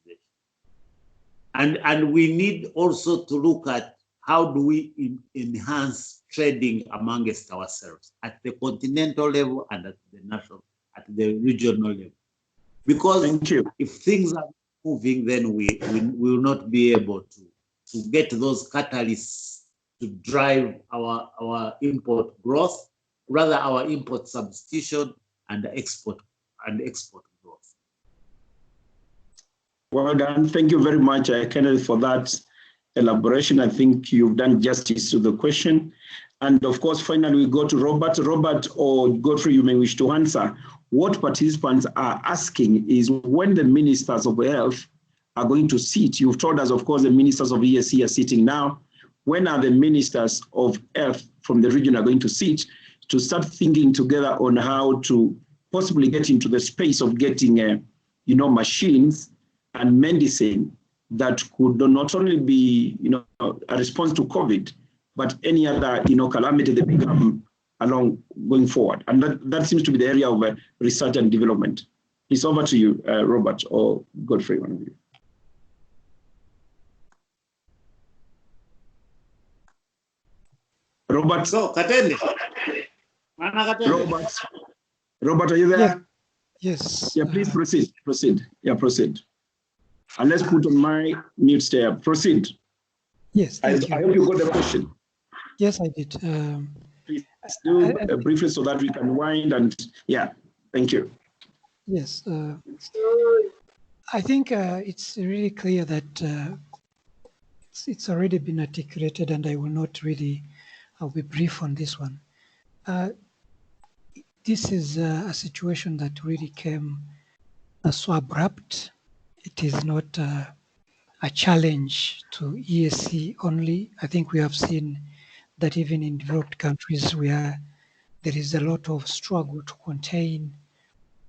And we need also to look at how do we enhance trading amongst ourselves at the continental level and at the national, at the regional level. Because if things are moving, then we will not be able to get those catalysts to drive our import growth, rather our import substitution and export growth. Well done. Thank you very much, Kenneth, for that elaboration. I think you've done justice to the question. And of course, finally, we go to Robert. Robert or Godfrey, you may wish to answer. What participants are asking is when the ministers of health are going to sit. You've told us, of course, the ministers of EAC are sitting now. When are the ministers of health from the region are going to sit to start thinking together on how to possibly get into the space of getting, machines and medicine that could not only be, a response to COVID, but any other, calamity that become along going forward. And that seems to be the area of research and development. It's over to you, Robert or Godfrey, one of you. Robert. So, Katende. Robert, are you there? Yeah. Yes. Yeah, please proceed. Yeah, proceed. And let's put on my mute stay. Proceed. Yes. I hope you got the question. Yes, I did. Please do briefly so that we can wind and thank you. Yes. I think it's really clear that it's already been articulated, and I will not really, I'll be brief on this one. This is a situation that really came so abrupt. It is not a challenge to EAC only. I think we have seen that even in developed countries where there is a lot of struggle to contain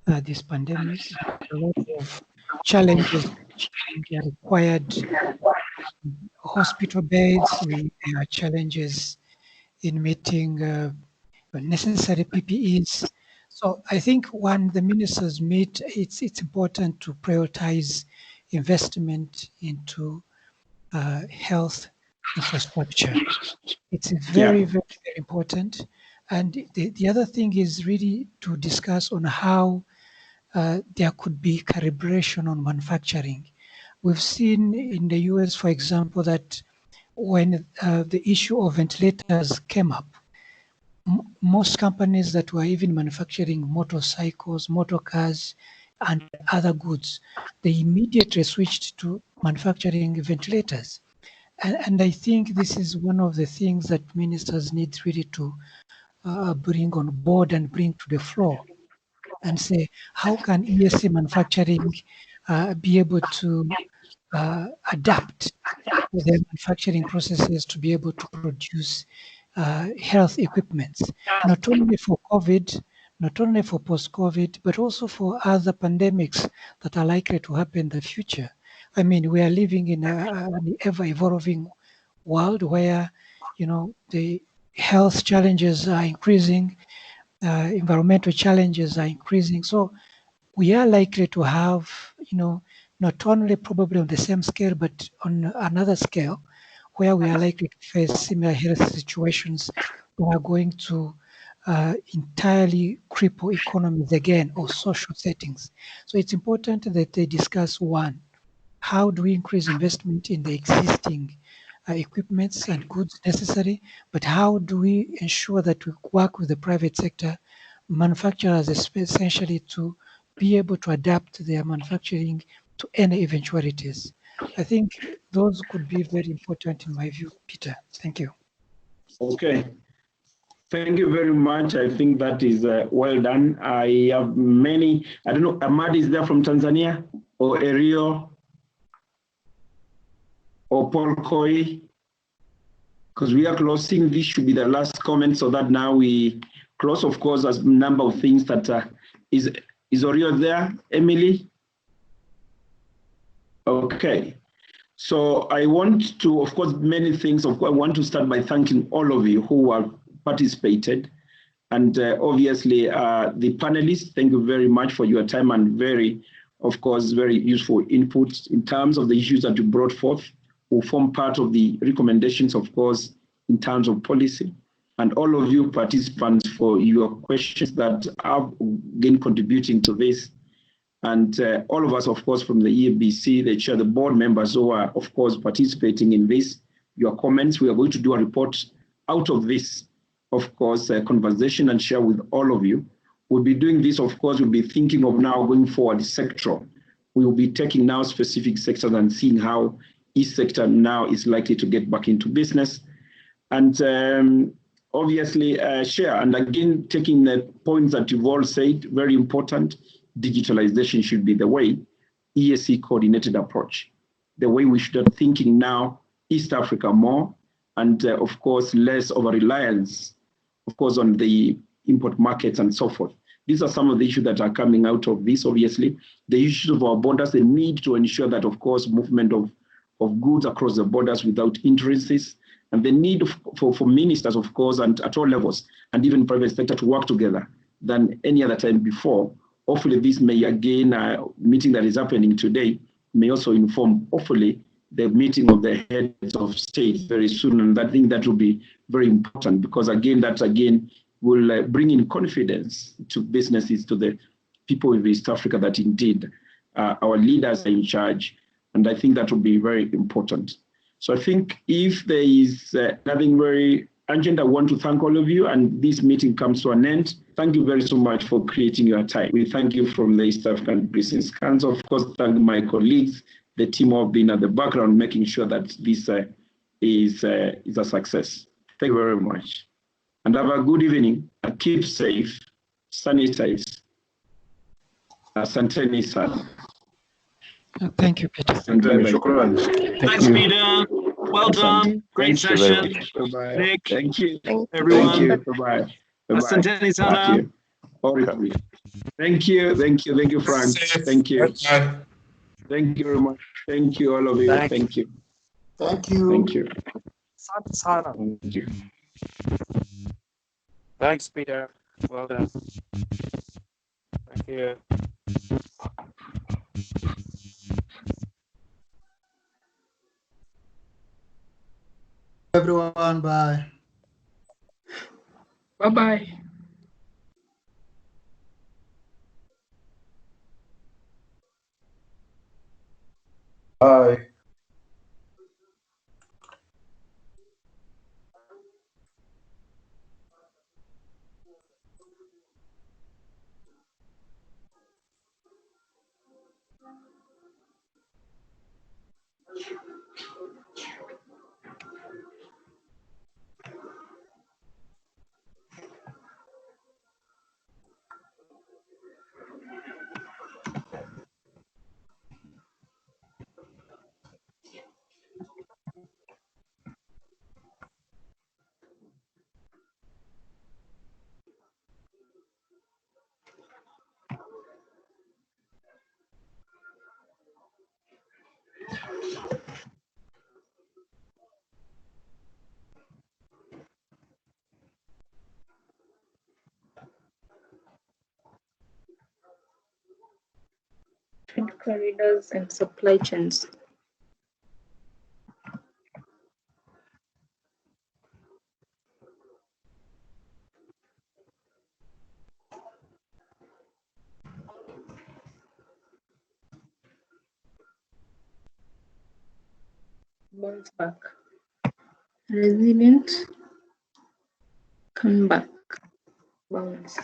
this pandemic, a lot of challenges are required. Hospital beds, there are challenges in meeting necessary PPEs. So I think when the ministers meet, it's important to prioritize investment into health infrastructure. It's very, very, very important. And the other thing is really to discuss on how there could be calibration on manufacturing. We've seen in the US, for example, that when the issue of ventilators came up, most companies that were even manufacturing motorcycles, motor cars, and other goods, they immediately switched to manufacturing ventilators. And I think this is one of the things that ministers need really to bring on board and bring to the floor and say, how can EAC manufacturing be able to adapt their manufacturing processes to be able to produce health equipment, not only for COVID, not only for post-COVID, but also for other pandemics that are likely to happen in the future. I mean, we are living in an ever-evolving world where, the health challenges are increasing, environmental challenges are increasing. So we are likely to have, not only probably on the same scale, but on another scale, where we are likely to face similar health situations that are going to entirely cripple economies again or social settings. So it's important that they discuss, one, how do we increase investment in the existing equipments and goods necessary, but how do we ensure that we work with the private sector manufacturers essentially to be able to adapt their manufacturing to any eventualities. I think those could be very important in my view, Peter. Thank you. Okay. Thank you very much. I think that is well done. I have many, I don't know, Ahmad is there from Tanzania, or Erio, or Paul Koi, because we are closing. This should be the last comment so that now we close. Of course, there's a number of things that is Is Orio there? Emily? Okay. So I want to, of course, many things. Of course, I want to start by thanking all of you who have participated. And obviously, the panelists, thank you very much for your time and very, of course, very useful inputs in terms of the issues that you brought forth, who form part of the recommendations, of course, in terms of policy. And all of you participants for your questions that have been contributing to this. And all of us, of course, from the EABC, the chair, the board members who are, of course, participating in this, your comments, we are going to do a report out of this, of course, conversation and share with all of you. We'll be doing this, of course, we'll be thinking of now going forward sectoral. We will be taking now specific sectors and seeing how each sector now is likely to get back into business. And obviously share, and again, taking the points that you've all said, very important, digitalization should be the way, EAC coordinated approach, the way we should be thinking now, East Africa more, and of course, less of a reliance, of course, on the import markets and so forth. These are some of the issues that are coming out of this, obviously. The issues of our borders, the need to ensure that, of course, movement of goods across the borders without hindrances, and the need for ministers, of course, and at all levels, and even private sector to work together than any other time before. Hopefully this may again, meeting that is happening today, may also inform, hopefully, the meeting of the heads of state very soon. And I think that will be very important because again, that again will bring in confidence to businesses, to the people in East Africa that indeed our leaders are in charge. And I think that will be very important. So I think if there is nothing very urgent, I want to thank all of you, and this meeting comes to an end. Thank you very so much for creating your time. We thank you from the East African Business Council. Of course, thank my colleagues, the team who have been at the background, making sure that this is a success. Thank you very much. And have a good evening, and keep safe, sanitize. Asanteni sana. Thank you, Peter. Thanks, Peter. Well done. Great session. Bye-bye. Nick. Thank you. Everyone. Thank you. Bye-bye. Asanteni sana. Thank you. Thank you. Thank you, Frank. Thank you. Thank you very much. Thank you, all of you. Thank you. Thank you. Thank you. Thank you. Thanks, Peter. Well done. Thank you. Everyone, bye. Bye-bye. Bye. Trade corridors and supply chains. Bounce back. Resilient. Come back. Bounce.